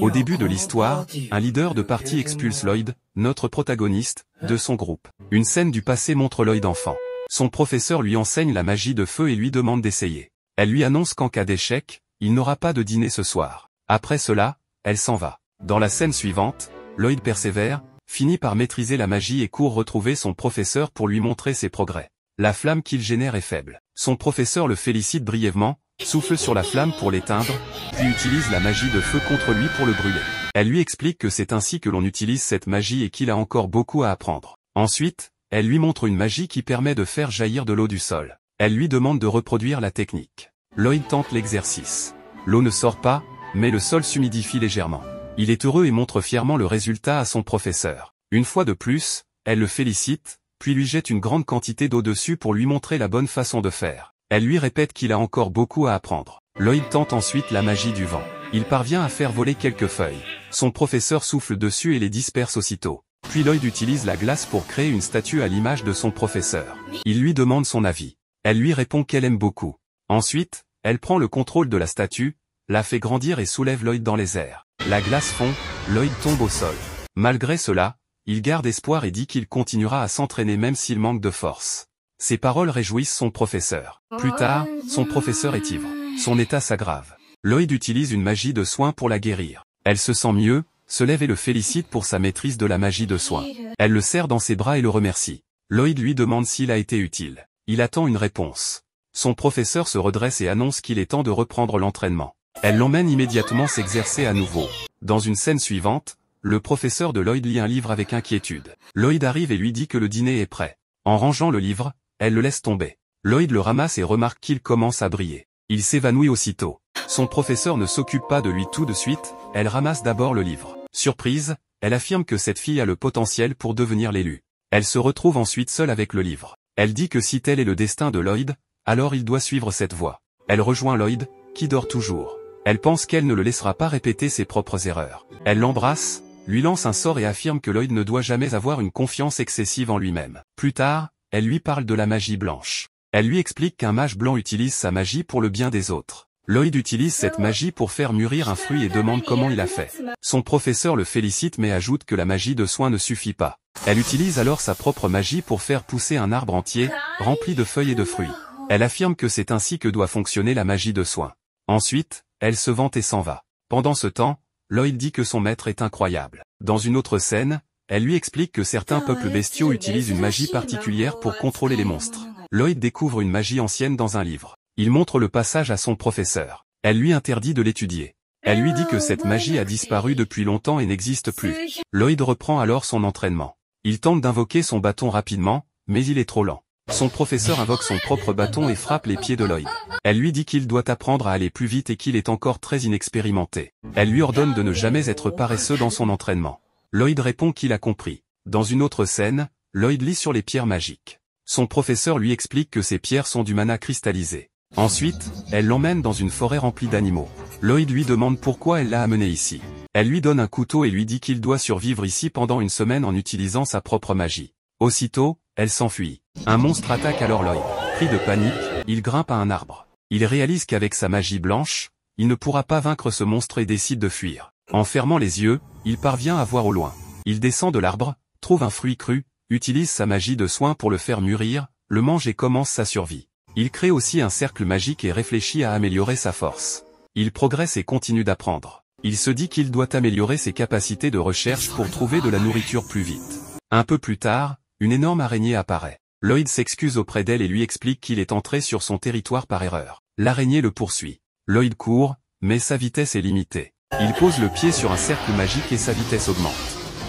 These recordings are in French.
Au début de l'histoire, un leader de parti expulse Lloyd, notre protagoniste, de son groupe. Une scène du passé montre Lloyd enfant. Son professeur lui enseigne la magie de feu et lui demande d'essayer. Elle lui annonce qu'en cas d'échec, il n'aura pas de dîner ce soir. Après cela, elle s'en va. Dans la scène suivante, Lloyd persévère, finit par maîtriser la magie et court retrouver son professeur pour lui montrer ses progrès. La flamme qu'il génère est faible. Son professeur le félicite brièvement, souffle sur la flamme pour l'éteindre, puis utilise la magie de feu contre lui pour le brûler. Elle lui explique que c'est ainsi que l'on utilise cette magie et qu'il a encore beaucoup à apprendre. Ensuite, elle lui montre une magie qui permet de faire jaillir de l'eau du sol. Elle lui demande de reproduire la technique. Lloyd tente l'exercice. L'eau ne sort pas, mais le sol s'humidifie légèrement. Il est heureux et montre fièrement le résultat à son professeur. Une fois de plus, elle le félicite, puis lui jette une grande quantité d'eau dessus pour lui montrer la bonne façon de faire. Elle lui répète qu'il a encore beaucoup à apprendre. Lloyd tente ensuite la magie du vent. Il parvient à faire voler quelques feuilles. Son professeur souffle dessus et les disperse aussitôt. Puis Lloyd utilise la glace pour créer une statue à l'image de son professeur. Il lui demande son avis. Elle lui répond qu'elle aime beaucoup. Ensuite, elle prend le contrôle de la statue, la fait grandir et soulève Lloyd dans les airs. La glace fond, Lloyd tombe au sol. Malgré cela, il garde espoir et dit qu'il continuera à s'entraîner même s'il manque de force. Ces paroles réjouissent son professeur. Plus tard, son professeur est ivre. Son état s'aggrave. Lloyd utilise une magie de soin pour la guérir. Elle se sent mieux, se lève et le félicite pour sa maîtrise de la magie de soin. Elle le serre dans ses bras et le remercie. Lloyd lui demande s'il a été utile. Il attend une réponse. Son professeur se redresse et annonce qu'il est temps de reprendre l'entraînement. Elle l'emmène immédiatement s'exercer à nouveau. Dans une scène suivante, le professeur de Lloyd lit un livre avec inquiétude. Lloyd arrive et lui dit que le dîner est prêt. En rangeant le livre, elle le laisse tomber. Lloyd le ramasse et remarque qu'il commence à briller. Il s'évanouit aussitôt. Son professeur ne s'occupe pas de lui tout de suite, elle ramasse d'abord le livre. Surprise, elle affirme que cette fille a le potentiel pour devenir l'élu. Elle se retrouve ensuite seule avec le livre. Elle dit que si tel est le destin de Lloyd, alors il doit suivre cette voie. Elle rejoint Lloyd, qui dort toujours. Elle pense qu'elle ne le laissera pas répéter ses propres erreurs. Elle l'embrasse, lui lance un sort et affirme que Lloyd ne doit jamais avoir une confiance excessive en lui-même. Plus tard, elle lui parle de la magie blanche. Elle lui explique qu'un mage blanc utilise sa magie pour le bien des autres. Lloyd utilise cette magie pour faire mûrir un fruit et demande comment il a fait. Son professeur le félicite mais ajoute que la magie de soin ne suffit pas. Elle utilise alors sa propre magie pour faire pousser un arbre entier, rempli de feuilles et de fruits. Elle affirme que c'est ainsi que doit fonctionner la magie de soin. Ensuite, elle se vante et s'en va. Pendant ce temps, Lloyd dit que son maître est incroyable. Dans une autre scène, elle lui explique que certains peuples bestiaux utilisent une magie particulière pour contrôler les monstres. Lloyd découvre une magie ancienne dans un livre. Il montre le passage à son professeur. Elle lui interdit de l'étudier. Elle lui dit que cette magie a disparu depuis longtemps et n'existe plus. Lloyd reprend alors son entraînement. Il tente d'invoquer son bâton rapidement, mais il est trop lent. Son professeur invoque son propre bâton et frappe les pieds de Lloyd. Elle lui dit qu'il doit apprendre à aller plus vite et qu'il est encore très inexpérimenté. Elle lui ordonne de ne jamais être paresseux dans son entraînement. Lloyd répond qu'il a compris. Dans une autre scène, Lloyd lit sur les pierres magiques. Son professeur lui explique que ces pierres sont du mana cristallisé. Ensuite, elle l'emmène dans une forêt remplie d'animaux. Lloyd lui demande pourquoi elle l'a amené ici. Elle lui donne un couteau et lui dit qu'il doit survivre ici pendant une semaine en utilisant sa propre magie. Aussitôt, elle s'enfuit. Un monstre attaque alors Lloyd. Pris de panique, il grimpe à un arbre. Il réalise qu'avec sa magie blanche, il ne pourra pas vaincre ce monstre et décide de fuir. En fermant les yeux, il parvient à voir au loin. Il descend de l'arbre, trouve un fruit cru, utilise sa magie de soin pour le faire mûrir, le mange et commence sa survie. Il crée aussi un cercle magique et réfléchit à améliorer sa force. Il progresse et continue d'apprendre. Il se dit qu'il doit améliorer ses capacités de recherche pour trouver de la nourriture plus vite. Un peu plus tard, une énorme araignée apparaît. Lloyd s'excuse auprès d'elle et lui explique qu'il est entré sur son territoire par erreur. L'araignée le poursuit. Lloyd court, mais sa vitesse est limitée. Il pose le pied sur un cercle magique et sa vitesse augmente.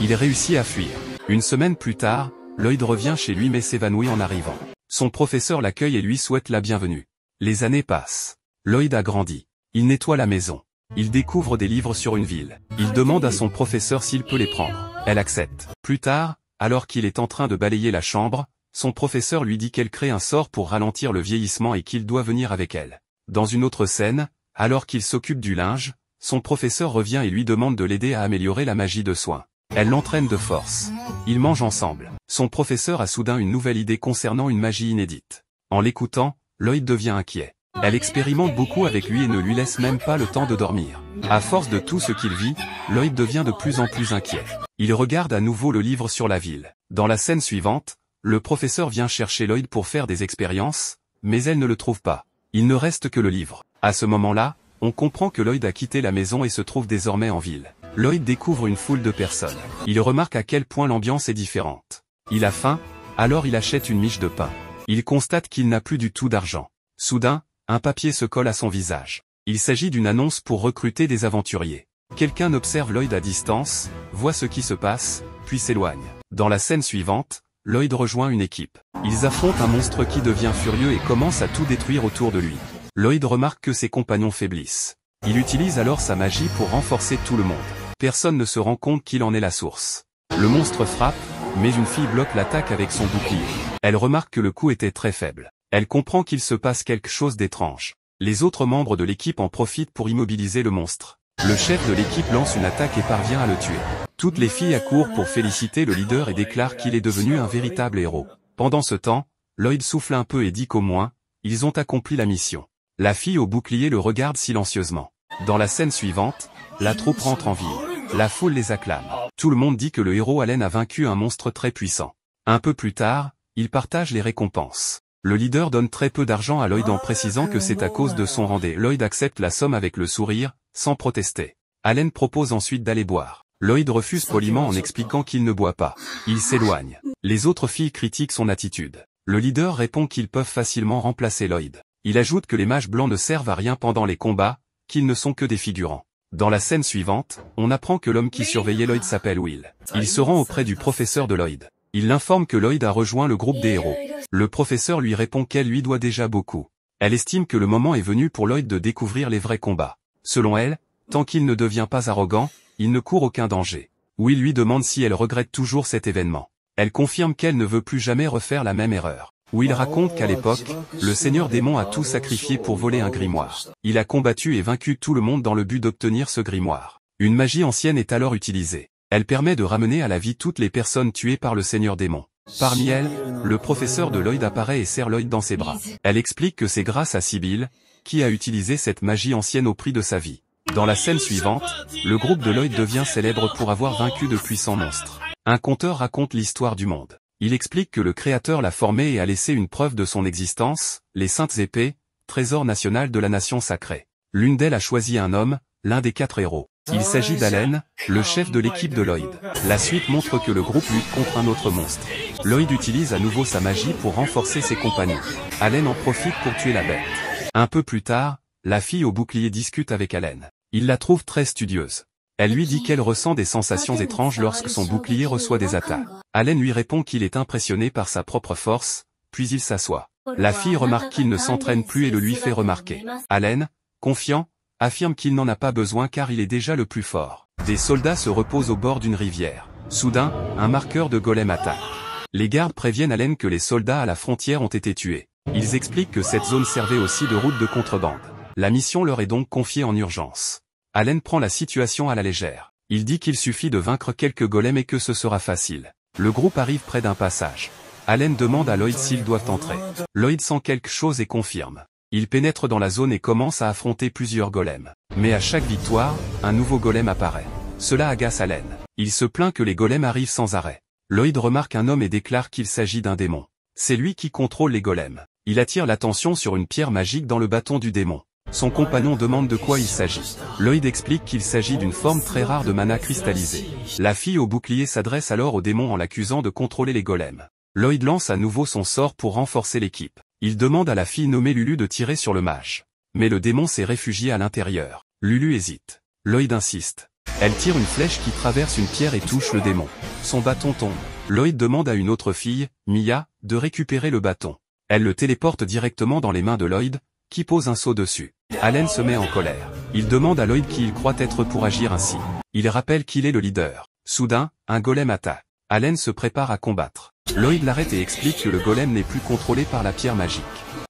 Il réussit à fuir. Une semaine plus tard, Lloyd revient chez lui mais s'évanouit en arrivant. Son professeur l'accueille et lui souhaite la bienvenue. Les années passent. Lloyd a grandi. Il nettoie la maison. Il découvre des livres sur une ville. Il demande à son professeur s'il peut les prendre. Elle accepte. Plus tard, alors qu'il est en train de balayer la chambre, son professeur lui dit qu'elle crée un sort pour ralentir le vieillissement et qu'il doit venir avec elle. Dans une autre scène, alors qu'il s'occupe du linge, son professeur revient et lui demande de l'aider à améliorer la magie de soin. Elle l'entraîne de force. Ils mangent ensemble. Son professeur a soudain une nouvelle idée concernant une magie inédite. En l'écoutant, Lloyd devient inquiet. Elle expérimente beaucoup avec lui et ne lui laisse même pas le temps de dormir. À force de tout ce qu'il vit, Lloyd devient de plus en plus inquiet. Il regarde à nouveau le livre sur la ville. Dans la scène suivante, le professeur vient chercher Lloyd pour faire des expériences, mais elle ne le trouve pas. Il ne reste que le livre. À ce moment-là, on comprend que Lloyd a quitté la maison et se trouve désormais en ville. Lloyd découvre une foule de personnes. Il remarque à quel point l'ambiance est différente. Il a faim, alors il achète une miche de pain. Il constate qu'il n'a plus du tout d'argent. Soudain, un papier se colle à son visage. Il s'agit d'une annonce pour recruter des aventuriers. Quelqu'un observe Lloyd à distance, voit ce qui se passe, puis s'éloigne. Dans la scène suivante, Lloyd rejoint une équipe. Ils affrontent un monstre qui devient furieux et commence à tout détruire autour de lui. Lloyd remarque que ses compagnons faiblissent. Il utilise alors sa magie pour renforcer tout le monde. Personne ne se rend compte qu'il en est la source. Le monstre frappe, mais une fille bloque l'attaque avec son bouclier. Elle remarque que le coup était très faible. Elle comprend qu'il se passe quelque chose d'étrange. Les autres membres de l'équipe en profitent pour immobiliser le monstre. Le chef de l'équipe lance une attaque et parvient à le tuer. Toutes les filles accourent pour féliciter le leader et déclarent qu'il est devenu un véritable héros. Pendant ce temps, Lloyd souffle un peu et dit qu'au moins, ils ont accompli la mission. La fille au bouclier le regarde silencieusement. Dans la scène suivante, la troupe rentre en ville. La foule les acclame. Tout le monde dit que le héros Allen a vaincu un monstre très puissant. Un peu plus tard, ils partagent les récompenses. Le leader donne très peu d'argent à Lloyd en précisant que c'est à cause de son rendez. Lloyd accepte la somme avec le sourire, sans protester. Allen propose ensuite d'aller boire. Lloyd refuse poliment en expliquant qu'il ne boit pas. Il s'éloigne. Les autres filles critiquent son attitude. Le leader répond qu'ils peuvent facilement remplacer Lloyd. Il ajoute que les mages blancs ne servent à rien pendant les combats, qu'ils ne sont que des figurants. Dans la scène suivante, on apprend que l'homme qui surveillait Lloyd s'appelle Will. Il se rend auprès du professeur de Lloyd. Il l'informe que Lloyd a rejoint le groupe des héros. Le professeur lui répond qu'elle lui doit déjà beaucoup. Elle estime que le moment est venu pour Lloyd de découvrir les vrais combats. Selon elle, tant qu'il ne devient pas arrogant, il ne court aucun danger. Will lui demande si elle regrette toujours cet événement. Elle confirme qu'elle ne veut plus jamais refaire la même erreur. Will raconte qu'à l'époque, le seigneur démon a tout sacrifié pour voler un grimoire. Il a combattu et vaincu tout le monde dans le but d'obtenir ce grimoire. Une magie ancienne est alors utilisée. Elle permet de ramener à la vie toutes les personnes tuées par le seigneur démon. Parmi elles, le professeur de Lloyd apparaît et serre Lloyd dans ses bras. Elle explique que c'est grâce à Sibyl, qui a utilisé cette magie ancienne au prix de sa vie. Dans la scène suivante, le groupe de Lloyd devient célèbre pour avoir vaincu de puissants monstres. Un conteur raconte l'histoire du monde. Il explique que le Créateur l'a formé et a laissé une preuve de son existence, les Saintes Épées, trésor national de la nation sacrée. L'une d'elles a choisi un homme, l'un des 4 héros. Il s'agit d'Allen, le chef de l'équipe de Lloyd. La suite montre que le groupe lutte contre un autre monstre. Lloyd utilise à nouveau sa magie pour renforcer ses compagnons. Allen en profite pour tuer la bête. Un peu plus tard, la fille au bouclier discute avec Allen. Il la trouve très studieuse. Elle lui dit qu'elle ressent des sensations étranges lorsque son bouclier reçoit des attaques. Allen lui répond qu'il est impressionné par sa propre force, puis il s'assoit. La fille remarque qu'il ne s'entraîne plus et le lui fait remarquer. Allen, confiant, affirme qu'il n'en a pas besoin car il est déjà le plus fort. Des soldats se reposent au bord d'une rivière. Soudain, un marqueur de golem attaque. Les gardes préviennent Allen que les soldats à la frontière ont été tués. Ils expliquent que cette zone servait aussi de route de contrebande. La mission leur est donc confiée en urgence. Allen prend la situation à la légère. Il dit qu'il suffit de vaincre quelques golems et que ce sera facile. Le groupe arrive près d'un passage. Allen demande à Lloyd s'ils doivent entrer. Lloyd sent quelque chose et confirme. Il pénètre dans la zone et commence à affronter plusieurs golems. Mais à chaque victoire, un nouveau golem apparaît. Cela agace Allen. Il se plaint que les golems arrivent sans arrêt. Lloyd remarque un homme et déclare qu'il s'agit d'un démon. C'est lui qui contrôle les golems. Il attire l'attention sur une pierre magique dans le bâton du démon. Son compagnon demande de quoi il s'agit. Lloyd explique qu'il s'agit d'une forme très rare de mana cristallisé. La fille au bouclier s'adresse alors au démon en l'accusant de contrôler les golems. Lloyd lance à nouveau son sort pour renforcer l'équipe. Il demande à la fille nommée Lulu de tirer sur le mage. Mais le démon s'est réfugié à l'intérieur. Lulu hésite. Lloyd insiste. Elle tire une flèche qui traverse une pierre et touche le démon. Son bâton tombe. Lloyd demande à une autre fille, Mia, de récupérer le bâton. Elle le téléporte directement dans les mains de Lloyd, qui pose un seau dessus. Allen se met en colère. Il demande à Lloyd qui il croit être pour agir ainsi. Il rappelle qu'il est le leader. Soudain, un golem attaque. Allen se prépare à combattre. Lloyd l'arrête et explique que le golem n'est plus contrôlé par la pierre magique.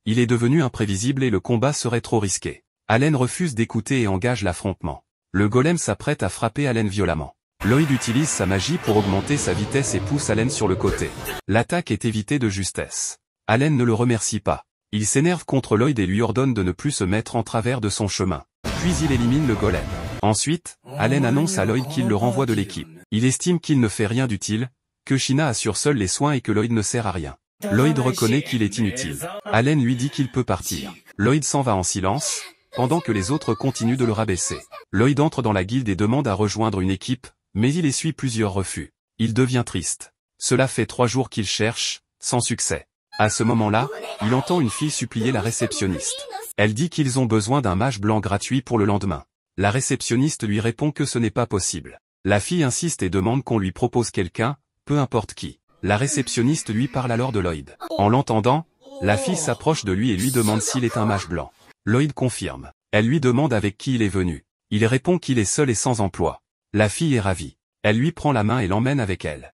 Il est devenu imprévisible et le combat serait trop risqué. Allen refuse d'écouter et engage l'affrontement. Le golem s'apprête à frapper Allen violemment. Lloyd utilise sa magie pour augmenter sa vitesse et pousse Allen sur le côté. L'attaque est évitée de justesse. Allen ne le remercie pas. Il s'énerve contre Lloyd et lui ordonne de ne plus se mettre en travers de son chemin. Puis il élimine le golem. Ensuite, Allen annonce à Lloyd qu'il le renvoie de l'équipe. Il estime qu'il ne fait rien d'utile, que Sheena assure seul les soins et que Lloyd ne sert à rien. Lloyd reconnaît qu'il est inutile. Allen lui dit qu'il peut partir. Lloyd s'en va en silence, pendant que les autres continuent de le rabaisser. Lloyd entre dans la guilde et demande à rejoindre une équipe, mais il essuie plusieurs refus. Il devient triste. Cela fait 3 jours qu'il cherche, sans succès. À ce moment-là, il entend une fille supplier la réceptionniste. Elle dit qu'ils ont besoin d'un mage blanc gratuit pour le lendemain. La réceptionniste lui répond que ce n'est pas possible. La fille insiste et demande qu'on lui propose quelqu'un, peu importe qui. La réceptionniste lui parle alors de Lloyd. En l'entendant, la fille s'approche de lui et lui demande s'il est un mage blanc. Lloyd confirme. Elle lui demande avec qui il est venu. Il répond qu'il est seul et sans emploi. La fille est ravie. Elle lui prend la main et l'emmène avec elle.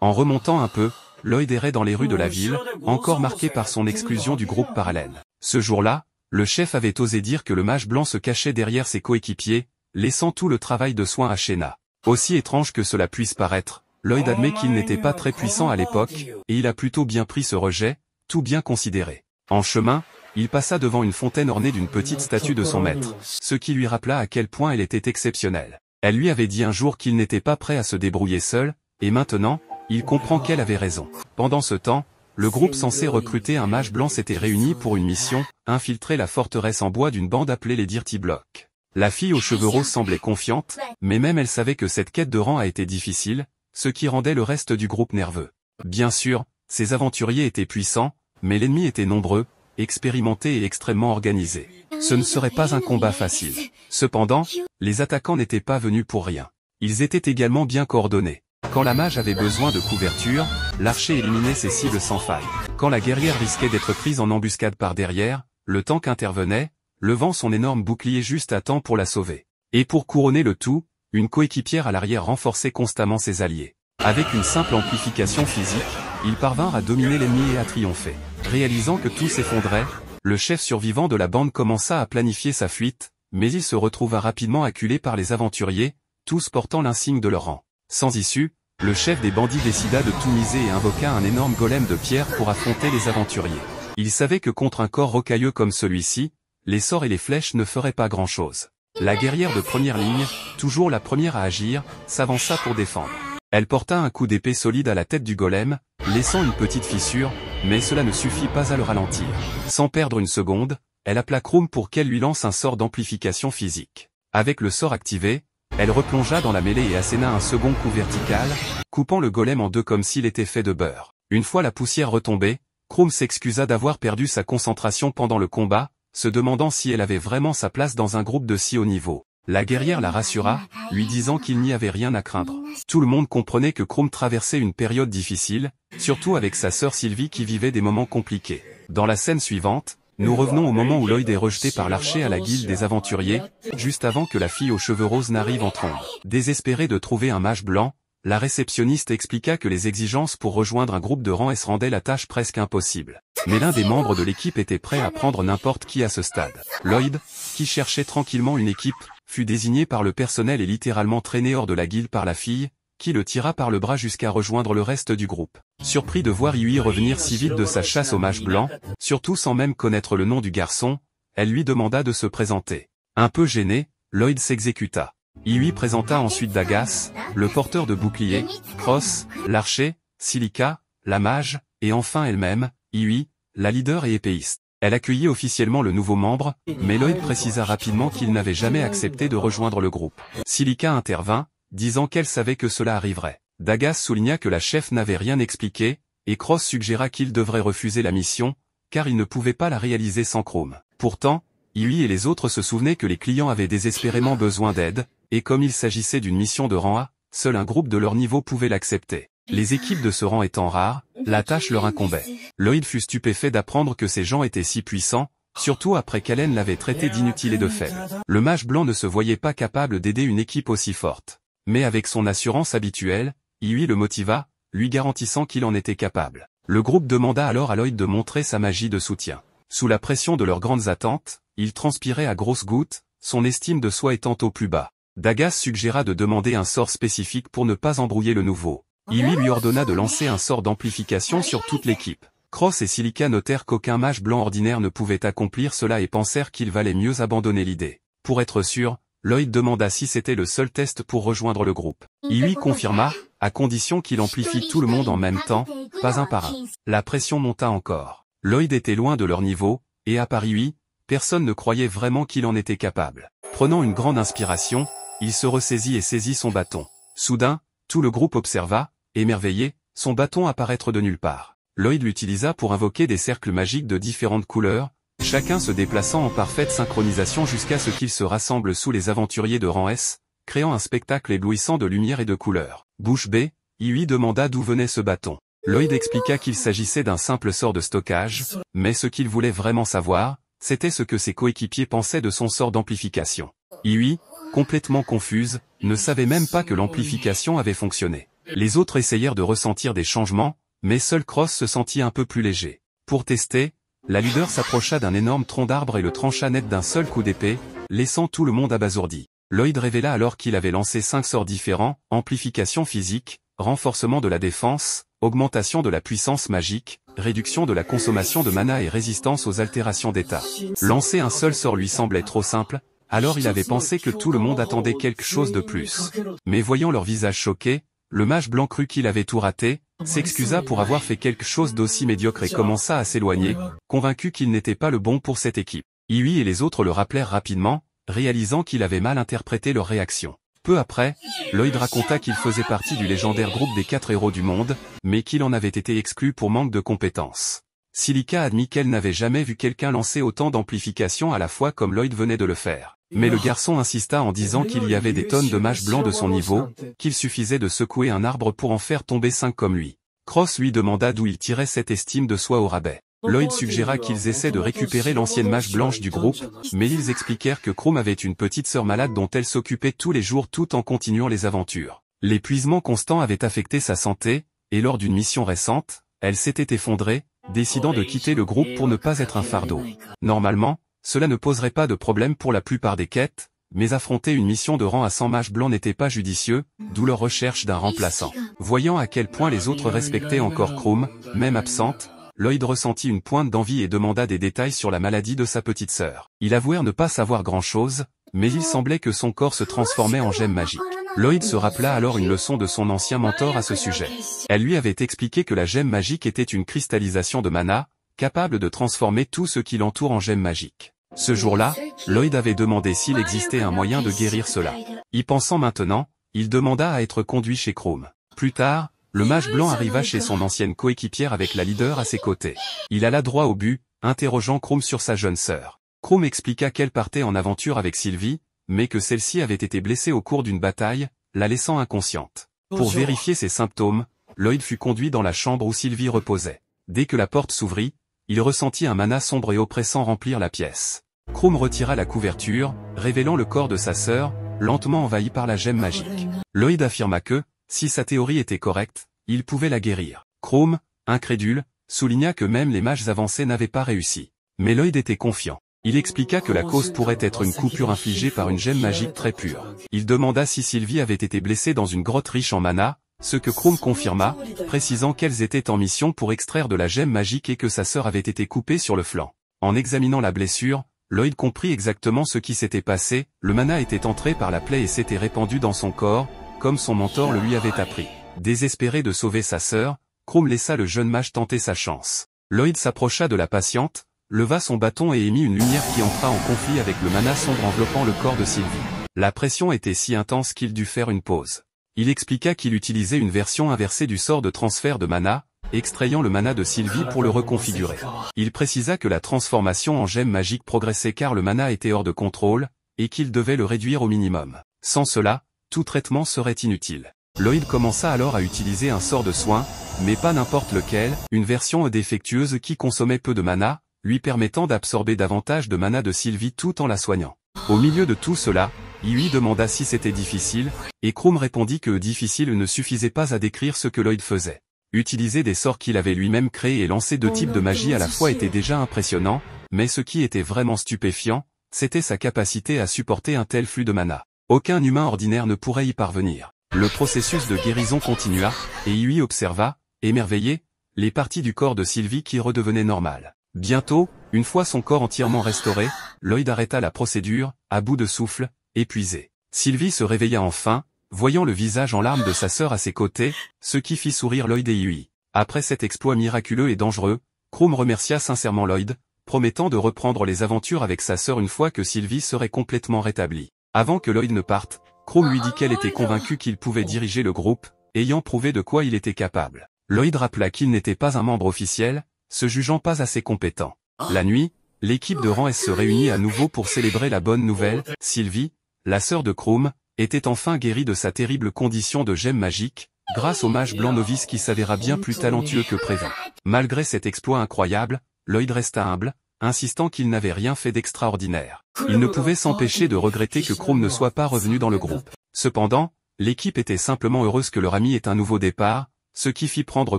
En remontant un peu, Lloyd errait dans les rues de la ville, encore marqué par son exclusion du groupe par Allen. Ce jour-là, le chef avait osé dire que le mage blanc se cachait derrière ses coéquipiers, laissant tout le travail de soin à Sheena. Aussi étrange que cela puisse paraître, Lloyd admet qu'il n'était pas très puissant à l'époque, et il a plutôt bien pris ce rejet, tout bien considéré. En chemin, il passa devant une fontaine ornée d'une petite statue de son maître, ce qui lui rappela à quel point elle était exceptionnelle. Elle lui avait dit un jour qu'il n'était pas prêt à se débrouiller seul, et maintenant, il comprend qu'elle avait raison. Pendant ce temps, le groupe censé recruter un mage blanc s'était réuni pour une mission, infiltrer la forteresse en bois d'une bande appelée les Dirty Blocks. La fille aux cheveux roses semblait confiante, mais même elle savait que cette quête de rang a été difficile, ce qui rendait le reste du groupe nerveux. Bien sûr, ces aventuriers étaient puissants, mais l'ennemi était nombreux, expérimenté et extrêmement organisé. Ce ne serait pas un combat facile. Cependant, les attaquants n'étaient pas venus pour rien. Ils étaient également bien coordonnés. Quand la mage avait besoin de couverture, l'archer éliminait ses cibles sans faille. Quand la guerrière risquait d'être prise en embuscade par derrière, le tank intervenait, levant son énorme bouclier juste à temps pour la sauver. Et pour couronner le tout, une coéquipière à l'arrière renforçait constamment ses alliés. Avec une simple amplification physique, ils parvinrent à dominer l'ennemi et à triompher. Réalisant que tout s'effondrait, le chef survivant de la bande commença à planifier sa fuite, mais il se retrouva rapidement acculé par les aventuriers, tous portant l'insigne de leur rang. Sans issue, le chef des bandits décida de tout miser et invoqua un énorme golem de pierre pour affronter les aventuriers. Il savait que contre un corps rocailleux comme celui-ci, les sorts et les flèches ne feraient pas grand-chose. La guerrière de première ligne, toujours la première à agir, s'avança pour défendre. Elle porta un coup d'épée solide à la tête du golem, laissant une petite fissure, mais cela ne suffit pas à le ralentir. Sans perdre une seconde, elle appela Chrome pour qu'elle lui lance un sort d'amplification physique. Avec le sort activé, elle replongea dans la mêlée et asséna un second coup vertical, coupant le golem en deux comme s'il était fait de beurre. Une fois la poussière retombée, Chrome s'excusa d'avoir perdu sa concentration pendant le combat, se demandant si elle avait vraiment sa place dans un groupe de si haut niveau. La guerrière la rassura, lui disant qu'il n'y avait rien à craindre. Tout le monde comprenait que Chrome traversait une période difficile, surtout avec sa sœur Sylvie qui vivait des moments compliqués. Dans la scène suivante, nous revenons au moment où Lloyd est rejeté par l'archer à la guilde des aventuriers, juste avant que la fille aux cheveux roses n'arrive en trombe. Désespérée de trouver un mage blanc, la réceptionniste expliqua que les exigences pour rejoindre un groupe de rang S rendaient la tâche presque impossible. Mais l'un des membres de l'équipe était prêt à prendre n'importe qui à ce stade. Lloyd, qui cherchait tranquillement une équipe, fut désigné par le personnel et littéralement traîné hors de la guilde par la fille, qui le tira par le bras jusqu'à rejoindre le reste du groupe. Surpris de voir Yui revenir si vite de sa chasse au mage blanc, surtout sans même connaître le nom du garçon, elle lui demanda de se présenter. Un peu gêné, Lloyd s'exécuta. Yui présenta ensuite Dagas, le porteur de bouclier, Cross, l'archer, Silica, la mage, et enfin elle-même, Yui, la leader et épéiste. Elle accueillit officiellement le nouveau membre, mais Lloyd précisa rapidement qu'il n'avait jamais accepté de rejoindre le groupe. Silica intervint, disant qu'elle savait que cela arriverait. Dagas souligna que la chef n'avait rien expliqué, et Cross suggéra qu'il devrait refuser la mission, car il ne pouvait pas la réaliser sans Chrome. Pourtant, Yui et les autres se souvenaient que les clients avaient désespérément besoin d'aide, et comme il s'agissait d'une mission de rang A, seul un groupe de leur niveau pouvait l'accepter. Les équipes de ce rang étant rares, la tâche leur incombait. Lloyd fut stupéfait d'apprendre que ces gens étaient si puissants, surtout après qu'Allen l'avait traité d'inutile et de faible. Le mage blanc ne se voyait pas capable d'aider une équipe aussi forte. Mais avec son assurance habituelle, Yui le motiva, lui garantissant qu'il en était capable. Le groupe demanda alors à Lloyd de montrer sa magie de soutien. Sous la pression de leurs grandes attentes, il transpirait à grosses gouttes, son estime de soi étant au plus bas. Dagas suggéra de demander un sort spécifique pour ne pas embrouiller le nouveau. Yui lui ordonna de lancer un sort d'amplification sur toute l'équipe. Cross et Silica notèrent qu'aucun mage blanc ordinaire ne pouvait accomplir cela et pensèrent qu'il valait mieux abandonner l'idée. Pour être sûr, Lloyd demanda si c'était le seul test pour rejoindre le groupe. Iwi confirma, à condition qu'il amplifie tout le monde en même temps, pas un par un. La pression monta encore. Lloyd était loin de leur niveau, et à part Iwi, personne ne croyait vraiment qu'il en était capable. Prenant une grande inspiration, il se ressaisit et saisit son bâton. Soudain, tout le groupe observa, émerveillé, son bâton apparaître de nulle part. Lloyd l'utilisa pour invoquer des cercles magiques de différentes couleurs, chacun se déplaçant en parfaite synchronisation jusqu'à ce qu'ils se rassemblent sous les aventuriers de rang S, créant un spectacle éblouissant de lumière et de couleurs. Bouche bée, Iwi demanda d'où venait ce bâton. Lloyd expliqua qu'il s'agissait d'un simple sort de stockage, mais ce qu'il voulait vraiment savoir, c'était ce que ses coéquipiers pensaient de son sort d'amplification. Iwi, complètement confuse, ne savait même pas que l'amplification avait fonctionné. Les autres essayèrent de ressentir des changements, mais seul Cross se sentit un peu plus léger. Pour tester, la leader s'approcha d'un énorme tronc d'arbre et le trancha net d'un seul coup d'épée, laissant tout le monde abasourdi. Lloyd révéla alors qu'il avait lancé 5 sorts différents, amplification physique, renforcement de la défense, augmentation de la puissance magique, réduction de la consommation de mana et résistance aux altérations d'état. Lancer un seul sort lui semblait trop simple, alors il avait pensé que tout le monde attendait quelque chose de plus. Mais voyant leur visage choqué, le mage blanc crut qu'il avait tout raté, s'excusa pour avoir fait quelque chose d'aussi médiocre et commença à s'éloigner, convaincu qu'il n'était pas le bon pour cette équipe. Iwi et les autres le rappelèrent rapidement, réalisant qu'il avait mal interprété leur réaction. Peu après, Lloyd raconta qu'il faisait partie du légendaire groupe des 4 héros du monde, mais qu'il en avait été exclu pour manque de compétences. Silica admit qu'elle n'avait jamais vu quelqu'un lancer autant d'amplification à la fois comme Lloyd venait de le faire. Mais le garçon insista en disant qu'il y avait des tonnes de mages blancs de son niveau, qu'il suffisait de secouer un arbre pour en faire tomber 5 comme lui. Cross lui demanda d'où il tirait cette estime de soi au rabais. Lloyd suggéra qu'ils essaient de récupérer l'ancienne mage blanche du groupe, mais ils expliquèrent que Chrome avait une petite sœur malade dont elle s'occupait tous les jours tout en continuant les aventures. L'épuisement constant avait affecté sa santé, et lors d'une mission récente, elle s'était effondrée, décidant de quitter le groupe pour ne pas être un fardeau. Normalement, cela ne poserait pas de problème pour la plupart des quêtes, mais affronter une mission de rang à 100 mages blancs n'était pas judicieux, d'où leur recherche d'un remplaçant. Voyant à quel point les autres respectaient encore Chrome, même absente, Lloyd ressentit une pointe d'envie et demanda des détails sur la maladie de sa petite sœur. Il avouèrent ne pas savoir grand-chose, mais il semblait que son corps se transformait en gemme magique. Lloyd se rappela alors une leçon de son ancien mentor à ce sujet. Elle lui avait expliqué que la gemme magique était une cristallisation de mana, capable de transformer tout ce qui l'entoure en gemme magique. Ce jour-là, Lloyd avait demandé s'il existait un moyen de guérir cela. Y pensant maintenant, il demanda à être conduit chez Chrome. Plus tard, le mage blanc arriva chez son ancienne coéquipière avec la leader à ses côtés. Il alla droit au but, interrogeant Chrome sur sa jeune sœur. Chrome expliqua qu'elle partait en aventure avec Sylvie, mais que celle-ci avait été blessée au cours d'une bataille, la laissant inconsciente. Pour vérifier ses symptômes, Lloyd fut conduit dans la chambre où Sylvie reposait. Dès que la porte s'ouvrit, il ressentit un mana sombre et oppressant remplir la pièce. Chrome retira la couverture, révélant le corps de sa sœur, lentement envahi par la gemme magique. Lloyd affirma que, si sa théorie était correcte, il pouvait la guérir. Chrome, incrédule, souligna que même les mages avancés n'avaient pas réussi. Mais Lloyd était confiant. Il expliqua que la cause pourrait être une coupure infligée par une gemme magique très pure. Il demanda si Sylvie avait été blessée dans une grotte riche en mana, ce que Chrome confirma, précisant qu'elles étaient en mission pour extraire de la gemme magique et que sa sœur avait été coupée sur le flanc. En examinant la blessure, Lloyd comprit exactement ce qui s'était passé, le mana était entré par la plaie et s'était répandu dans son corps, comme son mentor le lui avait appris. Désespéré de sauver sa sœur, Chrome laissa le jeune mage tenter sa chance. Lloyd s'approcha de la patiente, leva son bâton et émit une lumière qui entra en conflit avec le mana sombre enveloppant le corps de Sylvie. La pression était si intense qu'il dut faire une pause. Il expliqua qu'il utilisait une version inversée du sort de transfert de mana, extrayant le mana de Sylvie pour le reconfigurer. Il précisa que la transformation en gemme magique progressait car le mana était hors de contrôle, et qu'il devait le réduire au minimum. Sans cela, tout traitement serait inutile. Lloyd commença alors à utiliser un sort de soin, mais pas n'importe lequel, une version défectueuse qui consommait peu de mana, lui permettant d'absorber davantage de mana de Sylvie tout en la soignant. Au milieu de tout cela, Iwi demanda si c'était difficile, et Chrome répondit que difficile ne suffisait pas à décrire ce que Lloyd faisait. Utiliser des sorts qu'il avait lui-même créés et lancer 2 types de magie à la fois était déjà impressionnant, mais ce qui était vraiment stupéfiant, c'était sa capacité à supporter un tel flux de mana. Aucun humain ordinaire ne pourrait y parvenir. Le processus de guérison continua, et Iwi observa, émerveillé, les parties du corps de Sylvie qui redevenaient normales. Bientôt, une fois son corps entièrement restauré, Lloyd arrêta la procédure, à bout de souffle, épuisé. Sylvie se réveilla enfin, voyant le visage en larmes de sa sœur à ses côtés, ce qui fit sourire Lloyd et Hughie. Après cet exploit miraculeux et dangereux, Krumm remercia sincèrement Lloyd, promettant de reprendre les aventures avec sa sœur une fois que Sylvie serait complètement rétablie. Avant que Lloyd ne parte, Krumm lui dit qu'elle était convaincue qu'il pouvait diriger le groupe, ayant prouvé de quoi il était capable. Lloyd rappela qu'il n'était pas un membre officiel, se jugeant pas assez compétent. La nuit, l'équipe de rang S se réunit à nouveau pour célébrer la bonne nouvelle. Sylvie, la sœur de Krumm, était enfin guérie de sa terrible condition de gemme magique, grâce au mage blanc novice qui s'avéra bien plus talentueux que prévu. Malgré cet exploit incroyable, Lloyd resta humble, insistant qu'il n'avait rien fait d'extraordinaire. Il ne pouvait s'empêcher de regretter que Krumm ne soit pas revenu dans le groupe. Cependant, l'équipe était simplement heureuse que leur ami ait un nouveau départ, ce qui fit prendre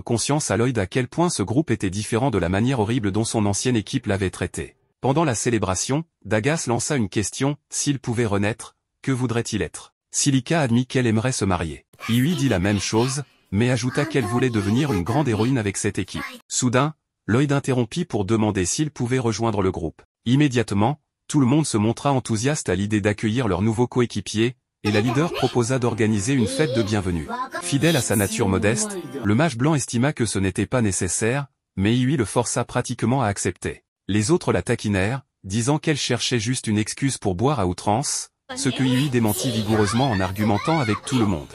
conscience à Lloyd à quel point ce groupe était différent de la manière horrible dont son ancienne équipe l'avait traité. Pendant la célébration, Dagas lança une question, s'il pouvait renaître, que voudrait-il être? Silica admit qu'elle aimerait se marier. Hughie dit la même chose, mais ajouta qu'elle voulait devenir une grande héroïne avec cette équipe. Soudain, Lloyd interrompit pour demander s'il pouvait rejoindre le groupe. Immédiatement, tout le monde se montra enthousiaste à l'idée d'accueillir leur nouveau coéquipier, et la leader proposa d'organiser une fête de bienvenue. Fidèle à sa nature modeste, le mage blanc estima que ce n'était pas nécessaire, mais Hughie le força pratiquement à accepter. Les autres la taquinèrent, disant qu'elle cherchait juste une excuse pour boire à outrance, ce que Hughie démentit vigoureusement en argumentant avec tout le monde.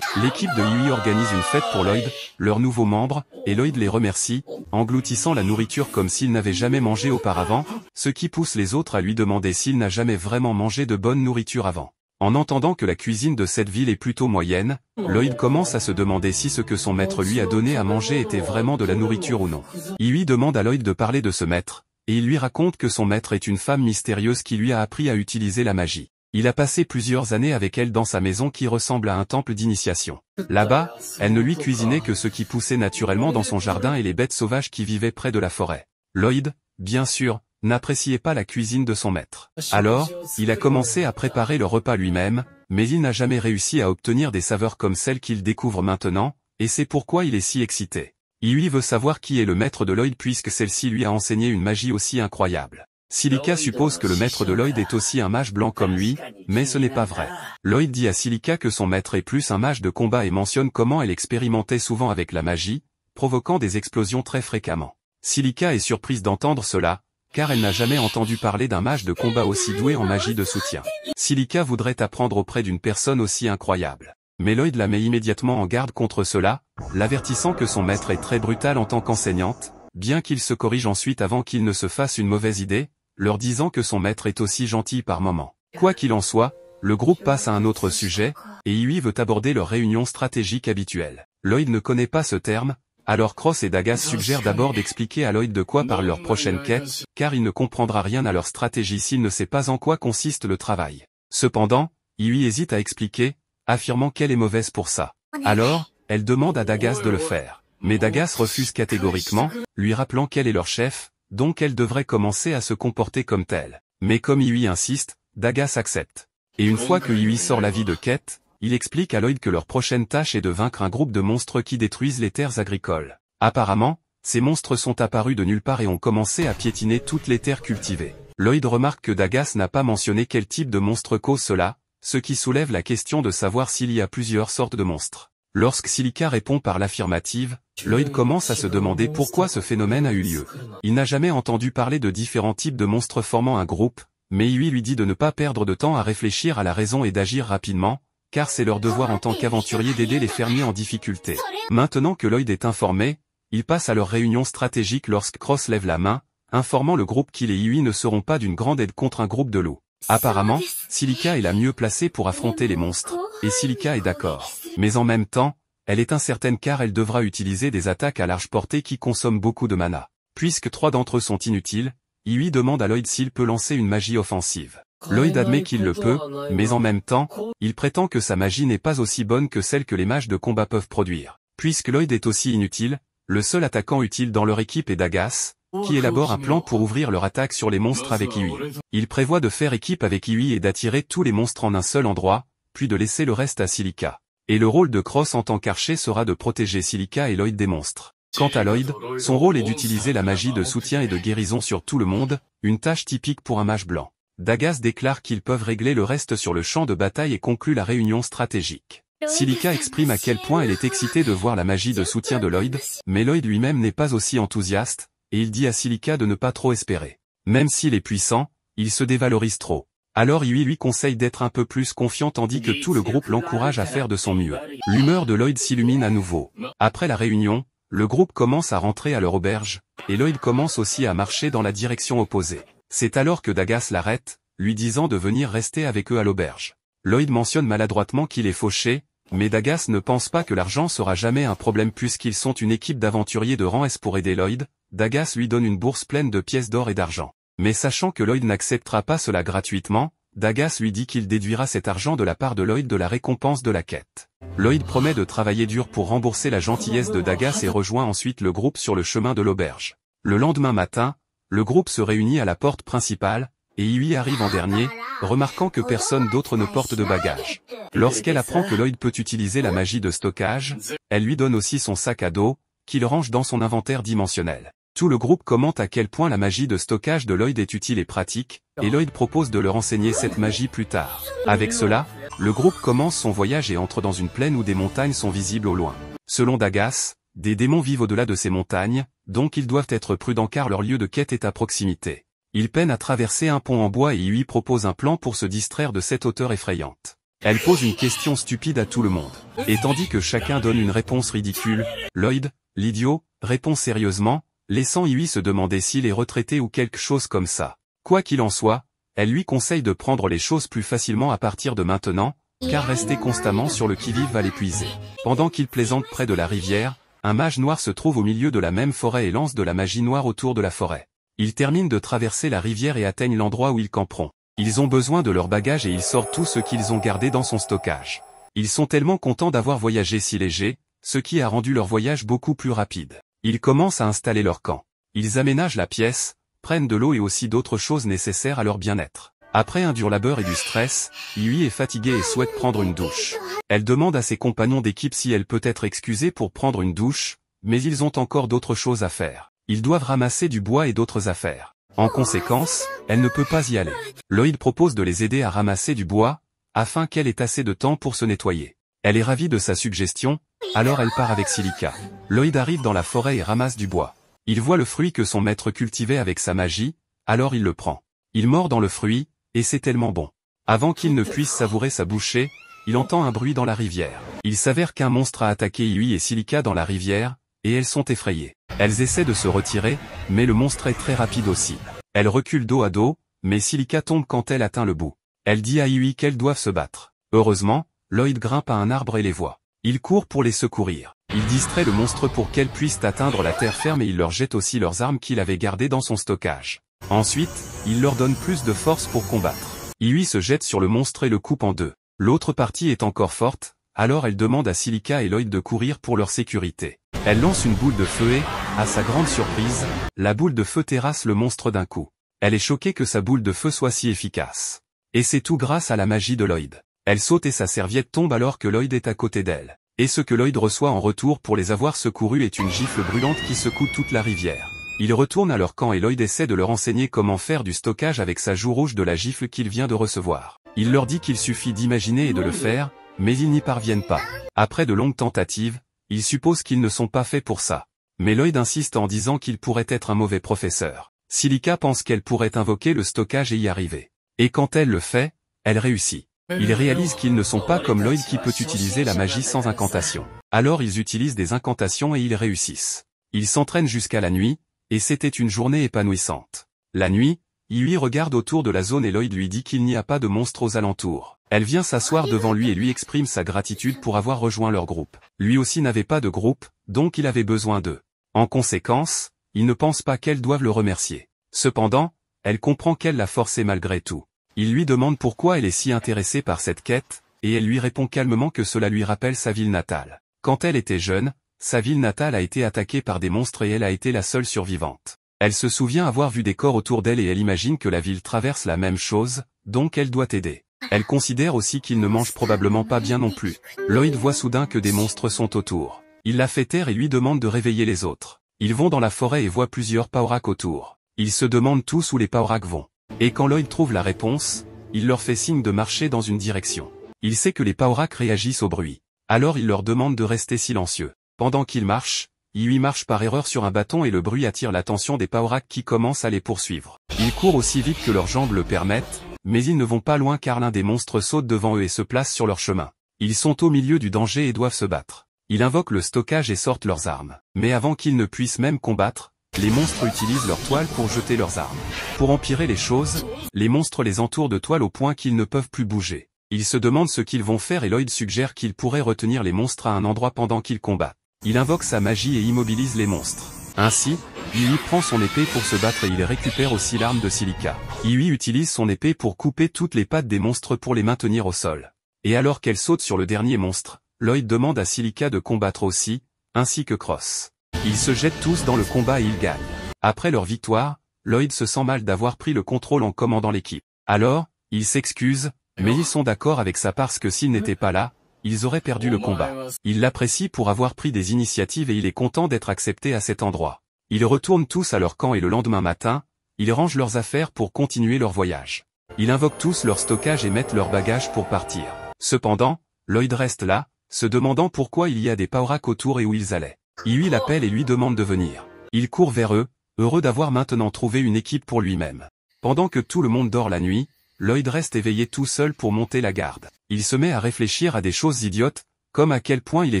L'équipe de Hughie organise une fête pour Lloyd, leur nouveau membre, et Lloyd les remercie, engloutissant la nourriture comme s'il n'avait jamais mangé auparavant, ce qui pousse les autres à lui demander s'il n'a jamais vraiment mangé de bonne nourriture avant. En entendant que la cuisine de cette ville est plutôt moyenne, Lloyd commence à se demander si ce que son maître lui a donné à manger était vraiment de la nourriture ou non. Hughie demande à Lloyd de parler de ce maître, et il lui raconte que son maître est une femme mystérieuse qui lui a appris à utiliser la magie. Il a passé plusieurs années avec elle dans sa maison qui ressemble à un temple d'initiation. Là-bas, elle ne lui cuisinait que ce qui poussait naturellement dans son jardin et les bêtes sauvages qui vivaient près de la forêt. Lloyd, bien sûr, n'appréciait pas la cuisine de son maître. Alors, il a commencé à préparer le repas lui-même, mais il n'a jamais réussi à obtenir des saveurs comme celles qu'il découvre maintenant, et c'est pourquoi il est si excité. Hughie veut savoir qui est le maître de Lloyd puisque celle-ci lui a enseigné une magie aussi incroyable. Silica suppose que le maître de Lloyd est aussi un mage blanc comme lui, mais ce n'est pas vrai. Lloyd dit à Silica que son maître est plus un mage de combat et mentionne comment elle expérimentait souvent avec la magie, provoquant des explosions très fréquemment. Silica est surprise d'entendre cela, car elle n'a jamais entendu parler d'un mage de combat aussi doué en magie de soutien. Silica voudrait apprendre auprès d'une personne aussi incroyable. Mais Lloyd la met immédiatement en garde contre cela, l'avertissant que son maître est très brutal en tant qu'enseignante, bien qu'il se corrige ensuite avant qu'il ne se fasse une mauvaise idée, leur disant que son maître est aussi gentil par moments. Quoi qu'il en soit, le groupe passe à un autre sujet, et Hughie veut aborder leur réunion stratégique habituelle. Lloyd ne connaît pas ce terme, alors Cross et Dagas suggèrent d'abord d'expliquer à Lloyd de quoi parle leur prochaine quête, car il ne comprendra rien à leur stratégie s'il ne sait pas en quoi consiste le travail. Cependant, Hughie hésite à expliquer, affirmant qu'elle est mauvaise pour ça. Alors, elle demande à Dagas de le faire. Mais Dagas refuse catégoriquement, lui rappelant qu'elle est leur chef, donc elle devrait commencer à se comporter comme telle. Mais comme Hughie insiste, Dagas accepte. Et une fois que Hughie sort l'avis de quête, il explique à Lloyd que leur prochaine tâche est de vaincre un groupe de monstres qui détruisent les terres agricoles. Apparemment, ces monstres sont apparus de nulle part et ont commencé à piétiner toutes les terres cultivées. Lloyd remarque que Dagas n'a pas mentionné quel type de monstre cause cela, ce qui soulève la question de savoir s'il y a plusieurs sortes de monstres. Lorsque Silica répond par l'affirmative, Lloyd commence à se demander pourquoi ce phénomène a eu lieu. Il n'a jamais entendu parler de différents types de monstres formant un groupe, mais Hughie lui dit de ne pas perdre de temps à réfléchir à la raison et d'agir rapidement, car c'est leur devoir en tant qu'aventuriers d'aider les fermiers en difficulté. Maintenant que Lloyd est informé, il passe à leur réunion stratégique lorsque Cross lève la main, informant le groupe qu'il et Hughie ne seront pas d'une grande aide contre un groupe de loups. Apparemment, Silica est la mieux placée pour affronter les monstres, et Silica est d'accord. Mais en même temps, elle est incertaine car elle devra utiliser des attaques à large portée qui consomment beaucoup de mana. Puisque 3 d'entre eux sont inutiles, Hughie demande à Lloyd s'il peut lancer une magie offensive. Lloyd admet qu'il le peut, mais en même temps, il prétend que sa magie n'est pas aussi bonne que celle que les mages de combat peuvent produire. Puisque Lloyd est aussi inutile, le seul attaquant utile dans leur équipe est Dagas, qui élabore un plan pour ouvrir leur attaque sur les monstres avec Hughie. Il prévoit de faire équipe avec Hughie et d'attirer tous les monstres en un seul endroit, puis de laisser le reste à Silica. Et le rôle de Cross en tant qu'archer sera de protéger Silica et Lloyd des monstres. Quant à Lloyd, son rôle est d'utiliser la magie de soutien et de guérison sur tout le monde, une tâche typique pour un mage blanc. Dagas déclare qu'ils peuvent régler le reste sur le champ de bataille et conclut la réunion stratégique. Silica exprime à quel point elle est excitée de voir la magie de soutien de Lloyd, mais Lloyd lui-même n'est pas aussi enthousiaste, et il dit à Silica de ne pas trop espérer. Même s'il est puissant, il se dévalorise trop. Alors Yui lui conseille d'être un peu plus confiant tandis que tout le groupe l'encourage à faire de son mieux. L'humeur de Lloyd s'illumine à nouveau. Après la réunion, le groupe commence à rentrer à leur auberge, et Lloyd commence aussi à marcher dans la direction opposée. C'est alors que Dagas l'arrête, lui disant de venir rester avec eux à l'auberge. Lloyd mentionne maladroitement qu'il est fauché, mais Dagas ne pense pas que l'argent sera jamais un problème puisqu'ils sont une équipe d'aventuriers de rang S pour aider Lloyd. Dagas lui donne une bourse pleine de pièces d'or et d'argent. Mais sachant que Lloyd n'acceptera pas cela gratuitement, Dagas lui dit qu'il déduira cet argent de la part de Lloyd de la récompense de la quête. Lloyd promet de travailler dur pour rembourser la gentillesse de Dagas et rejoint ensuite le groupe sur le chemin de l'auberge. Le lendemain matin, le groupe se réunit à la porte principale, et Yui arrive en dernier, remarquant que personne d'autre ne porte de bagages. Lorsqu'elle apprend que Lloyd peut utiliser la magie de stockage, elle lui donne aussi son sac à dos, qu'il range dans son inventaire dimensionnel. Tout le groupe commente à quel point la magie de stockage de Lloyd est utile et pratique, et Lloyd propose de leur enseigner cette magie plus tard. Avec cela, le groupe commence son voyage et entre dans une plaine où des montagnes sont visibles au loin. Selon Dagas, des démons vivent au-delà de ces montagnes, donc ils doivent être prudents car leur lieu de quête est à proximité. Ils peinent à traverser un pont en bois et Yui propose un plan pour se distraire de cette hauteur effrayante. Elle pose une question stupide à tout le monde. Et tandis que chacun donne une réponse ridicule, Lloyd, l'idiot, répond sérieusement, laissant Yui se demander s'il est retraité ou quelque chose comme ça. Quoi qu'il en soit, elle lui conseille de prendre les choses plus facilement à partir de maintenant, car rester constamment sur le qui-vive va l'épuiser. Pendant qu'il plaisante près de la rivière, un mage noir se trouve au milieu de la même forêt et lance de la magie noire autour de la forêt. Ils terminent de traverser la rivière et atteignent l'endroit où ils camperont. Ils ont besoin de leur bagage et ils sortent tout ce qu'ils ont gardé dans son stockage. Ils sont tellement contents d'avoir voyagé si léger, ce qui a rendu leur voyage beaucoup plus rapide. Ils commencent à installer leur camp. Ils aménagent la pièce, prennent de l'eau et aussi d'autres choses nécessaires à leur bien-être. Après un dur labeur et du stress, Yui est fatiguée et souhaite prendre une douche. Elle demande à ses compagnons d'équipe si elle peut être excusée pour prendre une douche, mais ils ont encore d'autres choses à faire. Ils doivent ramasser du bois et d'autres affaires. En conséquence, elle ne peut pas y aller. Lloyd propose de les aider à ramasser du bois, afin qu'elle ait assez de temps pour se nettoyer. Elle est ravie de sa suggestion, alors elle part avec Silica. Lloyd arrive dans la forêt et ramasse du bois. Il voit le fruit que son maître cultivait avec sa magie, alors il le prend. Il mord dans le fruit, et c'est tellement bon. Avant qu'il ne puisse savourer sa bouchée, il entend un bruit dans la rivière. Il s'avère qu'un monstre a attaqué Yui et Silica dans la rivière, et elles sont effrayées. Elles essaient de se retirer, mais le monstre est très rapide aussi. Elles reculent dos à dos, mais Silica tombe quand elle atteint le bout. Elle dit à Yui qu'elles doivent se battre. Heureusement, Lloyd grimpe à un arbre et les voit. Il court pour les secourir. Il distrait le monstre pour qu'elles puissent atteindre la terre ferme et il leur jette aussi leurs armes qu'il avait gardées dans son stockage. Ensuite, il leur donne plus de force pour combattre. Yui se jette sur le monstre et le coupe en deux. L'autre partie est encore forte, alors elle demande à Silica et Lloyd de courir pour leur sécurité. Elle lance une boule de feu et, à sa grande surprise, la boule de feu terrasse le monstre d'un coup. Elle est choquée que sa boule de feu soit si efficace. Et c'est tout grâce à la magie de Lloyd. Elle saute et sa serviette tombe alors que Lloyd est à côté d'elle. Et ce que Lloyd reçoit en retour pour les avoir secourus est une gifle brûlante qui secoue toute la rivière. Ils retournent à leur camp et Lloyd essaie de leur enseigner comment faire du stockage avec sa joue rouge de la gifle qu'il vient de recevoir. Il leur dit qu'il suffit d'imaginer et de le faire, mais ils n'y parviennent pas. Après de longues tentatives, ils supposent qu'ils ne sont pas faits pour ça. Mais Lloyd insiste en disant qu'il pourrait être un mauvais professeur. Silica pense qu'elle pourrait invoquer le stockage et y arriver. Et quand elle le fait, elle réussit. Ils réalisent qu'ils ne sont pas comme Lloyd qui peut utiliser la magie sans incantation. Alors ils utilisent des incantations et ils réussissent. Ils s'entraînent jusqu'à la nuit, et c'était une journée épanouissante. La nuit, Yui regarde autour de la zone et Lloyd lui dit qu'il n'y a pas de monstres aux alentours. Elle vient s'asseoir devant lui et lui exprime sa gratitude pour avoir rejoint leur groupe. Lui aussi n'avait pas de groupe, donc il avait besoin d'eux. En conséquence, il ne pense pas qu'elles doivent le remercier. Cependant, elle comprend qu'elle l'a forcé malgré tout. Il lui demande pourquoi elle est si intéressée par cette quête, et elle lui répond calmement que cela lui rappelle sa ville natale. Quand elle était jeune, sa ville natale a été attaquée par des monstres et elle a été la seule survivante. Elle se souvient avoir vu des corps autour d'elle et elle imagine que la ville traverse la même chose, donc elle doit aider. Elle considère aussi qu'ils ne mangent probablement pas bien non plus. Lloyd voit soudain que des monstres sont autour. Il la fait taire et lui demande de réveiller les autres. Ils vont dans la forêt et voient plusieurs Paorak autour. Ils se demandent tous où les Paorak vont. Et quand Lloyd trouve la réponse, il leur fait signe de marcher dans une direction. Il sait que les Paorak réagissent au bruit. Alors il leur demande de rester silencieux. Pendant qu'ils marchent, Iwi marche par erreur sur un bâton et le bruit attire l'attention des Paorak qui commencent à les poursuivre. Ils courent aussi vite que leurs jambes le permettent, mais ils ne vont pas loin car l'un des monstres saute devant eux et se place sur leur chemin. Ils sont au milieu du danger et doivent se battre. Ils invoquent le stockage et sortent leurs armes. Mais avant qu'ils ne puissent même combattre, les monstres utilisent leurs toiles pour jeter leurs armes. Pour empirer les choses, les monstres les entourent de toiles au point qu'ils ne peuvent plus bouger. Ils se demandent ce qu'ils vont faire et Lloyd suggère qu'ils pourraient retenir les monstres à un endroit pendant qu'ils combattent. Il invoque sa magie et immobilise les monstres. Ainsi, Iwi prend son épée pour se battre et il récupère aussi l'arme de Silica. Iwi utilise son épée pour couper toutes les pattes des monstres pour les maintenir au sol. Et alors qu'elle saute sur le dernier monstre, Lloyd demande à Silica de combattre aussi, ainsi que Cross. Ils se jettent tous dans le combat et ils gagnent. Après leur victoire, Lloyd se sent mal d'avoir pris le contrôle en commandant l'équipe. Alors, il s'excuse, mais ils sont d'accord avec ça parce que s'il n'était pas là, ils auraient perdu le combat. Il l'apprécie pour avoir pris des initiatives et il est content d'être accepté à cet endroit. Ils retournent tous à leur camp et le lendemain matin, ils rangent leurs affaires pour continuer leur voyage. Ils invoquent tous leur stockage et mettent leurs bagages pour partir. Cependant, Lloyd reste là, se demandant pourquoi il y a des Paorak autour et où ils allaient. Iwi l'appelle et lui demande de venir. Il court vers eux, heureux d'avoir maintenant trouvé une équipe pour lui-même. Pendant que tout le monde dort la nuit, Lloyd reste éveillé tout seul pour monter la garde. Il se met à réfléchir à des choses idiotes, comme à quel point il est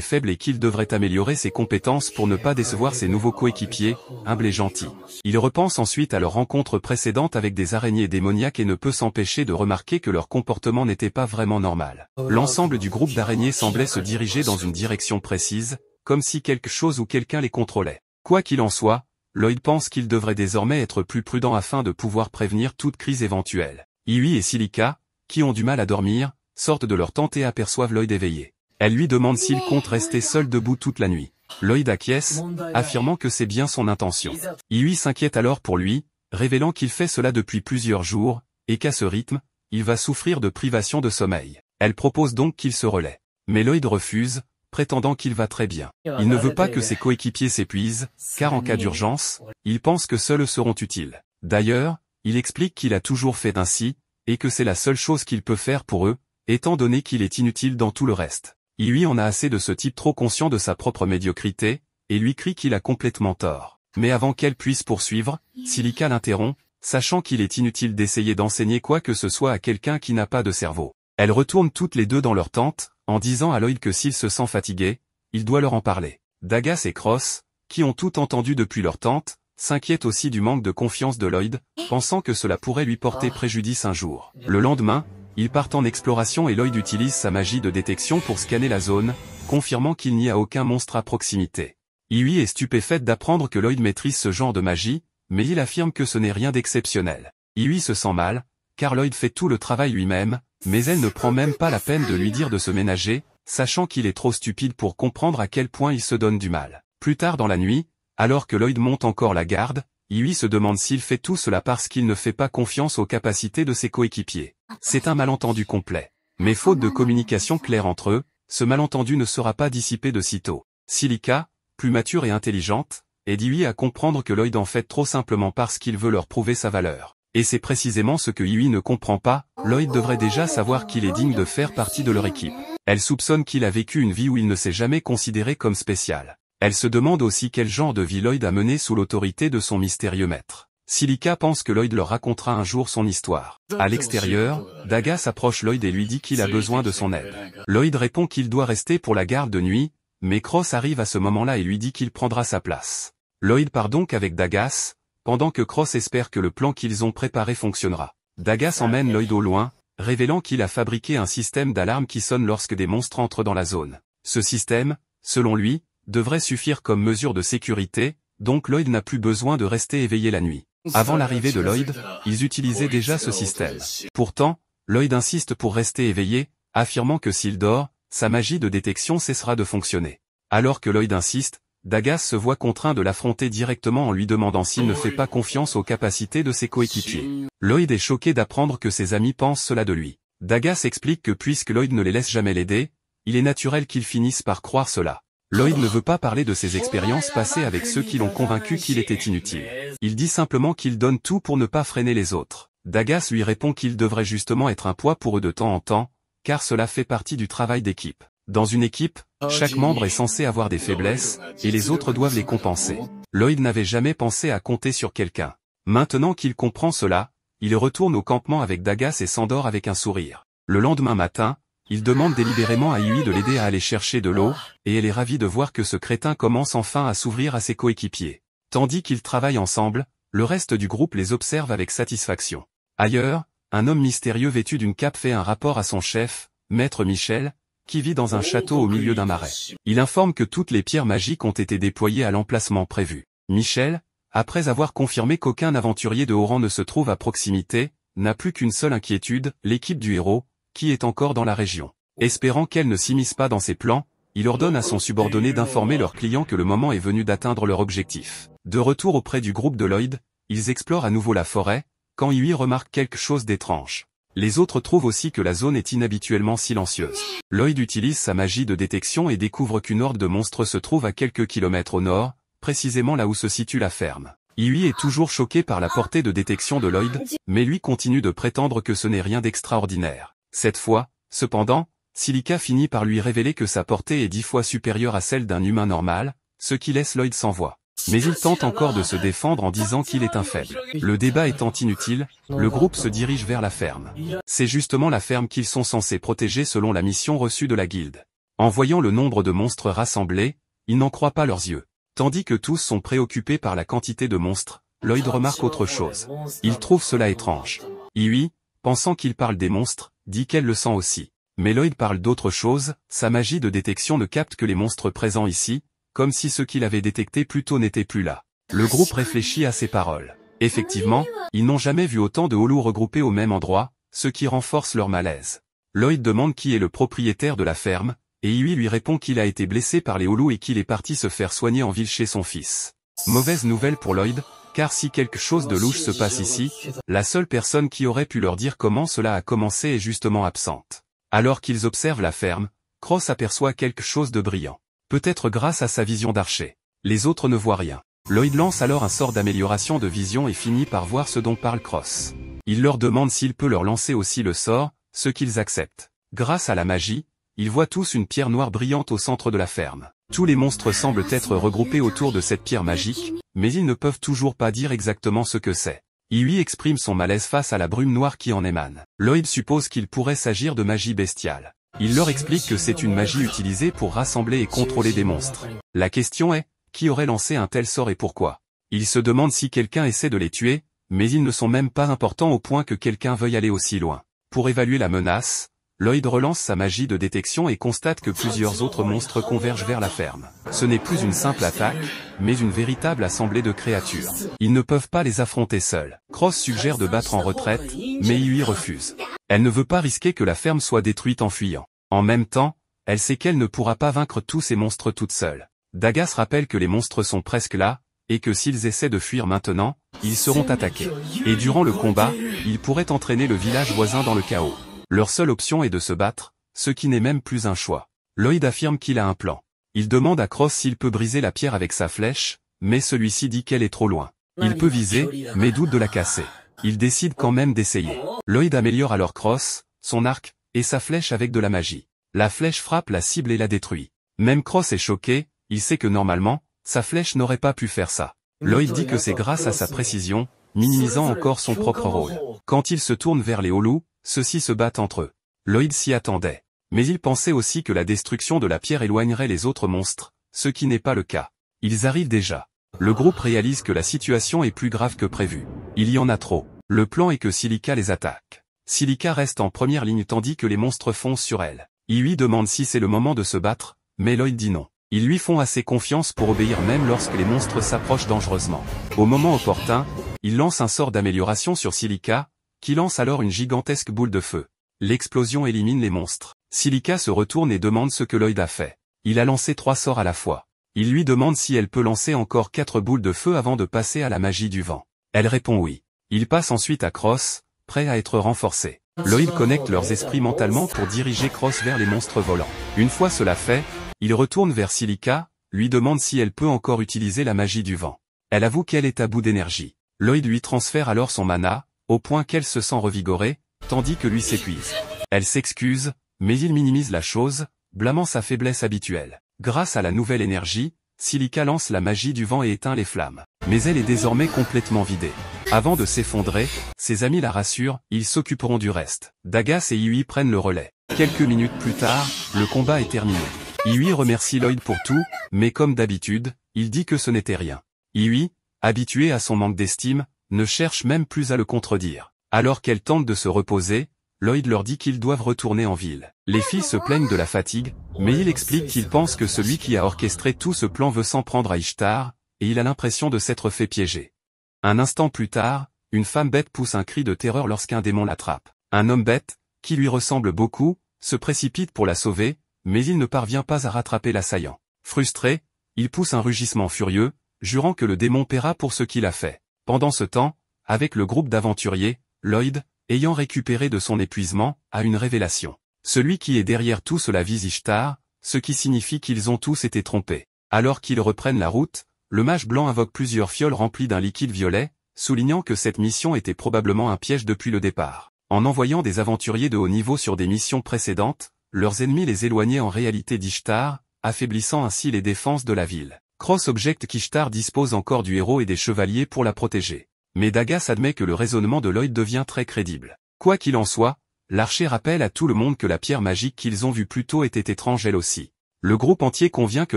faible et qu'il devrait améliorer ses compétences pour ne pas décevoir ses nouveaux coéquipiers, humbles et gentils. Il repense ensuite à leur rencontre précédente avec des araignées démoniaques et ne peut s'empêcher de remarquer que leur comportement n'était pas vraiment normal. L'ensemble du groupe d'araignées semblait se diriger dans une direction précise, comme si quelque chose ou quelqu'un les contrôlait. Quoi qu'il en soit, Lloyd pense qu'il devrait désormais être plus prudent afin de pouvoir prévenir toute crise éventuelle. Iwi et Silica, qui ont du mal à dormir, sortent de leur tente et aperçoivent Lloyd éveillé. Elle lui demande s'il compte rester seul debout toute la nuit. Lloyd acquiesce, affirmant que c'est bien son intention. Iwi s'inquiète alors pour lui, révélant qu'il fait cela depuis plusieurs jours, et qu'à ce rythme, il va souffrir de privation de sommeil. Elle propose donc qu'il se relaie. Mais Lloyd refuse, prétendant qu'il va très bien. Il ne veut pas que ses coéquipiers s'épuisent, car en cas d'urgence, il pense que seuls seront utiles. D'ailleurs, il explique qu'il a toujours fait ainsi, et que c'est la seule chose qu'il peut faire pour eux, étant donné qu'il est inutile dans tout le reste. Iwi en a assez de ce type trop conscient de sa propre médiocrité, et lui crie qu'il a complètement tort. Mais avant qu'elle puisse poursuivre, Silica l'interrompt, sachant qu'il est inutile d'essayer d'enseigner quoi que ce soit à quelqu'un qui n'a pas de cerveau. Elles retournent toutes les deux dans leur tente, en disant à Lloyd que s'il se sent fatigué, il doit leur en parler. Dagas et Cross, qui ont tout entendu depuis leur tente, s'inquiètent aussi du manque de confiance de Lloyd, pensant que cela pourrait lui porter préjudice un jour. Le lendemain, ils partent en exploration et Lloyd utilise sa magie de détection pour scanner la zone, confirmant qu'il n'y a aucun monstre à proximité. Iwi est stupéfaite d'apprendre que Lloyd maîtrise ce genre de magie, mais il affirme que ce n'est rien d'exceptionnel. Iwi se sent mal, car Lloyd fait tout le travail lui-même, mais elle ne prend même pas la peine de lui dire de se ménager, sachant qu'il est trop stupide pour comprendre à quel point il se donne du mal. Plus tard dans la nuit, alors que Lloyd monte encore la garde, Iwi se demande s'il fait tout cela parce qu'il ne fait pas confiance aux capacités de ses coéquipiers. C'est un malentendu complet. Mais faute de communication claire entre eux, ce malentendu ne sera pas dissipé de sitôt. Silica, plus mature et intelligente, aide Iwi à comprendre que Lloyd en fait trop simplement parce qu'il veut leur prouver sa valeur. Et c'est précisément ce que Iwi ne comprend pas, Lloyd devrait déjà savoir qu'il est digne de faire partie de leur équipe. Elle soupçonne qu'il a vécu une vie où il ne s'est jamais considéré comme spécial. Elle se demande aussi quel genre de vie Lloyd a mené sous l'autorité de son mystérieux maître. Silica pense que Lloyd leur racontera un jour son histoire. À l'extérieur, Dagas approche Lloyd et lui dit qu'il a besoin de son aide. Lloyd répond qu'il doit rester pour la garde de nuit, mais Cross arrive à ce moment-là et lui dit qu'il prendra sa place. Lloyd part donc avec Dagas, pendant que Cross espère que le plan qu'ils ont préparé fonctionnera. Dagas emmène Lloyd au loin, révélant qu'il a fabriqué un système d'alarme qui sonne lorsque des monstres entrent dans la zone. Ce système, selon lui, devrait suffire comme mesure de sécurité, donc Lloyd n'a plus besoin de rester éveillé la nuit. Avant l'arrivée de Lloyd, ils utilisaient déjà ce système. Pourtant, Lloyd insiste pour rester éveillé, affirmant que s'il dort, sa magie de détection cessera de fonctionner. Alors que Lloyd insiste, Dagas se voit contraint de l'affronter directement en lui demandant s'il ne fait pas confiance aux capacités de ses coéquipiers. Lloyd est choqué d'apprendre que ses amis pensent cela de lui. Dagas explique que puisque Lloyd ne les laisse jamais l'aider, il est naturel qu'ils finissent par croire cela. Lloyd ne veut pas parler de ses expériences passées avec ceux qui l'ont convaincu qu'il était inutile. Il dit simplement qu'il donne tout pour ne pas freiner les autres. Dagas lui répond qu'il devrait justement être un poids pour eux de temps en temps, car cela fait partie du travail d'équipe. Dans une équipe, chaque membre est censé avoir des faiblesses, et les autres doivent les compenser. Lloyd n'avait jamais pensé à compter sur quelqu'un. Maintenant qu'il comprend cela, il retourne au campement avec Dagas et s'endort avec un sourire. Le lendemain matin, il demande délibérément à Yui de l'aider à aller chercher de l'eau, et elle est ravie de voir que ce crétin commence enfin à s'ouvrir à ses coéquipiers. Tandis qu'ils travaillent ensemble, le reste du groupe les observe avec satisfaction. Ailleurs, un homme mystérieux vêtu d'une cape fait un rapport à son chef, Maître Michel, qui vit dans un château au milieu d'un marais. Il informe que toutes les pierres magiques ont été déployées à l'emplacement prévu. Michel, après avoir confirmé qu'aucun aventurier de haut rang ne se trouve à proximité, n'a plus qu'une seule inquiétude, l'équipe du héros, qui est encore dans la région. Espérant qu'elle ne s'immisce pas dans ses plans, il ordonne à son subordonné d'informer leurs clients que le moment est venu d'atteindre leur objectif. De retour auprès du groupe de Lloyd, ils explorent à nouveau la forêt, quand Yui remarque quelque chose d'étrange. Les autres trouvent aussi que la zone est inhabituellement silencieuse. Lloyd utilise sa magie de détection et découvre qu'une horde de monstres se trouve à quelques kilomètres au nord, précisément là où se situe la ferme. Yui est toujours choqué par la portée de détection de Lloyd, mais lui continue de prétendre que ce n'est rien d'extraordinaire. Cette fois, cependant, Silica finit par lui révéler que sa portée est 10 fois supérieure à celle d'un humain normal, ce qui laisse Lloyd sans voix. Mais il tente encore de se défendre en disant qu'il est un faible. Le débat étant inutile, le groupe se dirige vers la ferme. C'est justement la ferme qu'ils sont censés protéger selon la mission reçue de la guilde. En voyant le nombre de monstres rassemblés, ils n'en croient pas leurs yeux. Tandis que tous sont préoccupés par la quantité de monstres, Lloyd remarque autre chose. Il trouve cela étrange. Yui, pensant qu'il parle des monstres, dit qu'elle le sent aussi. Mais Lloyd parle d'autre chose, sa magie de détection ne capte que les monstres présents ici, comme si ceux qu'il avait détectés plus tôt n'étaient plus là. Le groupe réfléchit à ces paroles. Effectivement, ils n'ont jamais vu autant de Holous regroupés au même endroit, ce qui renforce leur malaise. Lloyd demande qui est le propriétaire de la ferme, et Yui lui répond qu'il a été blessé par les Holous et qu'il est parti se faire soigner en ville chez son fils. Mauvaise nouvelle pour Lloyd, car si quelque chose de louche se passe ici, la seule personne qui aurait pu leur dire comment cela a commencé est justement absente. Alors qu'ils observent la ferme, Cross aperçoit quelque chose de brillant. Peut-être grâce à sa vision d'archer. Les autres ne voient rien. Lloyd lance alors un sort d'amélioration de vision et finit par voir ce dont parle Cross. Il leur demande s'il peut leur lancer aussi le sort, ce qu'ils acceptent. Grâce à la magie, ils voient tous une pierre noire brillante au centre de la ferme. Tous les monstres semblent être regroupés autour de cette pierre magique, mais ils ne peuvent toujours pas dire exactement ce que c'est. Yui exprime son malaise face à la brume noire qui en émane. Lloyd suppose qu'il pourrait s'agir de magie bestiale. Il leur explique que c'est une magie utilisée pour rassembler et contrôler des monstres. La question est, qui aurait lancé un tel sort et pourquoi? Il se demande si quelqu'un essaie de les tuer, mais ils ne sont même pas importants au point que quelqu'un veuille aller aussi loin. Pour évaluer la menace, Lloyd relance sa magie de détection et constate que plusieurs autres monstres convergent vers la ferme. Ce n'est plus une simple attaque, mais une véritable assemblée de créatures. Ils ne peuvent pas les affronter seuls. Cross suggère de battre en retraite, mais Yui refuse. Elle ne veut pas risquer que la ferme soit détruite en fuyant. En même temps, elle sait qu'elle ne pourra pas vaincre tous ces monstres toute seule. Dagas rappelle que les monstres sont presque là, et que s'ils essaient de fuir maintenant, ils seront attaqués. Et durant le combat, ils pourraient entraîner le village voisin dans le chaos. Leur seule option est de se battre, ce qui n'est même plus un choix. Lloyd affirme qu'il a un plan. Il demande à Cross s'il peut briser la pierre avec sa flèche, mais celui-ci dit qu'elle est trop loin. Il peut viser, mais doute de la casser. Il décide quand même d'essayer. Lloyd améliore alors Cross, son arc, et sa flèche avec de la magie. La flèche frappe la cible et la détruit. Même Cross est choqué, il sait que normalement, sa flèche n'aurait pas pu faire ça. Lloyd dit que c'est grâce à sa précision, minimisant encore son propre rôle. Quand il se tourne vers les Holous, ceux-ci se battent entre eux. Lloyd s'y attendait. Mais il pensait aussi que la destruction de la pierre éloignerait les autres monstres, ce qui n'est pas le cas. Ils arrivent déjà. Le groupe réalise que la situation est plus grave que prévu. Il y en a trop. Le plan est que Silica les attaque. Silica reste en première ligne tandis que les monstres foncent sur elle. Il lui demande si c'est le moment de se battre, mais Lloyd dit non. Ils lui font assez confiance pour obéir même lorsque les monstres s'approchent dangereusement. Au moment opportun, il lance un sort d'amélioration sur Silica, qui lance alors une gigantesque boule de feu. L'explosion élimine les monstres. Silica se retourne et demande ce que Lloyd a fait. Il a lancé 3 sorts à la fois. Il lui demande si elle peut lancer encore 4 boules de feu avant de passer à la magie du vent. Elle répond oui. Il passe ensuite à Cross, prêt à être renforcé. Lloyd connecte leurs esprits mentalement pour diriger Cross vers les monstres volants. Une fois cela fait, il retourne vers Silica, lui demande si elle peut encore utiliser la magie du vent. Elle avoue qu'elle est à bout d'énergie. Lloyd lui transfère alors son mana, au point qu'elle se sent revigorée, tandis que lui s'épuise. Elle s'excuse, mais il minimise la chose, blâmant sa faiblesse habituelle. Grâce à la nouvelle énergie, Silica lance la magie du vent et éteint les flammes. Mais elle est désormais complètement vidée. Avant de s'effondrer, ses amis la rassurent, ils s'occuperont du reste. Dagas et Yui prennent le relais. Quelques minutes plus tard, le combat est terminé. Yui remercie Lloyd pour tout, mais comme d'habitude, il dit que ce n'était rien. Yui, habitué à son manque d'estime, ne cherche même plus à le contredire. Alors qu'elle tente de se reposer, Lloyd leur dit qu'ils doivent retourner en ville. Les filles se plaignent de la fatigue, mais il explique qu'il pense que celui qui a orchestré tout ce plan veut s'en prendre à Ishtar, et il a l'impression de s'être fait piéger. Un instant plus tard, une femme bête pousse un cri de terreur lorsqu'un démon l'attrape. Un homme bête, qui lui ressemble beaucoup, se précipite pour la sauver, mais il ne parvient pas à rattraper l'assaillant. Frustré, il pousse un rugissement furieux, jurant que le démon paiera pour ce qu'il a fait. Pendant ce temps, avec le groupe d'aventuriers, Lloyd, ayant récupéré de son épuisement, a une révélation. Celui qui est derrière tout cela vise Ishtar, ce qui signifie qu'ils ont tous été trompés. Alors qu'ils reprennent la route, le mage blanc invoque plusieurs fioles remplies d'un liquide violet, soulignant que cette mission était probablement un piège depuis le départ. En envoyant des aventuriers de haut niveau sur des missions précédentes, leurs ennemis les éloignaient en réalité d'Ishtar, affaiblissant ainsi les défenses de la ville. Cross objecte qu'Ishtar dispose encore du héros et des chevaliers pour la protéger. Mais Dagas admet que le raisonnement de Lloyd devient très crédible. Quoi qu'il en soit, l'archer rappelle à tout le monde que la pierre magique qu'ils ont vue plus tôt était étrange elle aussi. Le groupe entier convient que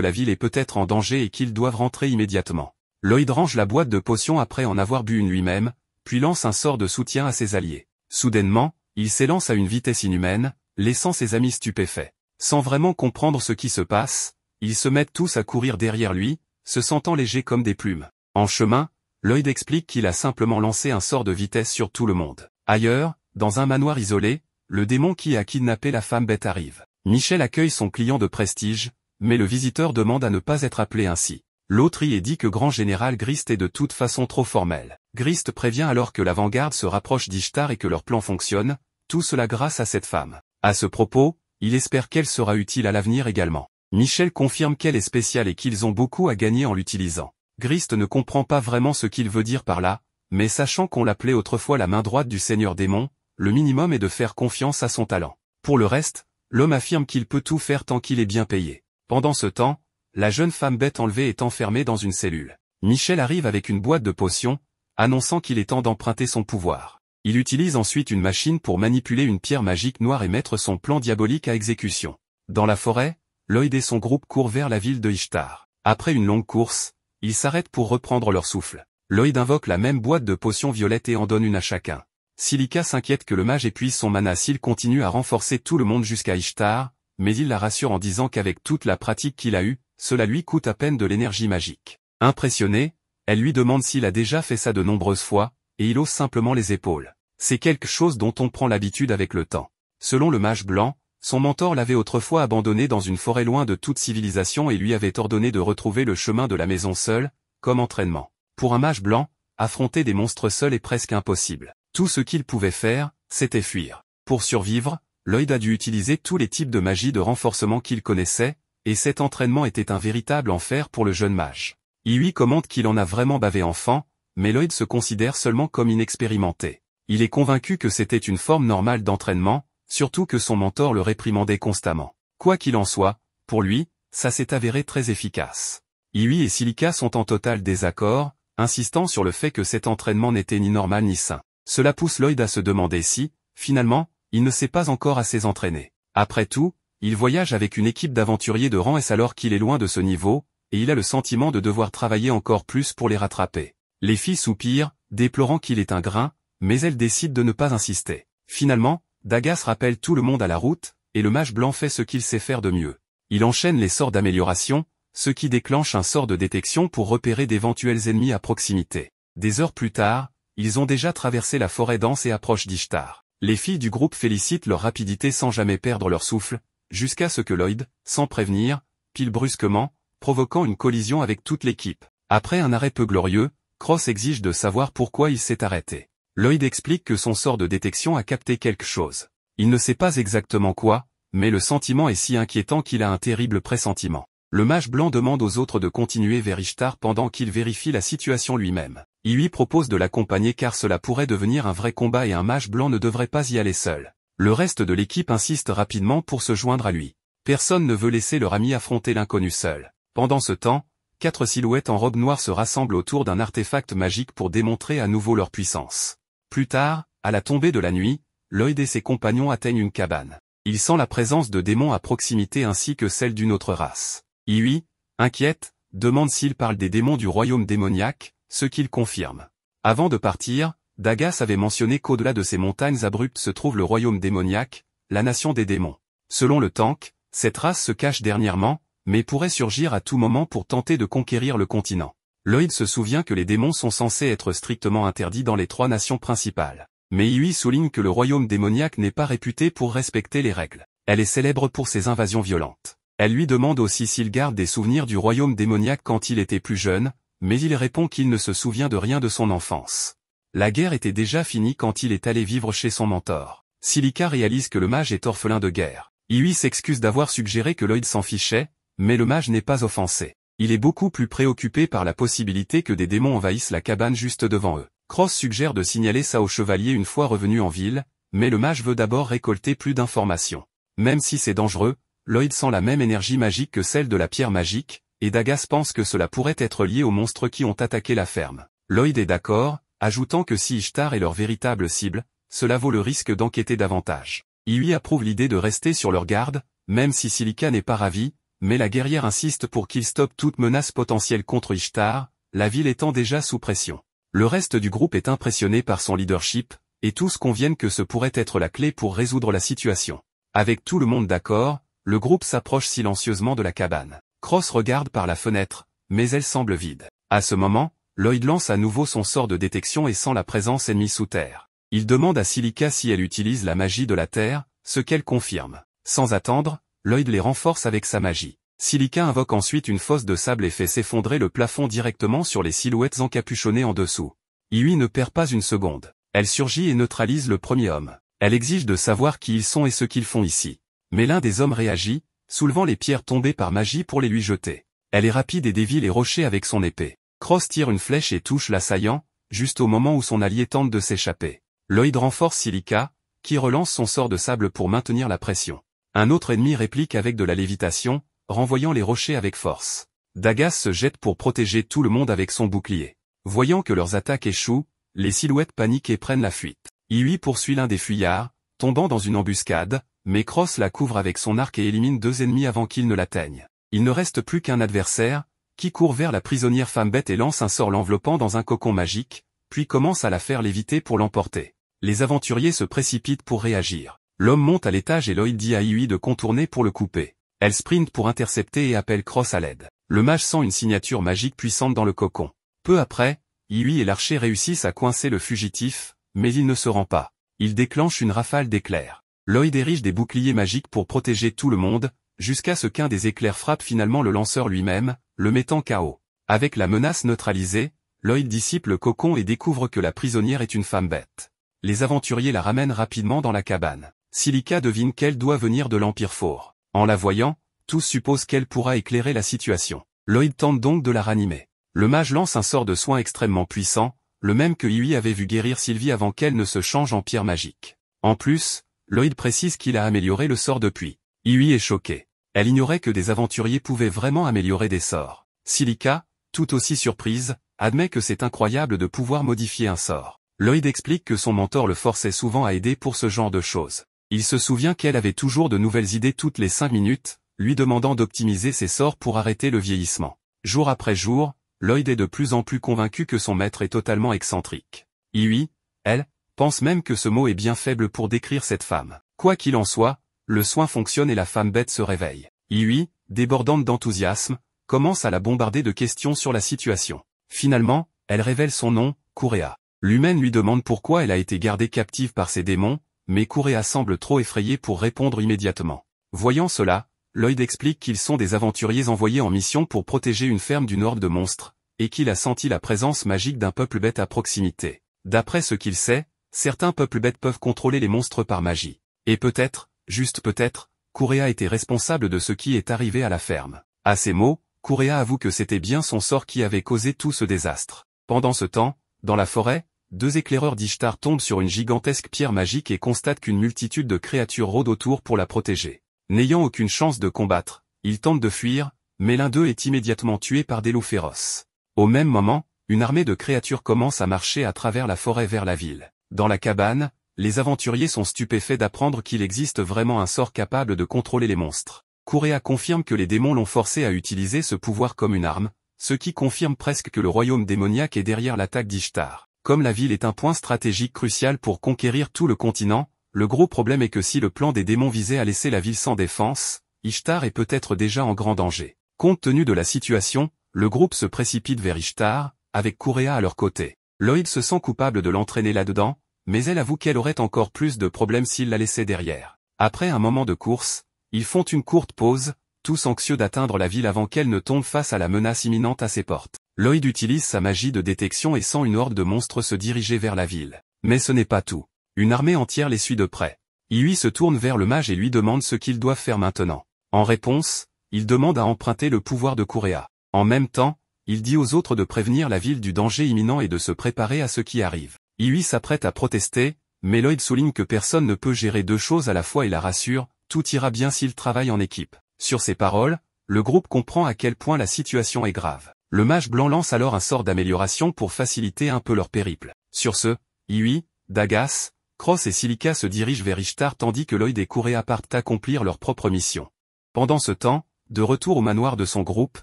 la ville est peut-être en danger et qu'ils doivent rentrer immédiatement. Lloyd range la boîte de potions après en avoir bu une lui-même, puis lance un sort de soutien à ses alliés. Soudainement, il s'élance à une vitesse inhumaine, laissant ses amis stupéfaits. Sans vraiment comprendre ce qui se passe, ils se mettent tous à courir derrière lui, se sentant légers comme des plumes. En chemin, Lloyd explique qu'il a simplement lancé un sort de vitesse sur tout le monde. Ailleurs, dans un manoir isolé, le démon qui a kidnappé la femme bête arrive. Michel accueille son client de prestige, mais le visiteur demande à ne pas être appelé ainsi. L'autre y est dit que Grand Général Grist est de toute façon trop formel. Grist prévient alors que l'avant-garde se rapproche d'Ishtar et que leur plan fonctionne, tout cela grâce à cette femme. À ce propos, il espère qu'elle sera utile à l'avenir également. Michel confirme qu'elle est spéciale et qu'ils ont beaucoup à gagner en l'utilisant. Grist ne comprend pas vraiment ce qu'il veut dire par là, mais sachant qu'on l'appelait autrefois la main droite du Seigneur Démon, le minimum est de faire confiance à son talent. Pour le reste, l'homme affirme qu'il peut tout faire tant qu'il est bien payé. Pendant ce temps, la jeune femme bête enlevée est enfermée dans une cellule. Michel arrive avec une boîte de potions, annonçant qu'il est temps d'emprunter son pouvoir. Il utilise ensuite une machine pour manipuler une pierre magique noire et mettre son plan diabolique à exécution. Dans la forêt, Lloyd et son groupe courent vers la ville de Ishtar. Après une longue course, ils s'arrêtent pour reprendre leur souffle. Lloyd invoque la même boîte de potions violettes et en donne une à chacun. Silica s'inquiète que le mage épuise son mana s'il continue à renforcer tout le monde jusqu'à Ishtar, mais il la rassure en disant qu'avec toute la pratique qu'il a eue, cela lui coûte à peine de l'énergie magique. Impressionnée, elle lui demande s'il a déjà fait ça de nombreuses fois, et il hausse simplement les épaules. C'est quelque chose dont on prend l'habitude avec le temps. Selon le mage blanc, son mentor l'avait autrefois abandonné dans une forêt loin de toute civilisation et lui avait ordonné de retrouver le chemin de la maison seul, comme entraînement. Pour un mage blanc, affronter des monstres seuls est presque impossible. Tout ce qu'il pouvait faire, c'était fuir. Pour survivre, Lloyd a dû utiliser tous les types de magie de renforcement qu'il connaissait, et cet entraînement était un véritable enfer pour le jeune mage. Il lui commente qu'il en a vraiment bavé enfant, mais Lloyd se considère seulement comme inexpérimenté. Il est convaincu que c'était une forme normale d'entraînement, surtout que son mentor le réprimandait constamment. Quoi qu'il en soit, pour lui, ça s'est avéré très efficace. Iwi et Silica sont en total désaccord, insistant sur le fait que cet entraînement n'était ni normal ni sain. Cela pousse Lloyd à se demander si, finalement, il ne s'est pas encore assez entraîné. Après tout, il voyage avec une équipe d'aventuriers de rang S alors qu'il est loin de ce niveau, et il a le sentiment de devoir travailler encore plus pour les rattraper. Les filles soupirent, déplorant qu'il est un grain, mais elles décident de ne pas insister. Finalement, Dagas rappelle tout le monde à la route, et le mage blanc fait ce qu'il sait faire de mieux. Il enchaîne les sorts d'amélioration, ce qui déclenche un sort de détection pour repérer d'éventuels ennemis à proximité. Des heures plus tard, ils ont déjà traversé la forêt dense et approchent d'Ishtar. Les filles du groupe félicitent leur rapidité sans jamais perdre leur souffle, jusqu'à ce que Lloyd, sans prévenir, pile brusquement, provoquant une collision avec toute l'équipe. Après un arrêt peu glorieux, Cross exige de savoir pourquoi il s'est arrêté. Lloyd explique que son sort de détection a capté quelque chose. Il ne sait pas exactement quoi, mais le sentiment est si inquiétant qu'il a un terrible pressentiment. Le mage blanc demande aux autres de continuer vers Ishtar pendant qu'il vérifie la situation lui-même. Il lui propose de l'accompagner car cela pourrait devenir un vrai combat et un mage blanc ne devrait pas y aller seul. Le reste de l'équipe insiste rapidement pour se joindre à lui. Personne ne veut laisser leur ami affronter l'inconnu seul. Pendant ce temps, 4 silhouettes en robe noire se rassemblent autour d'un artefact magique pour démontrer à nouveau leur puissance. Plus tard, à la tombée de la nuit, Lloyd et ses compagnons atteignent une cabane. Il sent la présence de démons à proximité ainsi que celle d'une autre race. Iwi, inquiète, demande s'il parle des démons du royaume démoniaque, ce qu'il confirme. Avant de partir, Dagas avait mentionné qu'au-delà de ces montagnes abruptes se trouve le royaume démoniaque, la nation des démons. Selon le Tank, cette race se cache dernièrement, mais pourrait surgir à tout moment pour tenter de conquérir le continent. Lloyd se souvient que les démons sont censés être strictement interdits dans les 3 nations principales. Mais Iwi souligne que le royaume démoniaque n'est pas réputé pour respecter les règles. Elle est célèbre pour ses invasions violentes. Elle lui demande aussi s'il garde des souvenirs du royaume démoniaque quand il était plus jeune, mais il répond qu'il ne se souvient de rien de son enfance. La guerre était déjà finie quand il est allé vivre chez son mentor. Silica réalise que le mage est orphelin de guerre. Iwi s'excuse d'avoir suggéré que Lloyd s'en fichait, mais le mage n'est pas offensé. Il est beaucoup plus préoccupé par la possibilité que des démons envahissent la cabane juste devant eux. Cross suggère de signaler ça au chevalier une fois revenu en ville, mais le mage veut d'abord récolter plus d'informations. Même si c'est dangereux, Lloyd sent la même énergie magique que celle de la pierre magique, et Dagas pense que cela pourrait être lié aux monstres qui ont attaqué la ferme. Lloyd est d'accord, ajoutant que si Ishtar est leur véritable cible, cela vaut le risque d'enquêter davantage. Il lui approuve l'idée de rester sur leur garde, même si Silica n'est pas ravie, mais la guerrière insiste pour qu'il stoppe toute menace potentielle contre Ishtar, la ville étant déjà sous pression. Le reste du groupe est impressionné par son leadership, et tous conviennent que ce pourrait être la clé pour résoudre la situation. Avec tout le monde d'accord, le groupe s'approche silencieusement de la cabane. Cross regarde par la fenêtre, mais elle semble vide. À ce moment, Lloyd lance à nouveau son sort de détection et sent la présence ennemie sous terre. Il demande à Silica si elle utilise la magie de la terre, ce qu'elle confirme. Sans attendre, Lloyd les renforce avec sa magie. Silica invoque ensuite une fosse de sable et fait s'effondrer le plafond directement sur les silhouettes encapuchonnées en dessous. Iwi ne perd pas une seconde. Elle surgit et neutralise le premier homme. Elle exige de savoir qui ils sont et ce qu'ils font ici. Mais l'un des hommes réagit, soulevant les pierres tombées par magie pour les lui jeter. Elle est rapide et dévie les rochers avec son épée. Cross tire une flèche et touche l'assaillant, juste au moment où son allié tente de s'échapper. Lloyd renforce Silica, qui relance son sort de sable pour maintenir la pression. Un autre ennemi réplique avec de la lévitation, renvoyant les rochers avec force. Dagas se jette pour protéger tout le monde avec son bouclier. Voyant que leurs attaques échouent, les silhouettes paniquent et prennent la fuite. Iwi poursuit l'un des fuyards, tombant dans une embuscade, mais Cross la couvre avec son arc et élimine 2 ennemis avant qu'ils ne l'atteignent. Il ne reste plus qu'un adversaire, qui court vers la prisonnière femme bête et lance un sort l'enveloppant dans un cocon magique, puis commence à la faire léviter pour l'emporter. Les aventuriers se précipitent pour réagir. L'homme monte à l'étage et Lloyd dit à Iwi de contourner pour le couper. Elle sprint pour intercepter et appelle Cross à l'aide. Le mage sent une signature magique puissante dans le cocon. Peu après, Iwi et l'archer réussissent à coincer le fugitif, mais il ne se rend pas. Il déclenche une rafale d'éclairs. Lloyd érige des boucliers magiques pour protéger tout le monde, jusqu'à ce qu'un des éclairs frappe finalement le lanceur lui-même, le mettant KO. Avec la menace neutralisée, Lloyd dissipe le cocon et découvre que la prisonnière est une femme bête. Les aventuriers la ramènent rapidement dans la cabane. Silica devine qu'elle doit venir de l'Empire Fort. En la voyant, tous supposent qu'elle pourra éclairer la situation. Lloyd tente donc de la ranimer. Le mage lance un sort de soin extrêmement puissant, le même que Iwi avait vu guérir Sylvie avant qu'elle ne se change en pierre magique. En plus, Lloyd précise qu'il a amélioré le sort depuis. Iwi est choquée. Elle ignorait que des aventuriers pouvaient vraiment améliorer des sorts. Silica, tout aussi surprise, admet que c'est incroyable de pouvoir modifier un sort. Lloyd explique que son mentor le forçait souvent à aider pour ce genre de choses. Il se souvient qu'elle avait toujours de nouvelles idées toutes les 5 minutes, lui demandant d'optimiser ses sorts pour arrêter le vieillissement. Jour après jour, Lloyd est de plus en plus convaincu que son maître est totalement excentrique. Iwi, elle, pense même que ce mot est bien faible pour décrire cette femme. Quoi qu'il en soit, le soin fonctionne et la femme bête se réveille. Iwi, débordante d'enthousiasme, commence à la bombarder de questions sur la situation. Finalement, elle révèle son nom, Kurea. L'humaine lui demande pourquoi elle a été gardée captive par ces démons, mais Kurea semble trop effrayée pour répondre immédiatement. Voyant cela, Lloyd explique qu'ils sont des aventuriers envoyés en mission pour protéger une ferme d'une horde de monstres, et qu'il a senti la présence magique d'un peuple bête à proximité. D'après ce qu'il sait, certains peuples bêtes peuvent contrôler les monstres par magie. Et peut-être, juste peut-être, Kureha était responsable de ce qui est arrivé à la ferme. À ces mots, Kureha avoue que c'était bien son sort qui avait causé tout ce désastre. Pendant ce temps, dans la forêt, deux éclaireurs d'Ishtar tombent sur une gigantesque pierre magique et constatent qu'une multitude de créatures rôdent autour pour la protéger. N'ayant aucune chance de combattre, ils tentent de fuir, mais l'un d'eux est immédiatement tué par des loups féroces. Au même moment, une armée de créatures commence à marcher à travers la forêt vers la ville. Dans la cabane, les aventuriers sont stupéfaits d'apprendre qu'il existe vraiment un sort capable de contrôler les monstres. Kureha confirme que les démons l'ont forcé à utiliser ce pouvoir comme une arme, ce qui confirme presque que le royaume démoniaque est derrière l'attaque d'Ishtar. Comme la ville est un point stratégique crucial pour conquérir tout le continent, le gros problème est que si le plan des démons visait à laisser la ville sans défense, Ishtar est peut-être déjà en grand danger. Compte tenu de la situation, le groupe se précipite vers Ishtar, avec Kureha à leur côté. Lloyd se sent coupable de l'entraîner là-dedans, mais elle avoue qu'elle aurait encore plus de problèmes s'il la laissait derrière. Après un moment de course, ils font une courte pause, tous anxieux d'atteindre la ville avant qu'elle ne tombe face à la menace imminente à ses portes. Lloyd utilise sa magie de détection et sent une horde de monstres se diriger vers la ville. Mais ce n'est pas tout. Une armée entière les suit de près. Iui se tourne vers le mage et lui demande ce qu'ils doivent faire maintenant. En réponse, il demande à emprunter le pouvoir de Kureha. En même temps, il dit aux autres de prévenir la ville du danger imminent et de se préparer à ce qui arrive. Iui s'apprête à protester, mais Lloyd souligne que personne ne peut gérer deux choses à la fois et la rassure, tout ira bien s'ils travaillent en équipe. Sur ces paroles, le groupe comprend à quel point la situation est grave. Le mage blanc lance alors un sort d'amélioration pour faciliter un peu leur périple. Sur ce, Iui, Dagas, Cross et Silica se dirigent vers Ishtar tandis que Lloyd et Kureha partent accomplir leur propre mission. Pendant ce temps, de retour au manoir de son groupe,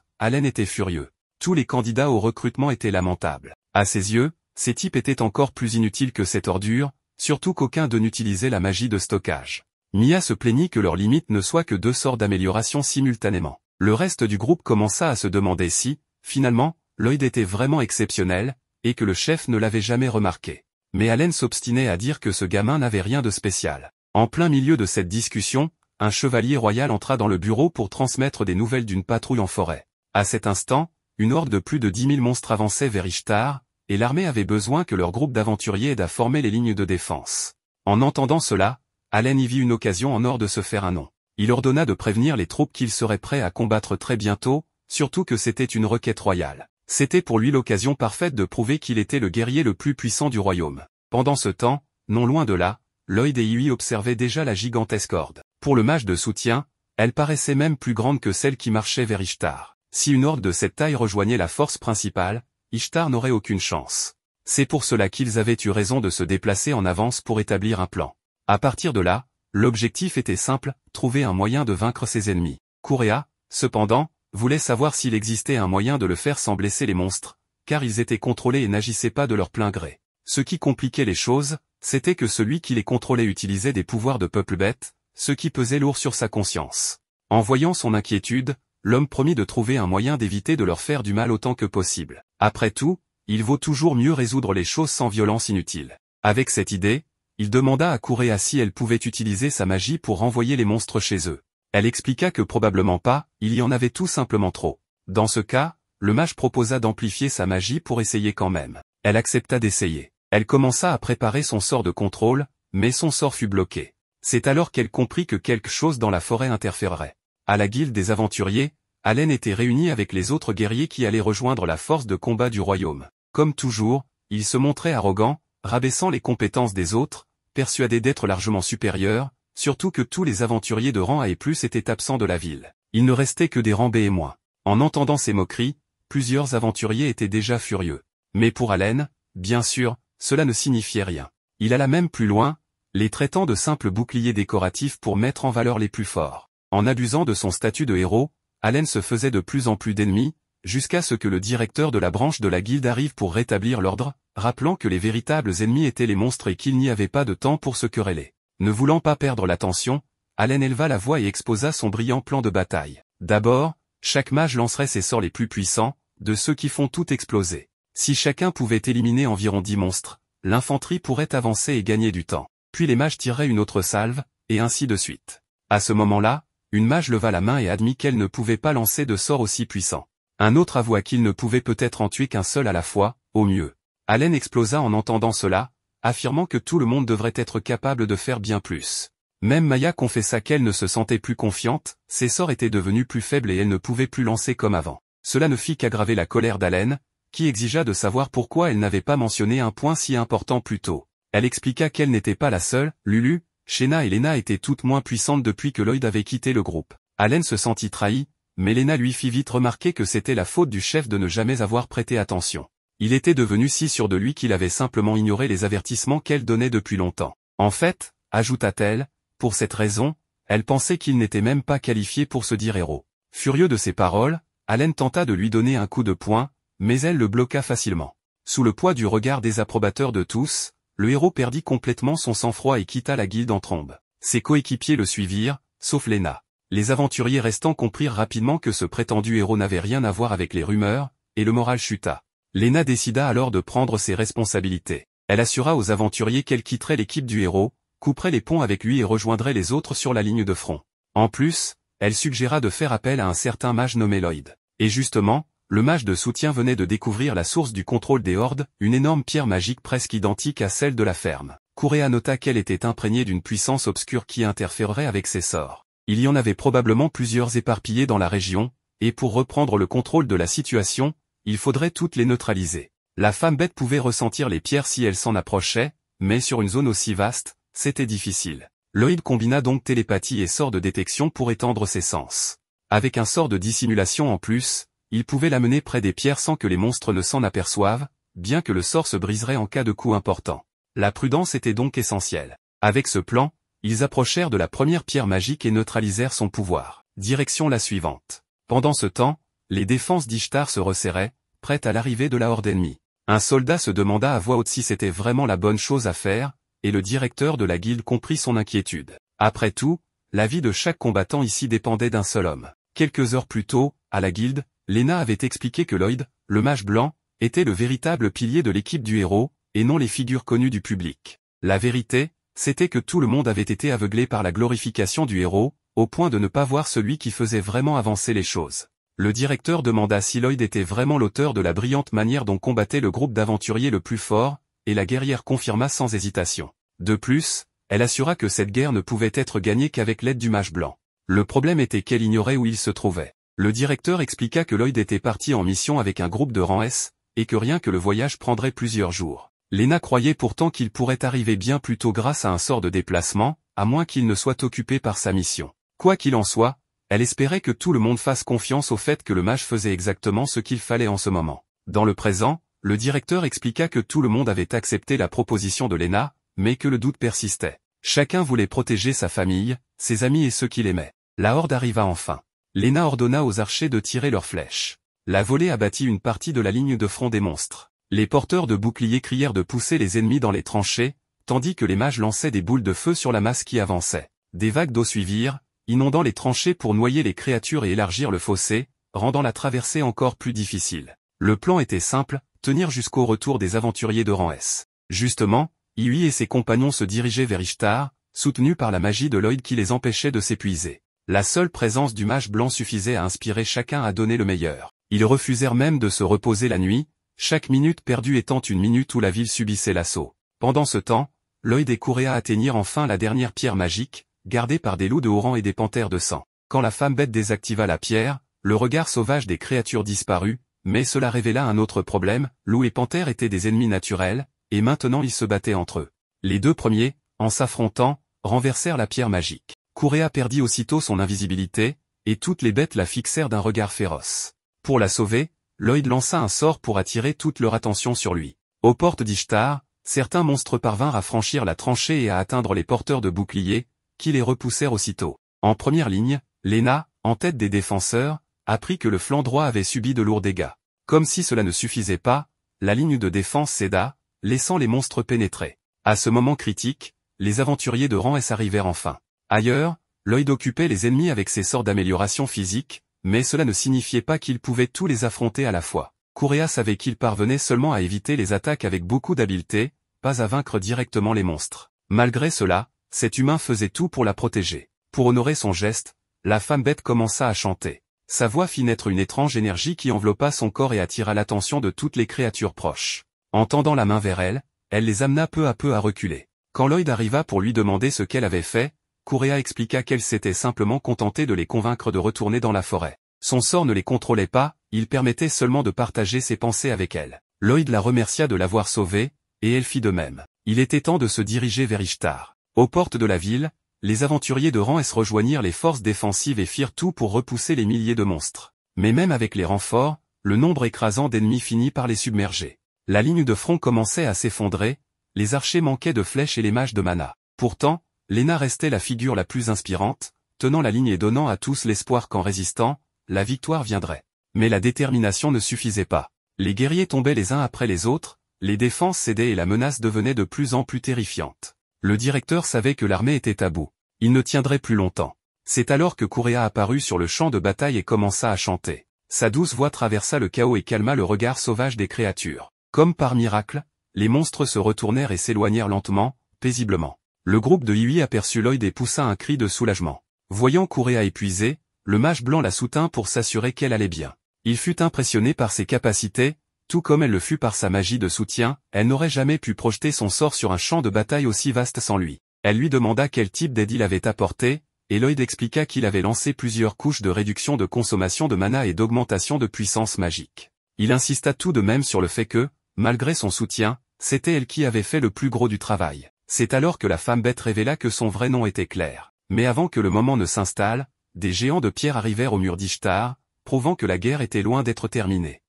Allen était furieux. Tous les candidats au recrutement étaient lamentables. À ses yeux, ces types étaient encore plus inutiles que cette ordure, surtout qu'aucun d'eux n'utilisait la magie de stockage. Mia se plaignit que leur limite ne soit que deux sorts d'amélioration simultanément. Le reste du groupe commença à se demander si, finalement, Lloyd était vraiment exceptionnel, et que le chef ne l'avait jamais remarqué. Mais Allen s'obstinait à dire que ce gamin n'avait rien de spécial. En plein milieu de cette discussion, un chevalier royal entra dans le bureau pour transmettre des nouvelles d'une patrouille en forêt. À cet instant, une horde de plus de 10 000 monstres avançait vers Ishtar, et l'armée avait besoin que leur groupe d'aventuriers aide à former les lignes de défense. En entendant cela, Allen y vit une occasion en or de se faire un nom. Il ordonna de prévenir les troupes qu'ils seraient prêts à combattre très bientôt, surtout que c'était une requête royale. C'était pour lui l'occasion parfaite de prouver qu'il était le guerrier le plus puissant du royaume. Pendant ce temps, non loin de là, Lloyd et Iui observaient déjà la gigantesque horde. Pour le mage de soutien, elle paraissait même plus grande que celle qui marchait vers Ishtar. Si une horde de cette taille rejoignait la force principale, Ishtar n'aurait aucune chance. C'est pour cela qu'ils avaient eu raison de se déplacer en avance pour établir un plan. À partir de là, l'objectif était simple, trouver un moyen de vaincre ses ennemis. Kureha, cependant, voulait savoir s'il existait un moyen de le faire sans blesser les monstres, car ils étaient contrôlés et n'agissaient pas de leur plein gré. Ce qui compliquait les choses, c'était que celui qui les contrôlait utilisait des pouvoirs de peuple bête, ce qui pesait lourd sur sa conscience. En voyant son inquiétude, l'homme promit de trouver un moyen d'éviter de leur faire du mal autant que possible. Après tout, il vaut toujours mieux résoudre les choses sans violence inutile. Avec cette idée, il demanda à Kureha si elle pouvait utiliser sa magie pour renvoyer les monstres chez eux. Elle expliqua que probablement pas, il y en avait tout simplement trop. Dans ce cas, le mage proposa d'amplifier sa magie pour essayer quand même. Elle accepta d'essayer. Elle commença à préparer son sort de contrôle, mais son sort fut bloqué. C'est alors qu'elle comprit que quelque chose dans la forêt interférerait. À la guilde des aventuriers, Allen était réuni avec les autres guerriers qui allaient rejoindre la force de combat du royaume. Comme toujours, il se montrait arrogant, rabaissant les compétences des autres, persuadé d'être largement supérieur, surtout que tous les aventuriers de rang A et plus étaient absents de la ville. Il ne restait que des rangs B et moins. En entendant ces moqueries, plusieurs aventuriers étaient déjà furieux. Mais pour Allen, bien sûr, cela ne signifiait rien. Il alla même plus loin, les traitant de simples boucliers décoratifs pour mettre en valeur les plus forts. En abusant de son statut de héros, Allen se faisait de plus en plus d'ennemis, jusqu'à ce que le directeur de la branche de la guilde arrive pour rétablir l'ordre, rappelant que les véritables ennemis étaient les monstres et qu'il n'y avait pas de temps pour se quereller. Ne voulant pas perdre l'attention, Allen éleva la voix et exposa son brillant plan de bataille. D'abord, chaque mage lancerait ses sorts les plus puissants, de ceux qui font tout exploser. Si chacun pouvait éliminer environ 10 monstres, l'infanterie pourrait avancer et gagner du temps. Puis les mages tireraient une autre salve, et ainsi de suite. À ce moment-là, une mage leva la main et admit qu'elle ne pouvait pas lancer de sort aussi puissant. Un autre avoua qu'il ne pouvait peut-être en tuer qu'un seul à la fois, au mieux. Allen explosa en entendant cela, affirmant que tout le monde devrait être capable de faire bien plus. Même Maya confessa qu'elle ne se sentait plus confiante, ses sorts étaient devenus plus faibles et elle ne pouvait plus lancer comme avant. Cela ne fit qu'aggraver la colère d'Allen, qui exigea de savoir pourquoi elle n'avait pas mentionné un point si important plus tôt. Elle expliqua qu'elle n'était pas la seule, Lulu, Shayna et Lena étaient toutes moins puissantes depuis que Lloyd avait quitté le groupe. Allen se sentit trahi, mais Lena lui fit vite remarquer que c'était la faute du chef de ne jamais avoir prêté attention. Il était devenu si sûr de lui qu'il avait simplement ignoré les avertissements qu'elle donnait depuis longtemps. En fait, ajouta-t-elle, pour cette raison, elle pensait qu'il n'était même pas qualifié pour se dire héros. Furieux de ces paroles, Allen tenta de lui donner un coup de poing, mais elle le bloqua facilement. Sous le poids du regard désapprobateur de tous, le héros perdit complètement son sang-froid et quitta la guilde en trombe. Ses coéquipiers le suivirent, sauf Lena. Les aventuriers restants comprirent rapidement que ce prétendu héros n'avait rien à voir avec les rumeurs, et le moral chuta. Lena décida alors de prendre ses responsabilités. Elle assura aux aventuriers qu'elle quitterait l'équipe du héros, couperait les ponts avec lui et rejoindrait les autres sur la ligne de front. En plus, elle suggéra de faire appel à un certain mage nommé Lloyd. Et justement, le mage de soutien venait de découvrir la source du contrôle des hordes, une énorme pierre magique presque identique à celle de la ferme. Correa nota qu'elle était imprégnée d'une puissance obscure qui interférerait avec ses sorts. Il y en avait probablement plusieurs éparpillés dans la région, et pour reprendre le contrôle de la situation, il faudrait toutes les neutraliser. La femme bête pouvait ressentir les pierres si elle s'en approchait, mais sur une zone aussi vaste, c'était difficile. Lloyd combina donc télépathie et sort de détection pour étendre ses sens. Avec un sort de dissimulation en plus, il pouvait l'amener près des pierres sans que les monstres ne s'en aperçoivent, bien que le sort se briserait en cas de coup important. La prudence était donc essentielle. Avec ce plan, ils approchèrent de la première pierre magique et neutralisèrent son pouvoir. Direction la suivante. Pendant ce temps, les défenses d'Ishtar se resserraient, prêtes à l'arrivée de la horde ennemie. Un soldat se demanda à voix haute si c'était vraiment la bonne chose à faire, et le directeur de la guilde comprit son inquiétude. Après tout, la vie de chaque combattant ici dépendait d'un seul homme. Quelques heures plus tôt, à la guilde, Lena avait expliqué que Lloyd, le mage blanc, était le véritable pilier de l'équipe du héros, et non les figures connues du public. La vérité, c'était que tout le monde avait été aveuglé par la glorification du héros, au point de ne pas voir celui qui faisait vraiment avancer les choses. Le directeur demanda si Lloyd était vraiment l'auteur de la brillante manière dont combattait le groupe d'aventuriers le plus fort, et la guerrière confirma sans hésitation. De plus, elle assura que cette guerre ne pouvait être gagnée qu'avec l'aide du mage blanc. Le problème était qu'elle ignorait où il se trouvait. Le directeur expliqua que Lloyd était parti en mission avec un groupe de rang S, et que rien que le voyage prendrait plusieurs jours. Lena croyait pourtant qu'il pourrait arriver bien plus tôt grâce à un sort de déplacement, à moins qu'il ne soit occupé par sa mission. Quoi qu'il en soit, elle espérait que tout le monde fasse confiance au fait que le mage faisait exactement ce qu'il fallait en ce moment. Dans le présent, le directeur expliqua que tout le monde avait accepté la proposition de Lena, mais que le doute persistait. Chacun voulait protéger sa famille, ses amis et ceux qu'il aimait. La horde arriva enfin. Lena ordonna aux archers de tirer leurs flèches. La volée abattit une partie de la ligne de front des monstres. Les porteurs de boucliers crièrent de pousser les ennemis dans les tranchées, tandis que les mages lançaient des boules de feu sur la masse qui avançait. Des vagues d'eau suivirent, inondant les tranchées pour noyer les créatures et élargir le fossé, rendant la traversée encore plus difficile. Le plan était simple, tenir jusqu'au retour des aventuriers de rang S. Justement, Iui et ses compagnons se dirigeaient vers Ishtar, soutenus par la magie de Lloyd qui les empêchait de s'épuiser. La seule présence du mage blanc suffisait à inspirer chacun à donner le meilleur. Ils refusèrent même de se reposer la nuit, chaque minute perdue étant une minute où la ville subissait l'assaut. Pendant ce temps, Lloyd et Correa atteignirent enfin la dernière pierre magique, gardée par des loups de haut rang et des panthères de sang. Quand la femme bête désactiva la pierre, le regard sauvage des créatures disparut, mais cela révéla un autre problème, loups et panthères étaient des ennemis naturels, et maintenant ils se battaient entre eux. Les deux premiers, en s'affrontant, renversèrent la pierre magique. Correa perdit aussitôt son invisibilité, et toutes les bêtes la fixèrent d'un regard féroce. Pour la sauver, Lloyd lança un sort pour attirer toute leur attention sur lui. Aux portes d'Ishtar, certains monstres parvinrent à franchir la tranchée et à atteindre les porteurs de boucliers, qui les repoussèrent aussitôt. En première ligne, Lena, en tête des défenseurs, apprit que le flanc droit avait subi de lourds dégâts. Comme si cela ne suffisait pas, la ligne de défense céda, laissant les monstres pénétrer. À ce moment critique, les aventuriers de rang S arrivèrent enfin. Ailleurs, Lloyd occupait les ennemis avec ses sorts d'amélioration physique, mais cela ne signifiait pas qu'il pouvait tous les affronter à la fois. Correa savait qu'il parvenait seulement à éviter les attaques avec beaucoup d'habileté, pas à vaincre directement les monstres. Malgré cela, cet humain faisait tout pour la protéger. Pour honorer son geste, la femme bête commença à chanter. Sa voix fit naître une étrange énergie qui enveloppa son corps et attira l'attention de toutes les créatures proches. En tendant la main vers elle, elle les amena peu à peu à reculer. Quand Lloyd arriva pour lui demander ce qu'elle avait fait, Kureha expliqua qu'elle s'était simplement contentée de les convaincre de retourner dans la forêt. Son sort ne les contrôlait pas, il permettait seulement de partager ses pensées avec elle. Lloyd la remercia de l'avoir sauvée, et elle fit de même. Il était temps de se diriger vers Ishtar. Aux portes de la ville, les aventuriers de rang S rejoignirent les forces défensives et firent tout pour repousser les milliers de monstres. Mais même avec les renforts, le nombre écrasant d'ennemis finit par les submerger. La ligne de front commençait à s'effondrer, les archers manquaient de flèches et les mages de mana. Pourtant, Lena restait la figure la plus inspirante, tenant la ligne et donnant à tous l'espoir qu'en résistant, la victoire viendrait. Mais la détermination ne suffisait pas. Les guerriers tombaient les uns après les autres, les défenses cédaient et la menace devenait de plus en plus terrifiante. Le directeur savait que l'armée était à bout. Il ne tiendrait plus longtemps. C'est alors que Kureha apparut sur le champ de bataille et commença à chanter. Sa douce voix traversa le chaos et calma le regard sauvage des créatures. Comme par miracle, les monstres se retournèrent et s'éloignèrent lentement, paisiblement. Le groupe de Yui aperçut Lloyd et poussa un cri de soulagement. Voyant Kureha épuisée, le mage blanc la soutint pour s'assurer qu'elle allait bien. Il fut impressionné par ses capacités, tout comme elle le fut par sa magie de soutien, elle n'aurait jamais pu projeter son sort sur un champ de bataille aussi vaste sans lui. Elle lui demanda quel type d'aide il avait apporté, et Lloyd expliqua qu'il avait lancé plusieurs couches de réduction de consommation de mana et d'augmentation de puissance magique. Il insista tout de même sur le fait que, malgré son soutien, c'était elle qui avait fait le plus gros du travail. C'est alors que la femme bête révéla que son vrai nom était Claire. Mais avant que le moment ne s'installe, des géants de pierre arrivèrent au mur d'Ishtar, prouvant que la guerre était loin d'être terminée.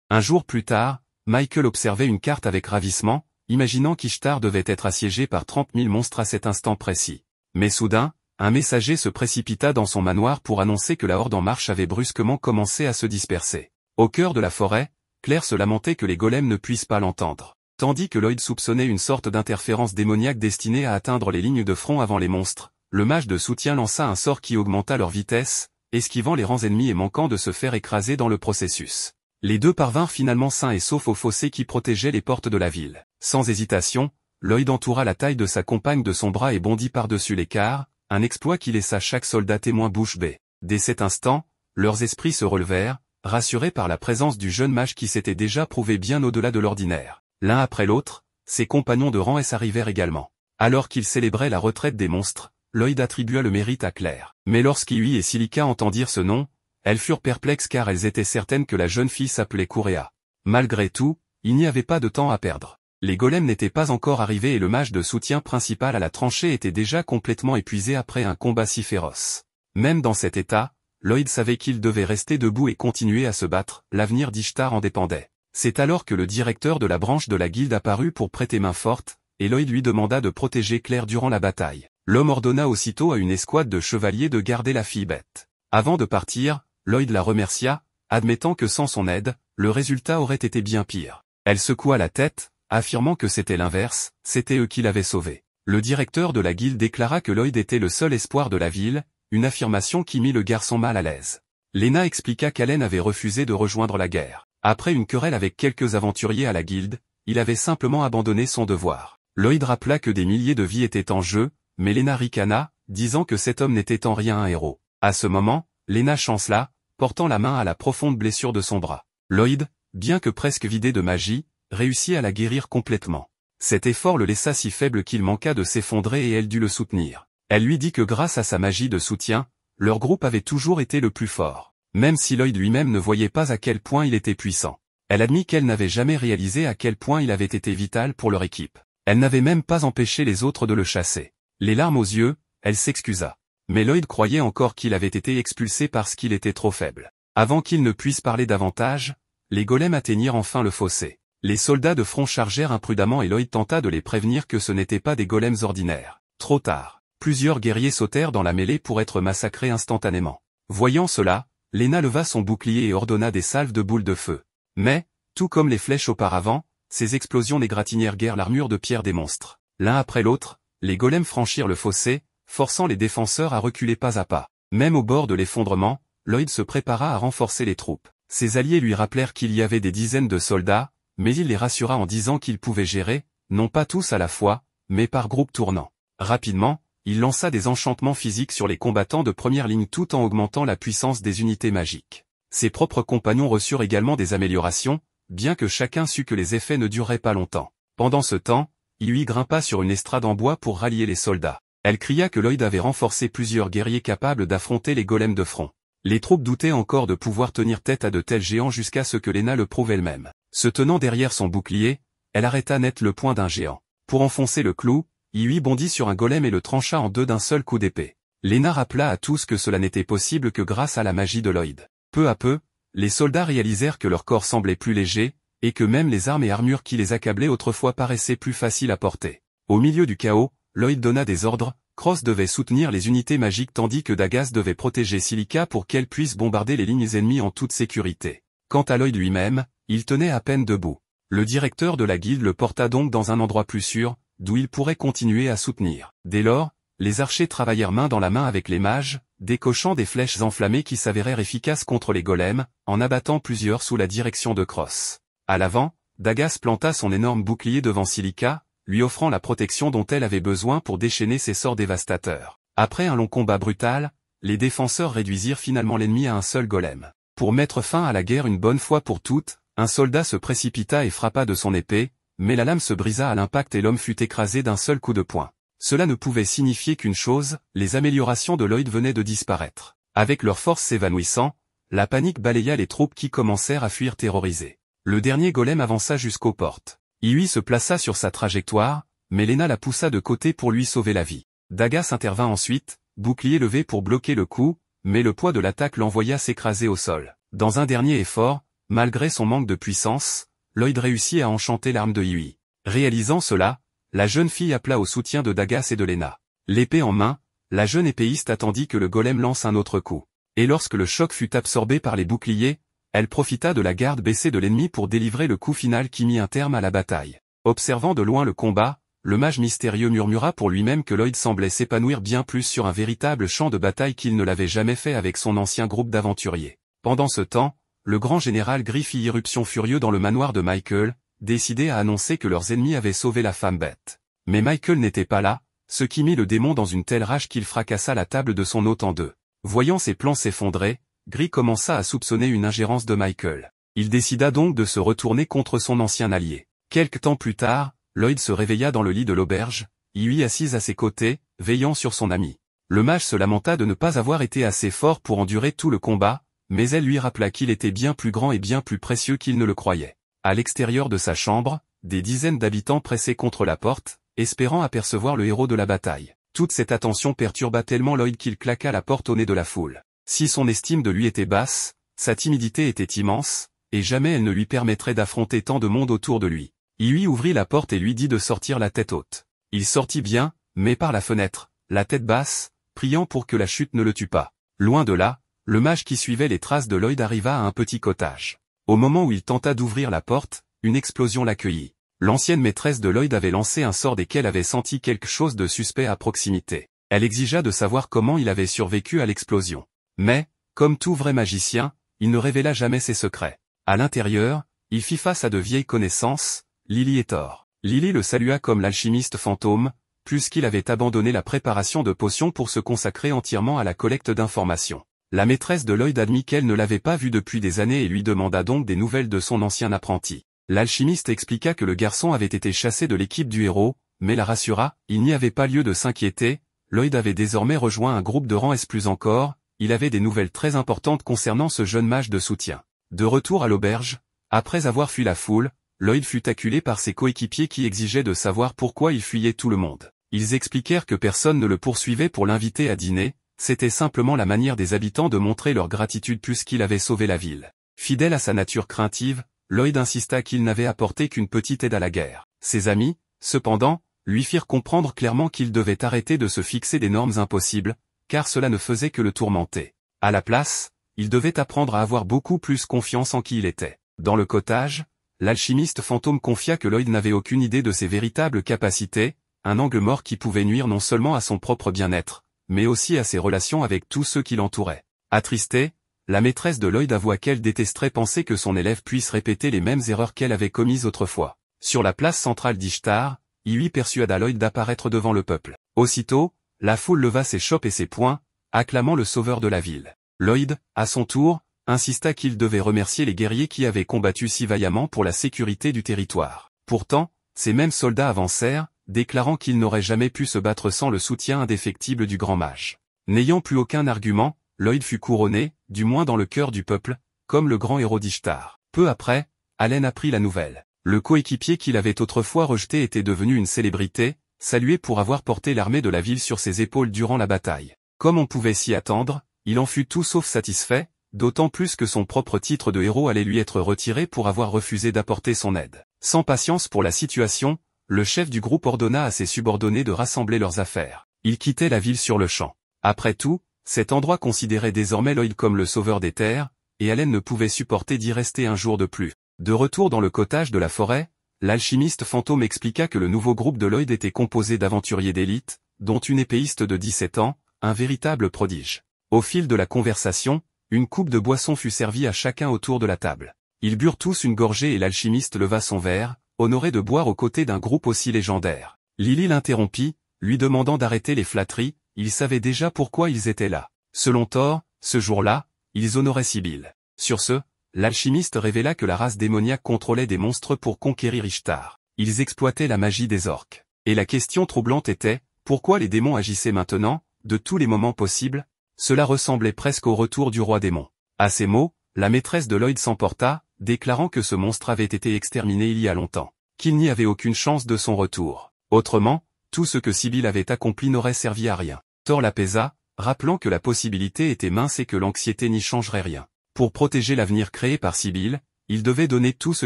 Un jour plus tard, Michael observait une carte avec ravissement, imaginant qu'Ishtar devait être assiégé par 30 000 monstres à cet instant précis. Mais soudain, un messager se précipita dans son manoir pour annoncer que la horde en marche avait brusquement commencé à se disperser. Au cœur de la forêt, Claire se lamentait que les golems ne puissent pas l'entendre. Tandis que Lloyd soupçonnait une sorte d'interférence démoniaque destinée à atteindre les lignes de front avant les monstres, le mage de soutien lança un sort qui augmenta leur vitesse, esquivant les rangs ennemis et manquant de se faire écraser dans le processus. Les deux parvinrent finalement sains et saufs au fossé qui protégeait les portes de la ville. Sans hésitation, Lloyd entoura la taille de sa compagne de son bras et bondit par-dessus l'écart, un exploit qui laissa chaque soldat témoin bouche bée. Dès cet instant, leurs esprits se relevèrent, rassurés par la présence du jeune mage qui s'était déjà prouvé bien au-delà de l'ordinaire. L'un après l'autre, ses compagnons de rang S arrivèrent également. Alors qu'ils célébraient la retraite des monstres, Lloyd attribua le mérite à Claire. Mais lorsqu'Iui et Silica entendirent ce nom, elles furent perplexes car elles étaient certaines que la jeune fille s'appelait Kureha. Malgré tout, il n'y avait pas de temps à perdre. Les golems n'étaient pas encore arrivés et le mage de soutien principal à la tranchée était déjà complètement épuisé après un combat si féroce. Même dans cet état, Lloyd savait qu'il devait rester debout et continuer à se battre, l'avenir d'Ishtar en dépendait. C'est alors que le directeur de la branche de la guilde apparut pour prêter main forte, et Lloyd lui demanda de protéger Claire durant la bataille. L'homme ordonna aussitôt à une escouade de chevaliers de garder la fille bête. Avant de partir, Lloyd la remercia, admettant que sans son aide, le résultat aurait été bien pire. Elle secoua la tête, affirmant que c'était l'inverse, c'était eux qui l'avaient sauvée. Le directeur de la guilde déclara que Lloyd était le seul espoir de la ville, une affirmation qui mit le garçon mal à l'aise. Lena expliqua qu'Allen avait refusé de rejoindre la guerre. Après une querelle avec quelques aventuriers à la guilde, il avait simplement abandonné son devoir. Lloyd rappela que des milliers de vies étaient en jeu, mais Lena ricana, disant que cet homme n'était en rien un héros. À ce moment, Lena chancela, portant la main à la profonde blessure de son bras. Lloyd, bien que presque vidé de magie, réussit à la guérir complètement. Cet effort le laissa si faible qu'il manqua de s'effondrer et elle dut le soutenir. Elle lui dit que grâce à sa magie de soutien, leur groupe avait toujours été le plus fort. Même si Lloyd lui-même ne voyait pas à quel point il était puissant. Elle admit qu'elle n'avait jamais réalisé à quel point il avait été vital pour leur équipe. Elle n'avait même pas empêché les autres de le chasser. Les larmes aux yeux, elle s'excusa. Mais Lloyd croyait encore qu'il avait été expulsé parce qu'il était trop faible. Avant qu'il ne puisse parler davantage, les golems atteignirent enfin le fossé. Les soldats de front chargèrent imprudemment et Lloyd tenta de les prévenir que ce n'étaient pas des golems ordinaires. Trop tard. Plusieurs guerriers sautèrent dans la mêlée pour être massacrés instantanément. Voyant cela, Lena leva son bouclier et ordonna des salves de boules de feu. Mais, tout comme les flèches auparavant, ces explosions n'égratignèrent guère l'armure de pierre des monstres. L'un après l'autre, les golems franchirent le fossé, forçant les défenseurs à reculer pas à pas. Même au bord de l'effondrement, Lloyd se prépara à renforcer les troupes. Ses alliés lui rappelèrent qu'il y avait des dizaines de soldats, mais il les rassura en disant qu'ils pouvaient gérer, non pas tous à la fois, mais par groupe tournant. Rapidement, il lança des enchantements physiques sur les combattants de première ligne tout en augmentant la puissance des unités magiques. Ses propres compagnons reçurent également des améliorations, bien que chacun sût que les effets ne dureraient pas longtemps. Pendant ce temps, Iui grimpa sur une estrade en bois pour rallier les soldats. Elle cria que Lloyd avait renforcé plusieurs guerriers capables d'affronter les golems de front. Les troupes doutaient encore de pouvoir tenir tête à de tels géants jusqu'à ce que Lena le prouve elle-même. Se tenant derrière son bouclier, elle arrêta net le poing d'un géant. Pour enfoncer le clou, Iui bondit sur un golem et le trancha en deux d'un seul coup d'épée. Lena rappela à tous que cela n'était possible que grâce à la magie de Lloyd. Peu à peu, les soldats réalisèrent que leur corps semblait plus léger, et que même les armes et armures qui les accablaient autrefois paraissaient plus faciles à porter. Au milieu du chaos, Lloyd donna des ordres, Cross devait soutenir les unités magiques tandis que Dagas devait protéger Silica pour qu'elle puisse bombarder les lignes ennemies en toute sécurité. Quant à Lloyd lui-même, il tenait à peine debout. Le directeur de la guilde le porta donc dans un endroit plus sûr, d'où il pourrait continuer à soutenir. Dès lors, les archers travaillèrent main dans la main avec les mages, décochant des flèches enflammées qui s'avérèrent efficaces contre les golems, en abattant plusieurs sous la direction de Cross. À l'avant, Dagas planta son énorme bouclier devant Silica, lui offrant la protection dont elle avait besoin pour déchaîner ses sorts dévastateurs. Après un long combat brutal, les défenseurs réduisirent finalement l'ennemi à un seul golem. Pour mettre fin à la guerre une bonne fois pour toutes, un soldat se précipita et frappa de son épée, mais la lame se brisa à l'impact et l'homme fut écrasé d'un seul coup de poing. Cela ne pouvait signifier qu'une chose, les améliorations de Lloyd venaient de disparaître. Avec leur force s'évanouissant, la panique balaya les troupes qui commencèrent à fuir terrorisées. Le dernier golem avança jusqu'aux portes. Iui se plaça sur sa trajectoire, mais Lena la poussa de côté pour lui sauver la vie. Dagas intervint ensuite, bouclier levé pour bloquer le coup, mais le poids de l'attaque l'envoya s'écraser au sol. Dans un dernier effort, malgré son manque de puissance, Lloyd réussit à enchanter l'arme de Iui. Réalisant cela, la jeune fille appela au soutien de Dagas et de Lena. L'épée en main, la jeune épéiste attendit que le golem lance un autre coup. Et lorsque le choc fut absorbé par les boucliers, elle profita de la garde baissée de l'ennemi pour délivrer le coup final qui mit un terme à la bataille. Observant de loin le combat, le mage mystérieux murmura pour lui-même que Lloyd semblait s'épanouir bien plus sur un véritable champ de bataille qu'il ne l'avait jamais fait avec son ancien groupe d'aventuriers. Pendant ce temps, le grand général Gris fit irruption furieux dans le manoir de Michael, décidé à annoncer que leurs ennemis avaient sauvé la femme bête. Mais Michael n'était pas là, ce qui mit le démon dans une telle rage qu'il fracassa la table de son hôte en deux. Voyant ses plans s'effondrer, Gris commença à soupçonner une ingérence de Michael. Il décida donc de se retourner contre son ancien allié. Quelque temps plus tard, Lloyd se réveilla dans le lit de l'auberge, Iui assise à ses côtés, veillant sur son ami. Le mage se lamenta de ne pas avoir été assez fort pour endurer tout le combat, mais elle lui rappela qu'il était bien plus grand et bien plus précieux qu'il ne le croyait. À l'extérieur de sa chambre, des dizaines d'habitants pressaient contre la porte, espérant apercevoir le héros de la bataille. Toute cette attention perturba tellement Lloyd qu'il claqua la porte au nez de la foule. Si son estime de lui était basse, sa timidité était immense, et jamais elle ne lui permettrait d'affronter tant de monde autour de lui. Iui ouvrit la porte et lui dit de sortir la tête haute. Il sortit bien, mais par la fenêtre, la tête basse, priant pour que la chute ne le tue pas. Loin de là, le mage qui suivait les traces de Lloyd arriva à un petit cottage. Au moment où il tenta d'ouvrir la porte, une explosion l'accueillit. L'ancienne maîtresse de Lloyd avait lancé un sort desquels avait senti quelque chose de suspect à proximité. Elle exigea de savoir comment il avait survécu à l'explosion. Mais, comme tout vrai magicien, il ne révéla jamais ses secrets. À l'intérieur, il fit face à de vieilles connaissances, Lily et Thor. Lily le salua comme l'alchimiste fantôme, puisqu'il avait abandonné la préparation de potions pour se consacrer entièrement à la collecte d'informations. La maîtresse de Lloyd admit qu'elle ne l'avait pas vu depuis des années et lui demanda donc des nouvelles de son ancien apprenti. L'alchimiste expliqua que le garçon avait été chassé de l'équipe du héros, mais la rassura, il n'y avait pas lieu de s'inquiéter, Lloyd avait désormais rejoint un groupe de rang S plus encore, il avait des nouvelles très importantes concernant ce jeune mage de soutien. De retour à l'auberge, après avoir fui la foule, Lloyd fut acculé par ses coéquipiers qui exigeaient de savoir pourquoi il fuyait tout le monde. Ils expliquèrent que personne ne le poursuivait pour l'inviter à dîner, c'était simplement la manière des habitants de montrer leur gratitude puisqu'il avait sauvé la ville. Fidèle à sa nature craintive, Lloyd insista qu'il n'avait apporté qu'une petite aide à la guerre. Ses amis, cependant, lui firent comprendre clairement qu'il devait arrêter de se fixer des normes impossibles, car cela ne faisait que le tourmenter. À la place, il devait apprendre à avoir beaucoup plus confiance en qui il était. Dans le cottage, l'alchimiste fantôme confia que Lloyd n'avait aucune idée de ses véritables capacités, un angle mort qui pouvait nuire non seulement à son propre bien-être, mais aussi à ses relations avec tous ceux qui l'entouraient. Attristée, la maîtresse de Lloyd avoua qu'elle détesterait penser que son élève puisse répéter les mêmes erreurs qu'elle avait commises autrefois. Sur la place centrale d'Ishtar, Iui persuada Lloyd d'apparaître devant le peuple. Aussitôt, la foule leva ses chopes et ses poings, acclamant le sauveur de la ville. Lloyd, à son tour, insista qu'il devait remercier les guerriers qui avaient combattu si vaillamment pour la sécurité du territoire. Pourtant, ces mêmes soldats avancèrent, déclarant qu'ils n'auraient jamais pu se battre sans le soutien indéfectible du grand mage. N'ayant plus aucun argument, Lloyd fut couronné, du moins dans le cœur du peuple, comme le grand héros d'Ishtar. Peu après, Allen apprit la nouvelle. Le coéquipier qu'il avait autrefois rejeté était devenu une célébrité, salué pour avoir porté l'armée de la ville sur ses épaules durant la bataille. Comme on pouvait s'y attendre, il en fut tout sauf satisfait, d'autant plus que son propre titre de héros allait lui être retiré pour avoir refusé d'apporter son aide. Sans patience pour la situation, le chef du groupe ordonna à ses subordonnés de rassembler leurs affaires. Ils quittaient la ville sur le champ. Après tout, cet endroit considérait désormais Lloyd comme le sauveur des terres, et Allen ne pouvait supporter d'y rester un jour de plus. De retour dans le cottage de la forêt, l'alchimiste fantôme expliqua que le nouveau groupe de Lloyd était composé d'aventuriers d'élite, dont une épéiste de 17 ans, un véritable prodige. Au fil de la conversation, une coupe de boisson fut servie à chacun autour de la table. Ils burent tous une gorgée et l'alchimiste leva son verre, honoré de boire aux côtés d'un groupe aussi légendaire. Lily l'interrompit, lui demandant d'arrêter les flatteries, il savait déjà pourquoi ils étaient là. Selon Thor, ce jour-là, ils honoraient Sibylle. Sur ce, l'alchimiste révéla que la race démoniaque contrôlait des monstres pour conquérir Ishtar. Ils exploitaient la magie des orques. Et la question troublante était, pourquoi les démons agissaient maintenant, de tous les moments possibles? Cela ressemblait presque au retour du roi démon. À ces mots, la maîtresse de Lloyd s'emporta, déclarant que ce monstre avait été exterminé il y a longtemps, qu'il n'y avait aucune chance de son retour. Autrement, tout ce que Sibylle avait accompli n'aurait servi à rien. Thor l'apaisa, rappelant que la possibilité était mince et que l'anxiété n'y changerait rien. Pour protéger l'avenir créé par Sibylle, ils devaient donner tout ce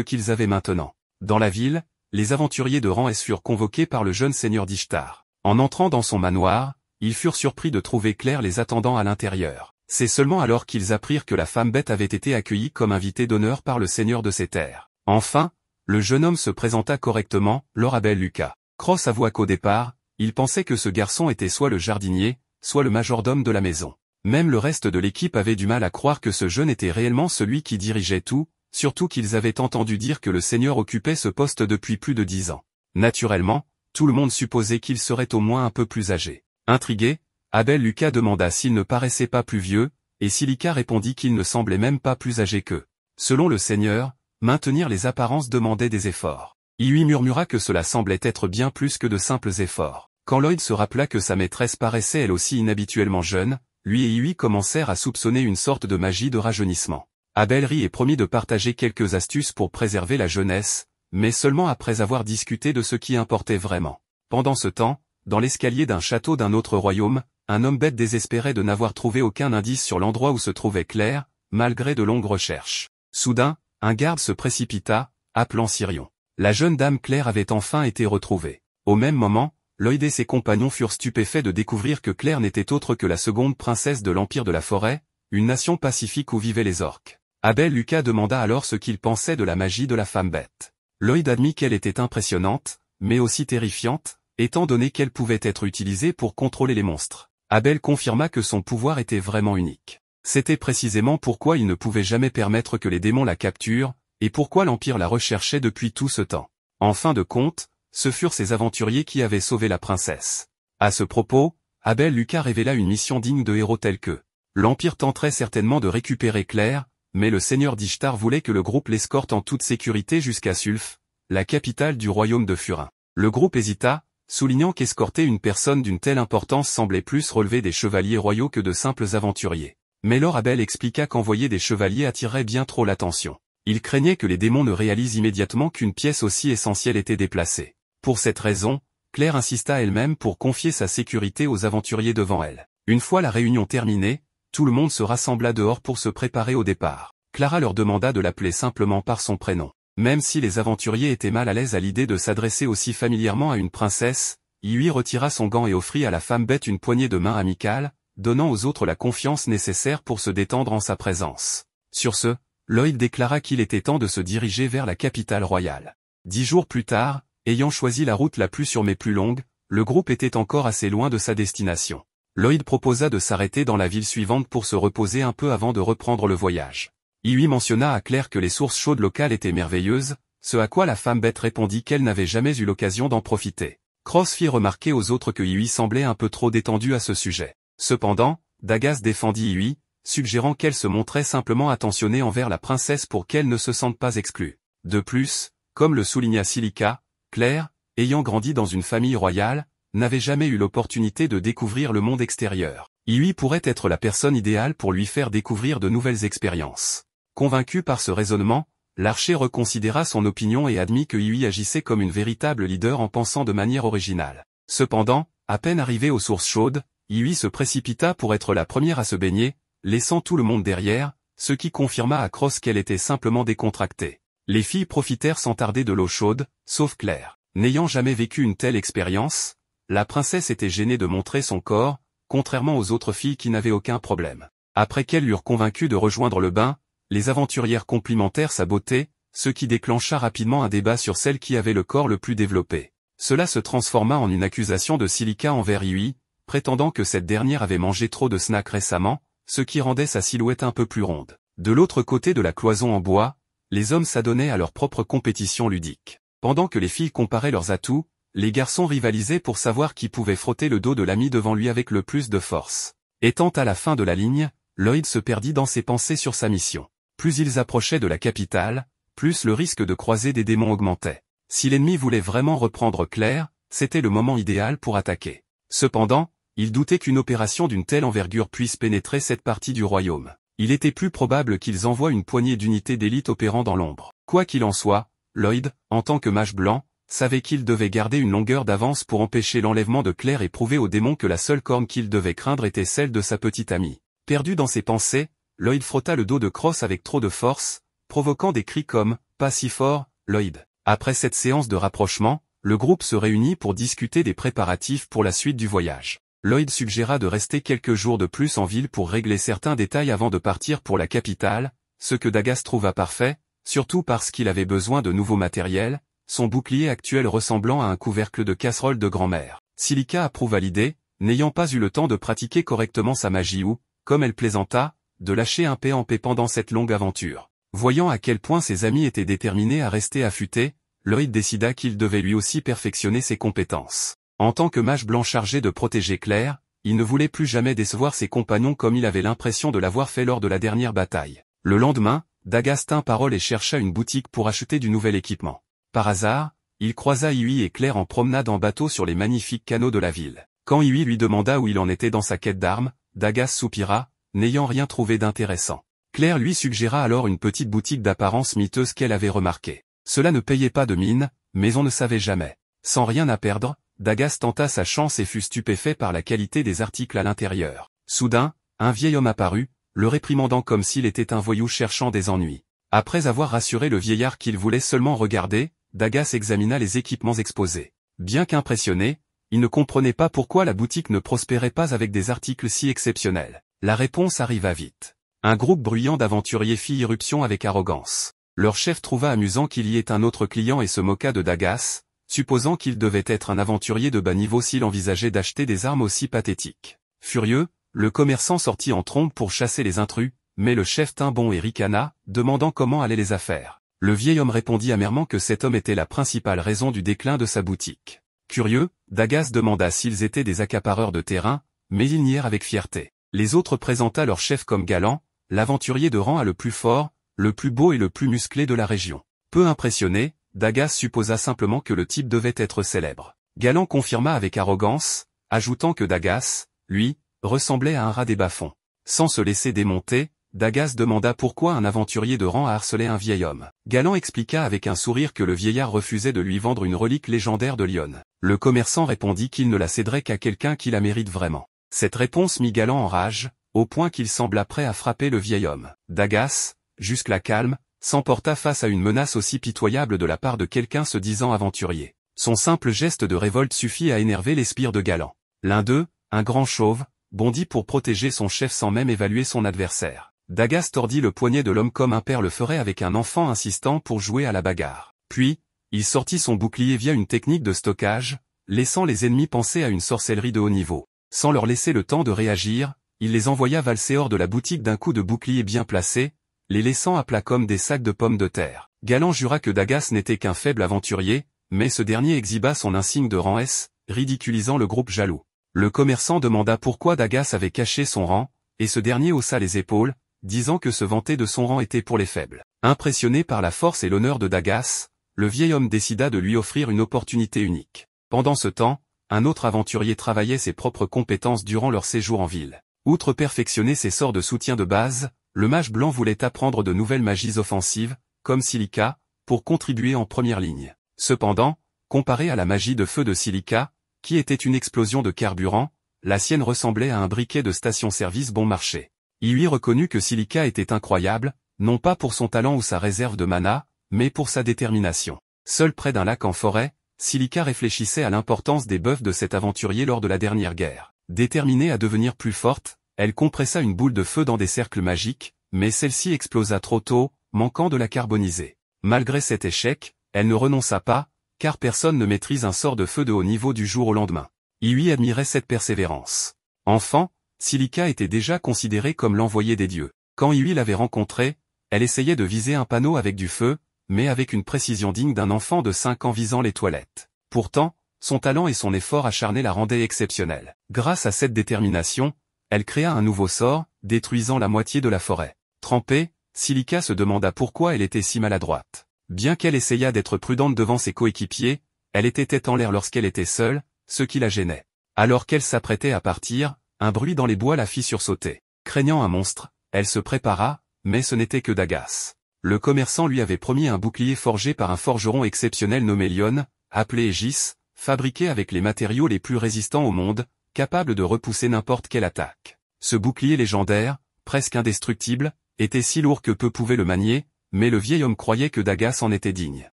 qu'ils avaient maintenant. Dans la ville, les aventuriers de rang S furent convoqués par le jeune seigneur d'Ishtar. En entrant dans son manoir, ils furent surpris de trouver Claire les attendant à l'intérieur. C'est seulement alors qu'ils apprirent que la femme bête avait été accueillie comme invitée d'honneur par le seigneur de ces terres. Enfin, le jeune homme se présenta correctement, Lord Abel Lucas. Cross avoua qu'au départ, il pensait que ce garçon était soit le jardinier, soit le majordome de la maison. Même le reste de l'équipe avait du mal à croire que ce jeune était réellement celui qui dirigeait tout, surtout qu'ils avaient entendu dire que le seigneur occupait ce poste depuis plus de 10 ans. Naturellement, tout le monde supposait qu'il serait au moins un peu plus âgé. Intrigué, Abel Lucas demanda s'il ne paraissait pas plus vieux, et Silica répondit qu'il ne semblait même pas plus âgé qu'eux. Selon le seigneur, maintenir les apparences demandait des efforts. Il lui murmura que cela semblait être bien plus que de simples efforts. Quand Lloyd se rappela que sa maîtresse paraissait elle aussi inhabituellement jeune, lui et Iwi commencèrent à soupçonner une sorte de magie de rajeunissement. Abel rit et promit de partager quelques astuces pour préserver la jeunesse, mais seulement après avoir discuté de ce qui importait vraiment. Pendant ce temps, dans l'escalier d'un château d'un autre royaume, un homme bête désespérait de n'avoir trouvé aucun indice sur l'endroit où se trouvait Claire, malgré de longues recherches. Soudain, un garde se précipita, appelant Sirion. La jeune dame Claire avait enfin été retrouvée. Au même moment, Lloyd et ses compagnons furent stupéfaits de découvrir que Claire n'était autre que la seconde princesse de l'Empire de la Forêt, une nation pacifique où vivaient les orques. Abel Lucas demanda alors ce qu'il pensait de la magie de la femme bête. Lloyd admit qu'elle était impressionnante, mais aussi terrifiante, étant donné qu'elle pouvait être utilisée pour contrôler les monstres. Abel confirma que son pouvoir était vraiment unique. C'était précisément pourquoi il ne pouvait jamais permettre que les démons la capturent, et pourquoi l'Empire la recherchait depuis tout ce temps. En fin de compte, ce furent ces aventuriers qui avaient sauvé la princesse. À ce propos, Abel Lucas révéla une mission digne de héros telle que l'Empire tenterait certainement de récupérer Claire, mais le seigneur d'Ishtar voulait que le groupe l'escorte en toute sécurité jusqu'à Sulf, la capitale du royaume de Furin. Le groupe hésita, soulignant qu'escorter une personne d'une telle importance semblait plus relever des chevaliers royaux que de simples aventuriers. Mais Lord Abel expliqua qu'envoyer des chevaliers attirerait bien trop l'attention. Il craignait que les démons ne réalisent immédiatement qu'une pièce aussi essentielle était déplacée. Pour cette raison, Claire insista elle-même pour confier sa sécurité aux aventuriers devant elle. Une fois la réunion terminée, tout le monde se rassembla dehors pour se préparer au départ. Clara leur demanda de l'appeler simplement par son prénom. Même si les aventuriers étaient mal à l'aise à l'idée de s'adresser aussi familièrement à une princesse, Iwi retira son gant et offrit à la femme bête une poignée de main amicale, donnant aux autres la confiance nécessaire pour se détendre en sa présence. Sur ce, Lloyd déclara qu'il était temps de se diriger vers la capitale royale. 10 jours plus tard, ayant choisi la route la plus sûre mais plus longue, le groupe était encore assez loin de sa destination. Lloyd proposa de s'arrêter dans la ville suivante pour se reposer un peu avant de reprendre le voyage. Iwi mentionna à Claire que les sources chaudes locales étaient merveilleuses, ce à quoi la femme bête répondit qu'elle n'avait jamais eu l'occasion d'en profiter. Cross fit remarquer aux autres que Iwi semblait un peu trop détendu à ce sujet. Cependant, Dagas défendit Iwi, suggérant qu'elle se montrait simplement attentionnée envers la princesse pour qu'elle ne se sente pas exclue. De plus, comme le souligna Silica, Claire, ayant grandi dans une famille royale, n'avait jamais eu l'opportunité de découvrir le monde extérieur. Iui pourrait être la personne idéale pour lui faire découvrir de nouvelles expériences. Convaincu par ce raisonnement, l'archer reconsidéra son opinion et admit que Iui agissait comme une véritable leader en pensant de manière originale. Cependant, à peine arrivé aux sources chaudes, Iui se précipita pour être la première à se baigner, laissant tout le monde derrière, ce qui confirma à Cross qu'elle était simplement décontractée. Les filles profitèrent sans tarder de l'eau chaude, sauf Claire. N'ayant jamais vécu une telle expérience, la princesse était gênée de montrer son corps, contrairement aux autres filles qui n'avaient aucun problème. Après qu'elles l'eurent convaincue de rejoindre le bain, les aventurières complimentèrent sa beauté, ce qui déclencha rapidement un débat sur celle qui avait le corps le plus développé. Cela se transforma en une accusation de Silica envers Iui, prétendant que cette dernière avait mangé trop de snacks récemment, ce qui rendait sa silhouette un peu plus ronde. De l'autre côté de la cloison en bois, les hommes s'adonnaient à leur propre compétition ludique. Pendant que les filles comparaient leurs atouts, les garçons rivalisaient pour savoir qui pouvait frotter le dos de l'ami devant lui avec le plus de force. Étant à la fin de la ligne, Lloyd se perdit dans ses pensées sur sa mission. Plus ils approchaient de la capitale, plus le risque de croiser des démons augmentait. Si l'ennemi voulait vraiment reprendre Claire, c'était le moment idéal pour attaquer. Cependant, il doutait qu'une opération d'une telle envergure puisse pénétrer cette partie du royaume. Il était plus probable qu'ils envoient une poignée d'unités d'élite opérant dans l'ombre. Quoi qu'il en soit, Lloyd, en tant que mage blanc, savait qu'il devait garder une longueur d'avance pour empêcher l'enlèvement de Claire et prouver aux démons que la seule corne qu'il devait craindre était celle de sa petite amie. Perdu dans ses pensées, Lloyd frotta le dos de Cross avec trop de force, provoquant des cris comme « Pas si fort, Lloyd ». Après cette séance de rapprochement, le groupe se réunit pour discuter des préparatifs pour la suite du voyage. Lloyd suggéra de rester quelques jours de plus en ville pour régler certains détails avant de partir pour la capitale, ce que Dagas trouva parfait, surtout parce qu'il avait besoin de nouveaux matériels, son bouclier actuel ressemblant à un couvercle de casserole de grand-mère. Silica approuva l'idée, n'ayant pas eu le temps de pratiquer correctement sa magie ou, comme elle plaisanta, de lâcher un PMP pendant cette longue aventure. Voyant à quel point ses amis étaient déterminés à rester affûtés, Lloyd décida qu'il devait lui aussi perfectionner ses compétences. En tant que mage blanc chargé de protéger Claire, il ne voulait plus jamais décevoir ses compagnons comme il avait l'impression de l'avoir fait lors de la dernière bataille. Le lendemain, Dagas tint parole et chercha une boutique pour acheter du nouvel équipement. Par hasard, il croisa Iui et Claire en promenade en bateau sur les magnifiques canaux de la ville. Quand Iui lui demanda où il en était dans sa quête d'armes, Dagas soupira, n'ayant rien trouvé d'intéressant. Claire lui suggéra alors une petite boutique d'apparence miteuse qu'elle avait remarquée. Cela ne payait pas de mine, mais on ne savait jamais. Sans rien à perdre, Dagas tenta sa chance et fut stupéfait par la qualité des articles à l'intérieur. Soudain, un vieil homme apparut, le réprimandant comme s'il était un voyou cherchant des ennuis. Après avoir rassuré le vieillard qu'il voulait seulement regarder, Dagas examina les équipements exposés. Bien qu'impressionné, il ne comprenait pas pourquoi la boutique ne prospérait pas avec des articles si exceptionnels. La réponse arriva vite. Un groupe bruyant d'aventuriers fit irruption avec arrogance. Leur chef trouva amusant qu'il y ait un autre client et se moqua de Dagas, supposant qu'il devait être un aventurier de bas niveau s'il envisageait d'acheter des armes aussi pathétiques. Furieux, le commerçant sortit en trombe pour chasser les intrus, mais le chef tint bon et ricana, demandant comment allaient les affaires. Le vieil homme répondit amèrement que cet homme était la principale raison du déclin de sa boutique. Curieux, Dagas demanda s'ils étaient des accapareurs de terrain, mais ils nièrent avec fierté. Les autres présenta leur chef comme galant, l'aventurier de rang le plus fort, le plus beau et le plus musclé de la région. Peu impressionné, Dagas supposa simplement que le type devait être célèbre. Galant confirma avec arrogance, ajoutant que Dagas, lui, ressemblait à un rat des bas-fonds. Sans se laisser démonter, Dagas demanda pourquoi un aventurier de rang harcelait un vieil homme. Galant expliqua avec un sourire que le vieillard refusait de lui vendre une relique légendaire de Lyon. Le commerçant répondit qu'il ne la céderait qu'à quelqu'un qui la mérite vraiment. Cette réponse mit Galant en rage, au point qu'il sembla prêt à frapper le vieil homme. Dagas, jusque-là calme, s'emporta face à une menace aussi pitoyable de la part de quelqu'un se disant aventurier. Son simple geste de révolte suffit à énerver les sbires de Galant. L'un d'eux, un grand chauve, bondit pour protéger son chef sans même évaluer son adversaire. Dagas tordit le poignet de l'homme comme un père le ferait avec un enfant insistant pour jouer à la bagarre. Puis, il sortit son bouclier via une technique de stockage, laissant les ennemis penser à une sorcellerie de haut niveau. Sans leur laisser le temps de réagir, il les envoya valser hors de la boutique d'un coup de bouclier bien placé, les laissant à plat comme des sacs de pommes de terre. Galant jura que Dagas n'était qu'un faible aventurier, mais ce dernier exhiba son insigne de rang S, ridiculisant le groupe jaloux. Le commerçant demanda pourquoi Dagas avait caché son rang, et ce dernier haussa les épaules, disant que se vanter de son rang était pour les faibles. Impressionné par la force et l'honneur de Dagas, le vieil homme décida de lui offrir une opportunité unique. Pendant ce temps, un autre aventurier travaillait ses propres compétences durant leur séjour en ville. Outre perfectionner ses sorts de soutien de base, le mage blanc voulait apprendre de nouvelles magies offensives, comme Silica, pour contribuer en première ligne. Cependant, comparé à la magie de feu de Silica, qui était une explosion de carburant, la sienne ressemblait à un briquet de station-service bon marché. Il lui reconnut que Silica était incroyable, non pas pour son talent ou sa réserve de mana, mais pour sa détermination. Seul près d'un lac en forêt, Silica réfléchissait à l'importance des buffs de cet aventurier lors de la dernière guerre. Déterminée à devenir plus forte, elle compressa une boule de feu dans des cercles magiques, mais celle-ci explosa trop tôt, manquant de la carboniser. Malgré cet échec, elle ne renonça pas, car personne ne maîtrise un sort de feu de haut niveau du jour au lendemain. Il lui admirait cette persévérance. Enfant, Silica était déjà considérée comme l'envoyée des dieux. Quand Iui l'avait rencontrée, elle essayait de viser un panneau avec du feu, mais avec une précision digne d'un enfant de 5 ans visant les toilettes. Pourtant, son talent et son effort acharné la rendaient exceptionnelle. Grâce à cette détermination, elle créa un nouveau sort, détruisant la moitié de la forêt. Trempée, Silica se demanda pourquoi elle était si maladroite. Bien qu'elle essayât d'être prudente devant ses coéquipiers, elle était tête en l'air lorsqu'elle était seule, ce qui la gênait. Alors qu'elle s'apprêtait à partir, un bruit dans les bois la fit sursauter. Craignant un monstre, elle se prépara, mais ce n'était que Dagas. Le commerçant lui avait promis un bouclier forgé par un forgeron exceptionnel nommé Lyon, appelé Aegis, fabriqué avec les matériaux les plus résistants au monde, capable de repousser n'importe quelle attaque. Ce bouclier légendaire, presque indestructible, était si lourd que peu pouvaient le manier, mais le vieil homme croyait que Dagas en était digne.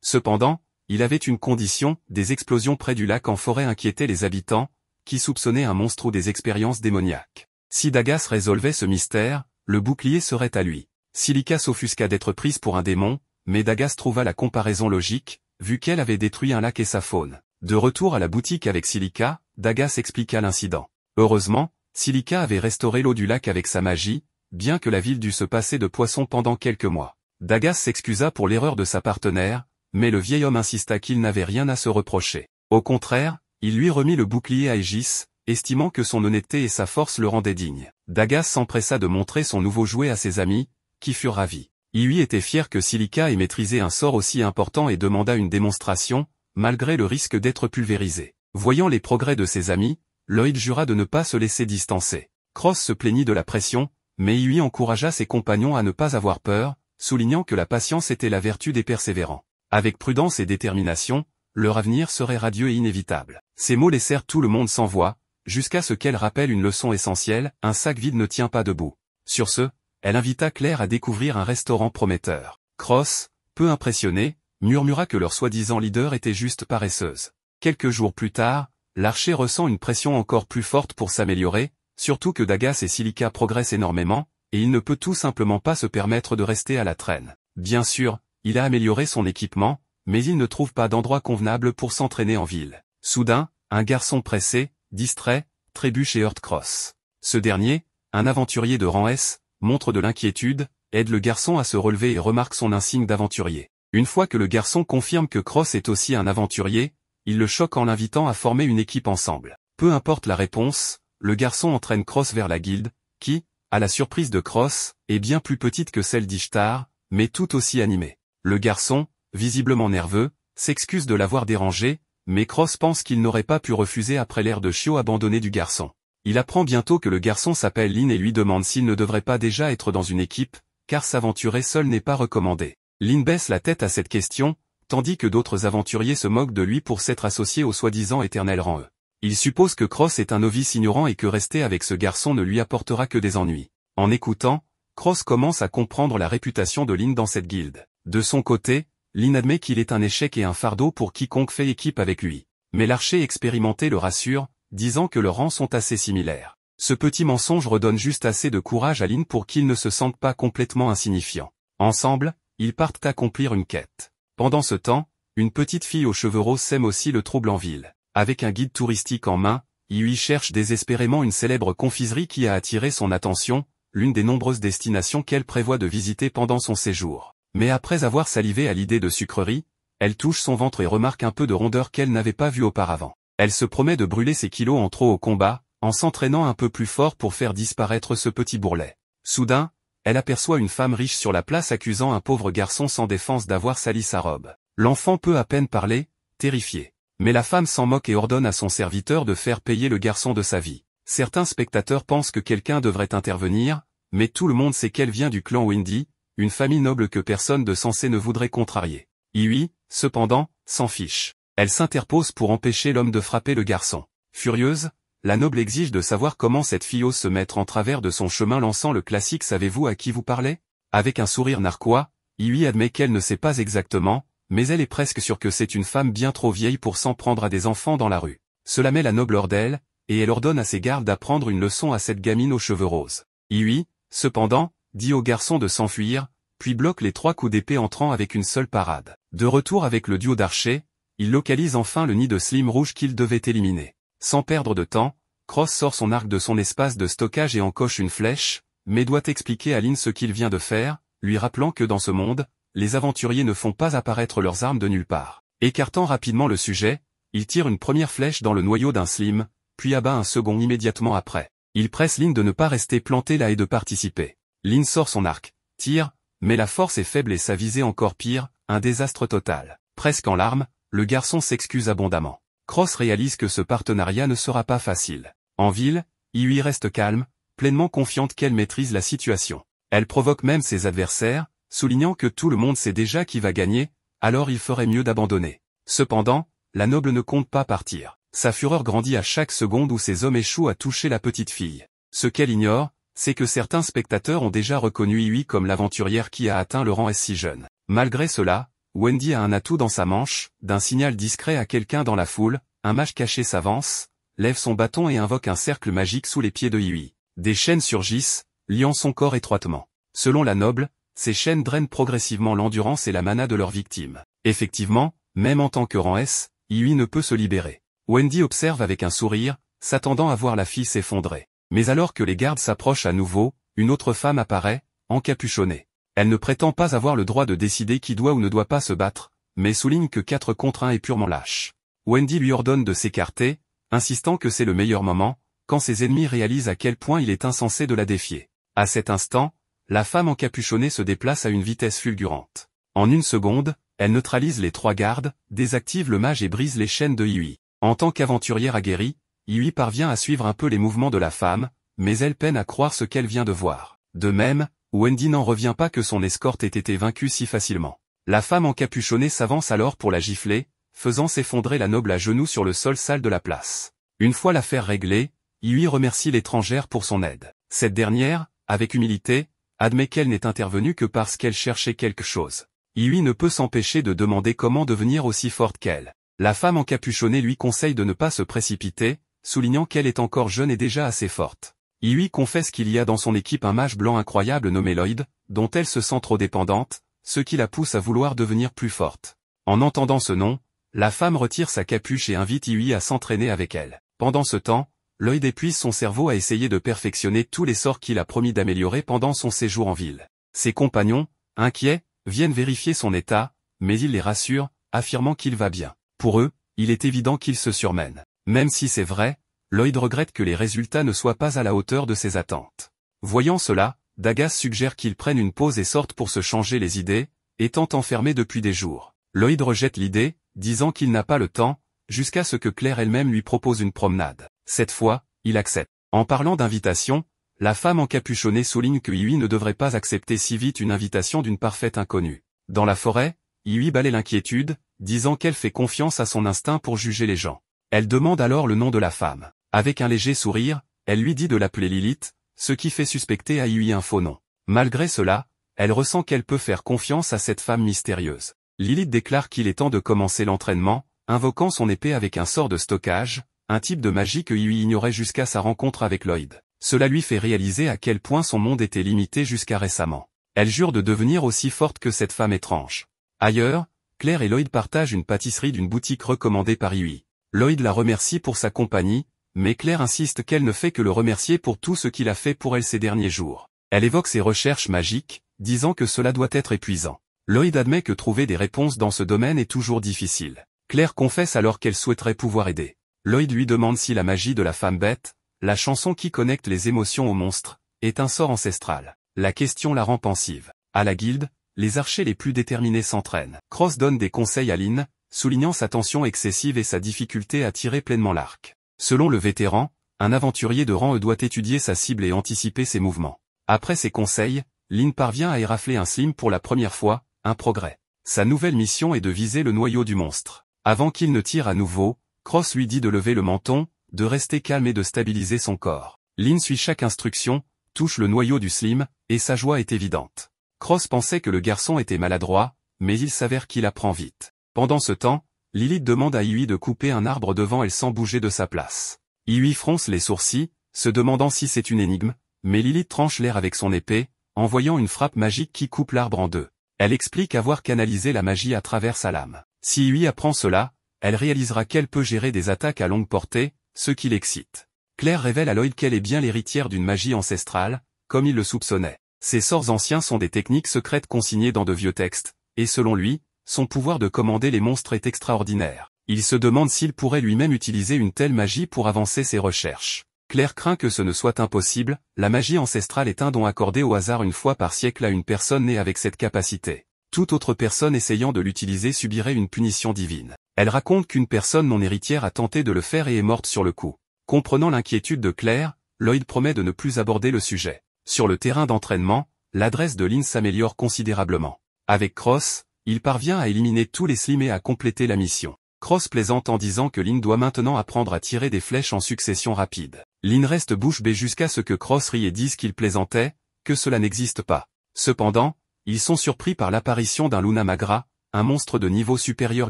Cependant, il avait une condition, des explosions près du lac en forêt inquiétaient les habitants, qui soupçonnaient un monstre ou des expériences démoniaques. Si Dagas résolvait ce mystère, le bouclier serait à lui. Silica s'offusqua d'être prise pour un démon, mais Dagas trouva la comparaison logique, vu qu'elle avait détruit un lac et sa faune. De retour à la boutique avec Silica, Dagas expliqua l'incident. Heureusement, Silica avait restauré l'eau du lac avec sa magie, bien que la ville dût se passer de poissons pendant quelques mois. Dagas s'excusa pour l'erreur de sa partenaire, mais le vieil homme insista qu'il n'avait rien à se reprocher. Au contraire, il lui remit le bouclier à Aegis, estimant que son honnêteté et sa force le rendaient digne. Dagas s'empressa de montrer son nouveau jouet à ses amis, qui furent ravis. Il lui était fier que Silica ait maîtrisé un sort aussi important et demanda une démonstration, malgré le risque d'être pulvérisé. Voyant les progrès de ses amis, Lloyd jura de ne pas se laisser distancer. Cross se plaignit de la pression, mais il lui encouragea ses compagnons à ne pas avoir peur, soulignant que la patience était la vertu des persévérants. Avec prudence et détermination, leur avenir serait radieux et inévitable. Ces mots laissèrent tout le monde sans voix, jusqu'à ce qu'elle rappelle une leçon essentielle, un sac vide ne tient pas debout. Sur ce, elle invita Claire à découvrir un restaurant prometteur. Cross, peu impressionné, murmura que leur soi-disant leader était juste paresseuse. Quelques jours plus tard, l'archer ressent une pression encore plus forte pour s'améliorer, surtout que Dagas et Silica progressent énormément, et il ne peut tout simplement pas se permettre de rester à la traîne. Bien sûr, il a amélioré son équipement, mais il ne trouve pas d'endroit convenable pour s'entraîner en ville. Soudain, un garçon pressé, distrait, trébuche et heurte Cross. Ce dernier, un aventurier de rang S, montre de l'inquiétude, aide le garçon à se relever et remarque son insigne d'aventurier. Une fois que le garçon confirme que Cross est aussi un aventurier, il le choque en l'invitant à former une équipe ensemble. Peu importe la réponse, le garçon entraîne Cross vers la guilde, qui, à la surprise de Cross, est bien plus petite que celle d'Ishtar, mais tout aussi animée. Le garçon, visiblement nerveux, s'excuse de l'avoir dérangé, mais Cross pense qu'il n'aurait pas pu refuser après l'air de chiot abandonné du garçon. Il apprend bientôt que le garçon s'appelle Lynn et lui demande s'il ne devrait pas déjà être dans une équipe, car s'aventurer seul n'est pas recommandé. Lynn baisse la tête à cette question, tandis que d'autres aventuriers se moquent de lui pour s'être associé au soi-disant éternel rang E. Il suppose que Cross est un novice ignorant et que rester avec ce garçon ne lui apportera que des ennuis. En écoutant, Cross commence à comprendre la réputation de Lynn dans cette guilde. De son côté, Lynn admet qu'il est un échec et un fardeau pour quiconque fait équipe avec lui. Mais l'archer expérimenté le rassure, disant que leurs rangs sont assez similaires. Ce petit mensonge redonne juste assez de courage à Lynn pour qu'il ne se sente pas complètement insignifiant. Ensemble, ils partent accomplir une quête. Pendant ce temps, une petite fille aux cheveux roses sème aussi le trouble en ville. Avec un guide touristique en main, Yui cherche désespérément une célèbre confiserie qui a attiré son attention, l'une des nombreuses destinations qu'elle prévoit de visiter pendant son séjour. Mais après avoir salivé à l'idée de sucrerie, elle touche son ventre et remarque un peu de rondeur qu'elle n'avait pas vue auparavant. Elle se promet de brûler ses kilos en trop au combat, en s'entraînant un peu plus fort pour faire disparaître ce petit bourrelet. Soudain, elle aperçoit une femme riche sur la place accusant un pauvre garçon sans défense d'avoir sali sa robe. L'enfant peut à peine parler, terrifié. Mais la femme s'en moque et ordonne à son serviteur de faire payer le garçon de sa vie. Certains spectateurs pensent que quelqu'un devrait intervenir, mais tout le monde sait qu'elle vient du clan Wendy, une famille noble que personne de sensé ne voudrait contrarier. Iwi, cependant, s'en fiche. Elle s'interpose pour empêcher l'homme de frapper le garçon. Furieuse, la noble exige de savoir comment cette fille ose se mettre en travers de son chemin lançant le classique « Savez-vous à qui vous parlez ?» Avec un sourire narquois, Iwi admet qu'elle ne sait pas exactement, mais elle est presque sûre que c'est une femme bien trop vieille pour s'en prendre à des enfants dans la rue. Cela met la noble hors d'elle, et elle ordonne à ses gardes d'apprendre une leçon à cette gamine aux cheveux roses. Iwi, cependant, dit au garçon de s'enfuir, puis bloque les 3 coups d'épée entrant avec une seule parade. De retour avec le duo d'archers, il localise enfin le nid de Slim Rouge qu'il devait éliminer. Sans perdre de temps, Cross sort son arc de son espace de stockage et encoche une flèche, mais doit expliquer à Lynn ce qu'il vient de faire, lui rappelant que dans ce monde, les aventuriers ne font pas apparaître leurs armes de nulle part. Écartant rapidement le sujet, il tire une première flèche dans le noyau d'un Slim, puis abat un second immédiatement après. Il presse Lynn de ne pas rester planté là et de participer. Lynn sort son arc, tire, mais la force est faible et sa visée encore pire, un désastre total. Presque en larmes, le garçon s'excuse abondamment. Cross réalise que ce partenariat ne sera pas facile. En ville, Iwi reste calme, pleinement confiante qu'elle maîtrise la situation. Elle provoque même ses adversaires, soulignant que tout le monde sait déjà qui va gagner, alors il ferait mieux d'abandonner. Cependant, la noble ne compte pas partir. Sa fureur grandit à chaque seconde où ses hommes échouent à toucher la petite fille. Ce qu'elle ignore, c'est que certains spectateurs ont déjà reconnu Iwi comme l'aventurière qui a atteint le rang S si jeune. Malgré cela, Wendy a un atout dans sa manche, d'un signal discret à quelqu'un dans la foule, un mage caché s'avance, lève son bâton et invoque un cercle magique sous les pieds de Iwi. Des chaînes surgissent, liant son corps étroitement. Selon la noble, ces chaînes drainent progressivement l'endurance et la mana de leur victime. Effectivement, même en tant que rang S, Iwi ne peut se libérer. Wendy observe avec un sourire, s'attendant à voir la fille s'effondrer. Mais alors que les gardes s'approchent à nouveau, une autre femme apparaît, encapuchonnée. Elle ne prétend pas avoir le droit de décider qui doit ou ne doit pas se battre, mais souligne que 4 contre 1 est purement lâche. Wendy lui ordonne de s'écarter, insistant que c'est le meilleur moment, quand ses ennemis réalisent à quel point il est insensé de la défier. À cet instant, la femme encapuchonnée se déplace à une vitesse fulgurante. En une seconde, elle neutralise les 3 gardes, désactive le mage et brise les chaînes de Iwi. En tant qu'aventurière aguerrie, Iwi parvient à suivre un peu les mouvements de la femme, mais elle peine à croire ce qu'elle vient de voir. De même, Wendy n'en revient pas que son escorte ait été vaincue si facilement. La femme encapuchonnée s'avance alors pour la gifler, faisant s'effondrer la noble à genoux sur le sol sale de la place. Une fois l'affaire réglée, Iwi remercie l'étrangère pour son aide. Cette dernière, avec humilité, admet qu'elle n'est intervenue que parce qu'elle cherchait quelque chose. Iwi ne peut s'empêcher de demander comment devenir aussi forte qu'elle. La femme encapuchonnée lui conseille de ne pas se précipiter, soulignant qu'elle est encore jeune et déjà assez forte. Iwi confesse qu'il y a dans son équipe un mage blanc incroyable nommé Lloyd, dont elle se sent trop dépendante, ce qui la pousse à vouloir devenir plus forte. En entendant ce nom, la femme retire sa capuche et invite Iwi à s'entraîner avec elle. Pendant ce temps, Lloyd épuise son cerveau à essayer de perfectionner tous les sorts qu'il a promis d'améliorer pendant son séjour en ville. Ses compagnons, inquiets, viennent vérifier son état, mais il les rassure, affirmant qu'il va bien. Pour eux, il est évident qu'il se surmène. Même si c'est vrai, Lloyd regrette que les résultats ne soient pas à la hauteur de ses attentes. Voyant cela, Dagas suggère qu'ils prennent une pause et sortent pour se changer les idées, étant enfermés depuis des jours. Lloyd rejette l'idée, disant qu'il n'a pas le temps, jusqu'à ce que Claire elle-même lui propose une promenade. Cette fois, il accepte. En parlant d'invitation, la femme encapuchonnée souligne que Iwi ne devrait pas accepter si vite une invitation d'une parfaite inconnue. Dans la forêt, Iwi balaie l'inquiétude, disant qu'elle fait confiance à son instinct pour juger les gens. Elle demande alors le nom de la femme. Avec un léger sourire, elle lui dit de l'appeler Lilith, ce qui fait suspecter à Iwi un faux nom. Malgré cela, elle ressent qu'elle peut faire confiance à cette femme mystérieuse. Lilith déclare qu'il est temps de commencer l'entraînement, invoquant son épée avec un sort de stockage, un type de magie que Iwi ignorait jusqu'à sa rencontre avec Lloyd. Cela lui fait réaliser à quel point son monde était limité jusqu'à récemment. Elle jure de devenir aussi forte que cette femme étrange. Ailleurs, Claire et Lloyd partagent une pâtisserie d'une boutique recommandée par Iwi. Lloyd la remercie pour sa compagnie, mais Claire insiste qu'elle ne fait que le remercier pour tout ce qu'il a fait pour elle ces derniers jours. Elle évoque ses recherches magiques, disant que cela doit être épuisant. Lloyd admet que trouver des réponses dans ce domaine est toujours difficile. Claire confesse alors qu'elle souhaiterait pouvoir aider. Lloyd lui demande si la magie de la femme bête, la chanson qui connecte les émotions aux monstres, est un sort ancestral. La question la rend pensive. À la guilde, les archers les plus déterminés s'entraînent. Cross donne des conseils à Lynn, soulignant sa tension excessive et sa difficulté à tirer pleinement l'arc. Selon le vétéran, un aventurier de rang E doit étudier sa cible et anticiper ses mouvements. Après ses conseils, Lynn parvient à érafler un slim pour la première fois, un progrès. Sa nouvelle mission est de viser le noyau du monstre. Avant qu'il ne tire à nouveau, Cross lui dit de lever le menton, de rester calme et de stabiliser son corps. Lynn suit chaque instruction, touche le noyau du slim, et sa joie est évidente. Cross pensait que le garçon était maladroit, mais il s'avère qu'il apprend vite. Pendant ce temps, Lilith demande à Iwi de couper un arbre devant elle sans bouger de sa place. Iwi fronce les sourcils, se demandant si c'est une énigme, mais Lilith tranche l'air avec son épée, envoyant une frappe magique qui coupe l'arbre en deux. Elle explique avoir canalisé la magie à travers sa lame. Si Iwi apprend cela, elle réalisera qu'elle peut gérer des attaques à longue portée, ce qui l'excite. Claire révèle à Lloyd qu'elle est bien l'héritière d'une magie ancestrale, comme il le soupçonnait. Ces sorts anciens sont des techniques secrètes consignées dans de vieux textes, et selon lui, son pouvoir de commander les monstres est extraordinaire. Il se demande s'il pourrait lui-même utiliser une telle magie pour avancer ses recherches. Claire craint que ce ne soit impossible, la magie ancestrale est un don accordé au hasard une fois par siècle à une personne née avec cette capacité. Toute autre personne essayant de l'utiliser subirait une punition divine. Elle raconte qu'une personne non héritière a tenté de le faire et est morte sur le coup. Comprenant l'inquiétude de Claire, Lloyd promet de ne plus aborder le sujet. Sur le terrain d'entraînement, l'adresse de Lynn s'améliore considérablement. Avec Cross, il parvient à éliminer tous les slims et à compléter la mission. Cross plaisante en disant que Lynn doit maintenant apprendre à tirer des flèches en succession rapide. Lynn reste bouche bée jusqu'à ce que Cross rie et dise qu'il plaisantait, que cela n'existe pas. Cependant, ils sont surpris par l'apparition d'un Luna Magra, un monstre de niveau supérieur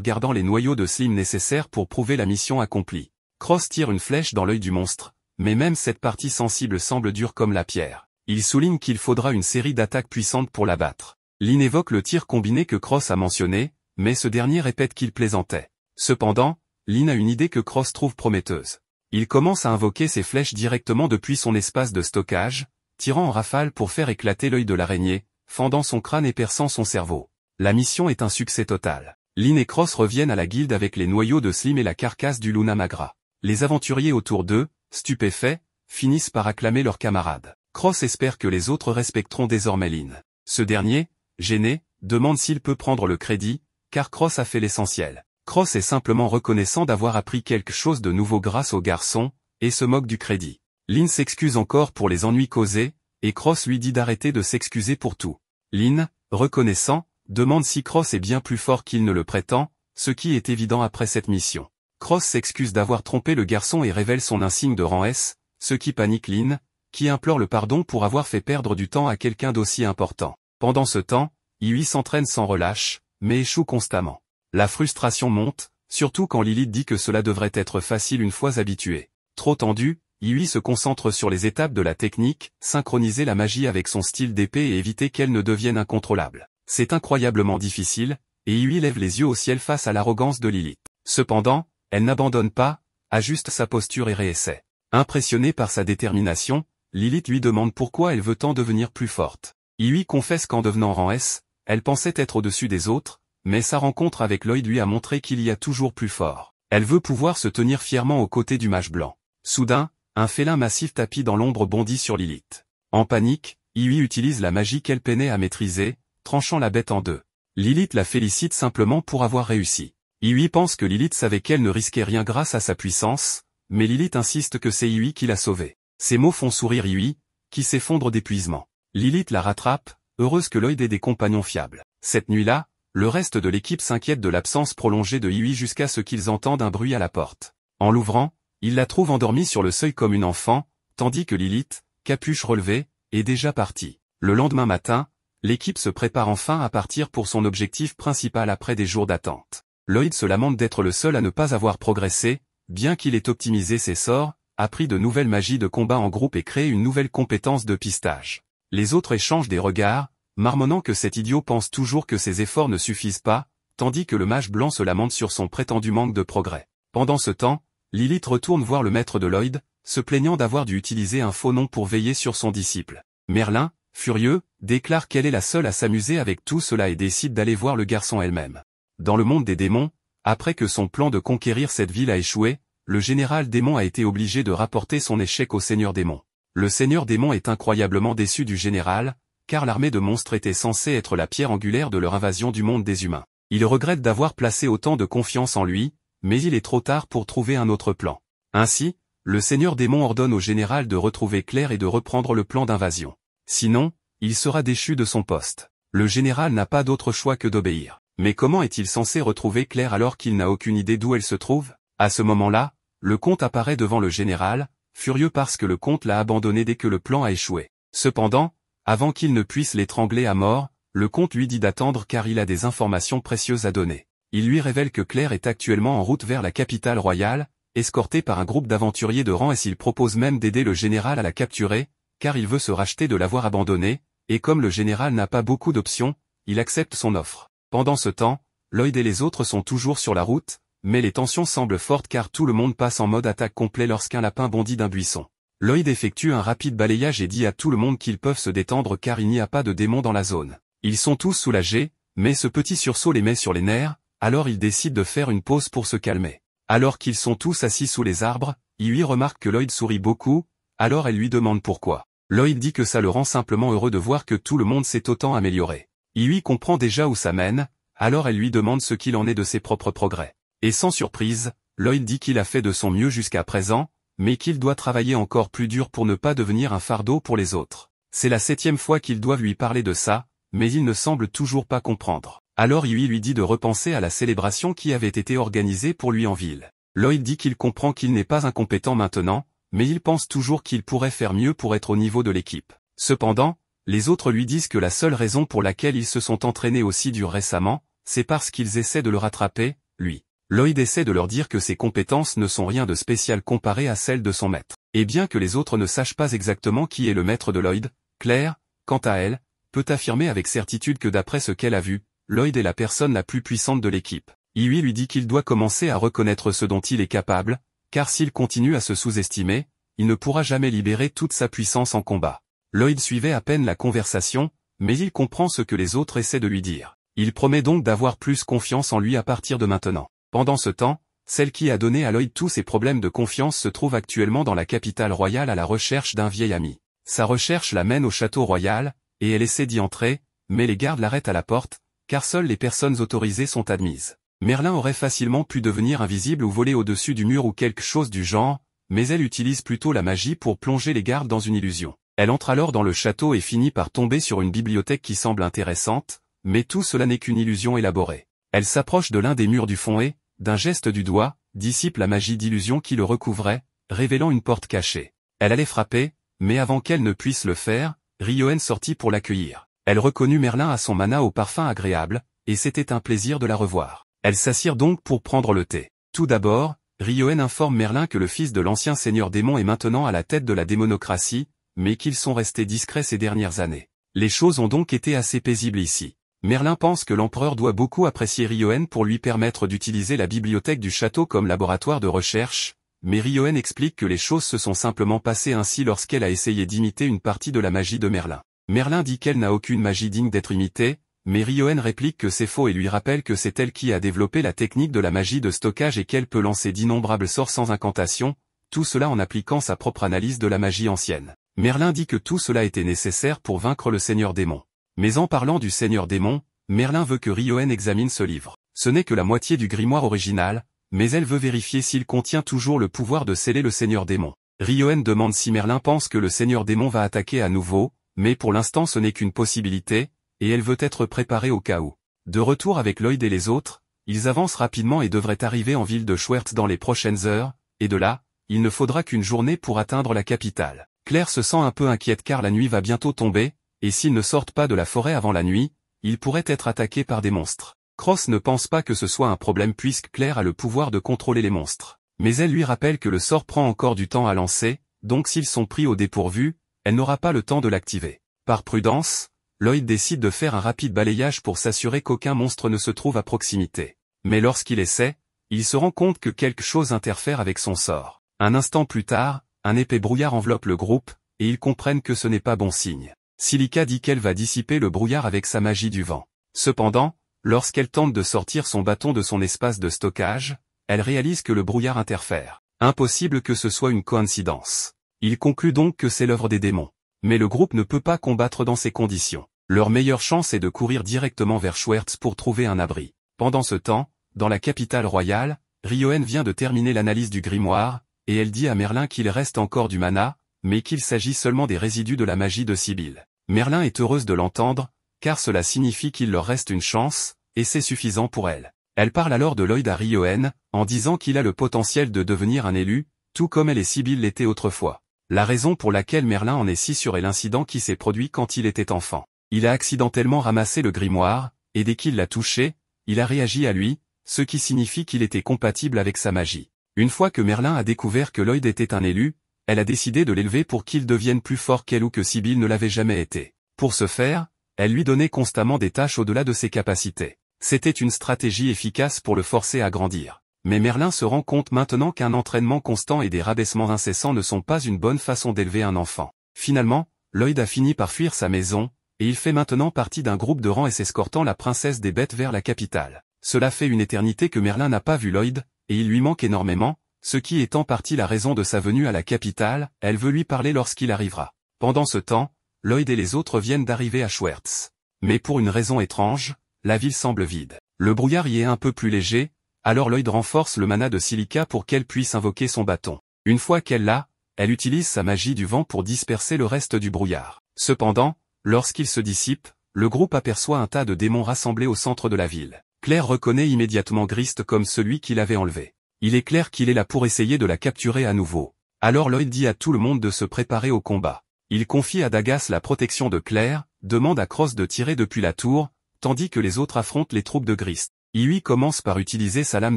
gardant les noyaux de slim nécessaires pour prouver la mission accomplie. Cross tire une flèche dans l'œil du monstre, mais même cette partie sensible semble dure comme la pierre. Il souligne qu'il faudra une série d'attaques puissantes pour l'abattre. Lynn évoque le tir combiné que Cross a mentionné, mais ce dernier répète qu'il plaisantait. Cependant, Lynn a une idée que Cross trouve prometteuse. Il commence à invoquer ses flèches directement depuis son espace de stockage, tirant en rafale pour faire éclater l'œil de l'araignée, fendant son crâne et perçant son cerveau. La mission est un succès total. Lynn et Cross reviennent à la guilde avec les noyaux de slim et la carcasse du Luna Magra. Les aventuriers autour d'eux, stupéfaits, finissent par acclamer leurs camarades. Cross espère que les autres respecteront désormais Lynn. Ce dernier, gêné, demande s'il peut prendre le crédit, car Cross a fait l'essentiel. Cross est simplement reconnaissant d'avoir appris quelque chose de nouveau grâce au garçon, et se moque du crédit. Lynn s'excuse encore pour les ennuis causés, et Cross lui dit d'arrêter de s'excuser pour tout. Lynn, reconnaissant, demande si Cross est bien plus fort qu'il ne le prétend, ce qui est évident après cette mission. Cross s'excuse d'avoir trompé le garçon et révèle son insigne de rang S, ce qui panique Lynn, qui implore le pardon pour avoir fait perdre du temps à quelqu'un d'aussi important. Pendant ce temps, Iwi s'entraîne sans relâche, mais échoue constamment. La frustration monte, surtout quand Lilith dit que cela devrait être facile une fois habitué. Trop tendu, Iwi se concentre sur les étapes de la technique, synchroniser la magie avec son style d'épée et éviter qu'elle ne devienne incontrôlable. C'est incroyablement difficile, et Iwi lève les yeux au ciel face à l'arrogance de Lilith. Cependant, elle n'abandonne pas, ajuste sa posture et réessaie. Impressionnée par sa détermination, Lilith lui demande pourquoi elle veut tant devenir plus forte. Iwi confesse qu'en devenant rang S, elle pensait être au-dessus des autres, mais sa rencontre avec Lloyd lui a montré qu'il y a toujours plus fort. Elle veut pouvoir se tenir fièrement aux côtés du mage blanc. Soudain, un félin massif tapis dans l'ombre bondit sur Lilith. En panique, Iwi utilise la magie qu'elle peinait à maîtriser, tranchant la bête en deux. Lilith la félicite simplement pour avoir réussi. Iwi pense que Lilith savait qu'elle ne risquait rien grâce à sa puissance, mais Lilith insiste que c'est Iwi qui l'a sauvée. Ces mots font sourire Iwi, qui s'effondre d'épuisement. Lilith la rattrape, heureuse que Lloyd ait des compagnons fiables. Cette nuit-là, le reste de l'équipe s'inquiète de l'absence prolongée de Iwi jusqu'à ce qu'ils entendent un bruit à la porte. En l'ouvrant, ils la trouvent endormie sur le seuil comme une enfant, tandis que Lilith, capuche relevée, est déjà partie. Le lendemain matin, l'équipe se prépare enfin à partir pour son objectif principal après des jours d'attente. Lloyd se lamente d'être le seul à ne pas avoir progressé, bien qu'il ait optimisé ses sorts, appris de nouvelles magies de combat en groupe et créé une nouvelle compétence de pistage. Les autres échangent des regards, marmonnant que cet idiot pense toujours que ses efforts ne suffisent pas, tandis que le mage blanc se lamente sur son prétendu manque de progrès. Pendant ce temps, Lilith retourne voir le maître de Lloyd, se plaignant d'avoir dû utiliser un faux nom pour veiller sur son disciple. Merlin, furieux, déclare qu'elle est la seule à s'amuser avec tout cela et décide d'aller voir le garçon elle-même. Dans le monde des démons, après que son plan de conquérir cette ville a échoué, le général démon a été obligé de rapporter son échec au seigneur démon. Le seigneur démon est incroyablement déçu du général, car l'armée de monstres était censée être la pierre angulaire de leur invasion du monde des humains. Il regrette d'avoir placé autant de confiance en lui, mais il est trop tard pour trouver un autre plan. Ainsi, le seigneur démon ordonne au général de retrouver Claire et de reprendre le plan d'invasion. Sinon, il sera déchu de son poste. Le général n'a pas d'autre choix que d'obéir. Mais comment est-il censé retrouver Claire alors qu'il n'a aucune idée d'où elle se trouve? À ce moment-là, le comte apparaît devant le général, furieux parce que le comte l'a abandonné dès que le plan a échoué. Cependant, avant qu'il ne puisse l'étrangler à mort, le comte lui dit d'attendre car il a des informations précieuses à donner. Il lui révèle que Claire est actuellement en route vers la capitale royale, escortée par un groupe d'aventuriers de rang et s'il propose même d'aider le général à la capturer, car il veut se racheter de l'avoir abandonnée, et comme le général n'a pas beaucoup d'options, il accepte son offre. Pendant ce temps, Lloyd et les autres sont toujours sur la route, mais les tensions semblent fortes car tout le monde passe en mode attaque complet lorsqu'un lapin bondit d'un buisson. Lloyd effectue un rapide balayage et dit à tout le monde qu'ils peuvent se détendre car il n'y a pas de démons dans la zone. Ils sont tous soulagés, mais ce petit sursaut les met sur les nerfs, alors ils décident de faire une pause pour se calmer. Alors qu'ils sont tous assis sous les arbres, Iui remarque que Lloyd sourit beaucoup, alors elle lui demande pourquoi. Lloyd dit que ça le rend simplement heureux de voir que tout le monde s'est autant amélioré. Iui comprend déjà où ça mène, alors elle lui demande ce qu'il en est de ses propres progrès. Et sans surprise, Lloyd dit qu'il a fait de son mieux jusqu'à présent, mais qu'il doit travailler encore plus dur pour ne pas devenir un fardeau pour les autres. C'est la 7e fois qu'ils doivent lui parler de ça, mais il ne semble toujours pas comprendre. Alors Iui lui dit de repenser à la célébration qui avait été organisée pour lui en ville. Lloyd dit qu'il comprend qu'il n'est pas incompétent maintenant, mais il pense toujours qu'il pourrait faire mieux pour être au niveau de l'équipe. Cependant, les autres lui disent que la seule raison pour laquelle ils se sont entraînés aussi dur récemment, c'est parce qu'ils essaient de le rattraper, lui. Lloyd essaie de leur dire que ses compétences ne sont rien de spécial comparées à celles de son maître. Et bien que les autres ne sachent pas exactement qui est le maître de Lloyd, Claire, quant à elle, peut affirmer avec certitude que d'après ce qu'elle a vu, Lloyd est la personne la plus puissante de l'équipe. Iui lui dit qu'il doit commencer à reconnaître ce dont il est capable, car s'il continue à se sous-estimer, il ne pourra jamais libérer toute sa puissance en combat. Lloyd suivait à peine la conversation, mais il comprend ce que les autres essaient de lui dire. Il promet donc d'avoir plus confiance en lui à partir de maintenant. Pendant ce temps, celle qui a donné à Lloyd tous ses problèmes de confiance se trouve actuellement dans la capitale royale à la recherche d'un vieil ami. Sa recherche la mène au château royal, et elle essaie d'y entrer, mais les gardes l'arrêtent à la porte, car seules les personnes autorisées sont admises. Merlin aurait facilement pu devenir invisible ou voler au-dessus du mur ou quelque chose du genre, mais elle utilise plutôt la magie pour plonger les gardes dans une illusion. Elle entre alors dans le château et finit par tomber sur une bibliothèque qui semble intéressante, mais tout cela n'est qu'une illusion élaborée. Elle s'approche de l'un des murs du fond et, d'un geste du doigt, dissipe la magie d'illusion qui le recouvrait, révélant une porte cachée. Elle allait frapper, mais avant qu'elle ne puisse le faire, Rioen sortit pour l'accueillir. Elle reconnut Merlin à son mana au parfum agréable, et c'était un plaisir de la revoir. Elles s'assirent donc pour prendre le thé. Tout d'abord, Rioen informe Merlin que le fils de l'ancien seigneur démon est maintenant à la tête de la démonocratie, mais qu'ils sont restés discrets ces dernières années. Les choses ont donc été assez paisibles ici. Merlin pense que l'empereur doit beaucoup apprécier Rioen pour lui permettre d'utiliser la bibliothèque du château comme laboratoire de recherche, mais Rioen explique que les choses se sont simplement passées ainsi lorsqu'elle a essayé d'imiter une partie de la magie de Merlin. Merlin dit qu'elle n'a aucune magie digne d'être imitée, mais Rioen réplique que c'est faux et lui rappelle que c'est elle qui a développé la technique de la magie de stockage et qu'elle peut lancer d'innombrables sorts sans incantation, tout cela en appliquant sa propre analyse de la magie ancienne. Merlin dit que tout cela était nécessaire pour vaincre le seigneur démon. Mais en parlant du seigneur démon, Merlin veut que Rioen examine ce livre. Ce n'est que la moitié du grimoire original, mais elle veut vérifier s'il contient toujours le pouvoir de sceller le seigneur démon. Rioen demande si Merlin pense que le seigneur démon va attaquer à nouveau, mais pour l'instant ce n'est qu'une possibilité, et elle veut être préparée au cas où. De retour avec Lloyd et les autres, ils avancent rapidement et devraient arriver en ville de Schwertz dans les prochaines heures, et de là, il ne faudra qu'une journée pour atteindre la capitale. Claire se sent un peu inquiète car la nuit va bientôt tomber, et s'ils ne sortent pas de la forêt avant la nuit, ils pourraient être attaqués par des monstres. Cross ne pense pas que ce soit un problème puisque Claire a le pouvoir de contrôler les monstres. Mais elle lui rappelle que le sort prend encore du temps à lancer, donc s'ils sont pris au dépourvu, elle n'aura pas le temps de l'activer. Par prudence, Lloyd décide de faire un rapide balayage pour s'assurer qu'aucun monstre ne se trouve à proximité. Mais lorsqu'il essaie, il se rend compte que quelque chose interfère avec son sort. Un instant plus tard, un épais brouillard enveloppe le groupe, et ils comprennent que ce n'est pas bon signe. Silica dit qu'elle va dissiper le brouillard avec sa magie du vent. Cependant, lorsqu'elle tente de sortir son bâton de son espace de stockage, elle réalise que le brouillard interfère. Impossible que ce soit une coïncidence. Il conclut donc que c'est l'œuvre des démons. Mais le groupe ne peut pas combattre dans ces conditions. Leur meilleure chance est de courir directement vers Schwertz pour trouver un abri. Pendant ce temps, dans la capitale royale, Rioen vient de terminer l'analyse du grimoire, et elle dit à Merlin qu'il reste encore du mana, mais qu'il s'agit seulement des résidus de la magie de Sibylle. Merlin est heureuse de l'entendre, car cela signifie qu'il leur reste une chance, et c'est suffisant pour elle. Elle parle alors de Lloyd à Rioen, en disant qu'il a le potentiel de devenir un élu, tout comme elle et Sibylle l'étaient autrefois. La raison pour laquelle Merlin en est si sûr est l'incident qui s'est produit quand il était enfant. Il a accidentellement ramassé le grimoire, et dès qu'il l'a touché, il a réagi à lui, ce qui signifie qu'il était compatible avec sa magie. Une fois que Merlin a découvert que Lloyd était un élu, elle a décidé de l'élever pour qu'il devienne plus fort qu'elle ou que Sibylle ne l'avait jamais été. Pour ce faire, elle lui donnait constamment des tâches au-delà de ses capacités. C'était une stratégie efficace pour le forcer à grandir. Mais Merlin se rend compte maintenant qu'un entraînement constant et des rabaissements incessants ne sont pas une bonne façon d'élever un enfant. Finalement, Lloyd a fini par fuir sa maison, et il fait maintenant partie d'un groupe de rangs escortant la princesse des bêtes vers la capitale. Cela fait une éternité que Merlin n'a pas vu Lloyd, et il lui manque énormément, ce qui est en partie la raison de sa venue à la capitale, elle veut lui parler lorsqu'il arrivera. Pendant ce temps, Lloyd et les autres viennent d'arriver à Schwertz. Mais pour une raison étrange, la ville semble vide. Le brouillard y est un peu plus léger, alors Lloyd renforce le mana de Silica pour qu'elle puisse invoquer son bâton. Une fois qu'elle l'a, elle utilise sa magie du vent pour disperser le reste du brouillard. Cependant, lorsqu'il se dissipe, le groupe aperçoit un tas de démons rassemblés au centre de la ville. Claire reconnaît immédiatement Grist comme celui qui l'avait enlevé. Il est clair qu'il est là pour essayer de la capturer à nouveau. Alors Lloyd dit à tout le monde de se préparer au combat. Il confie à Dagas la protection de Claire, demande à Cross de tirer depuis la tour, tandis que les autres affrontent les troupes de Grist. Iui commence par utiliser sa lame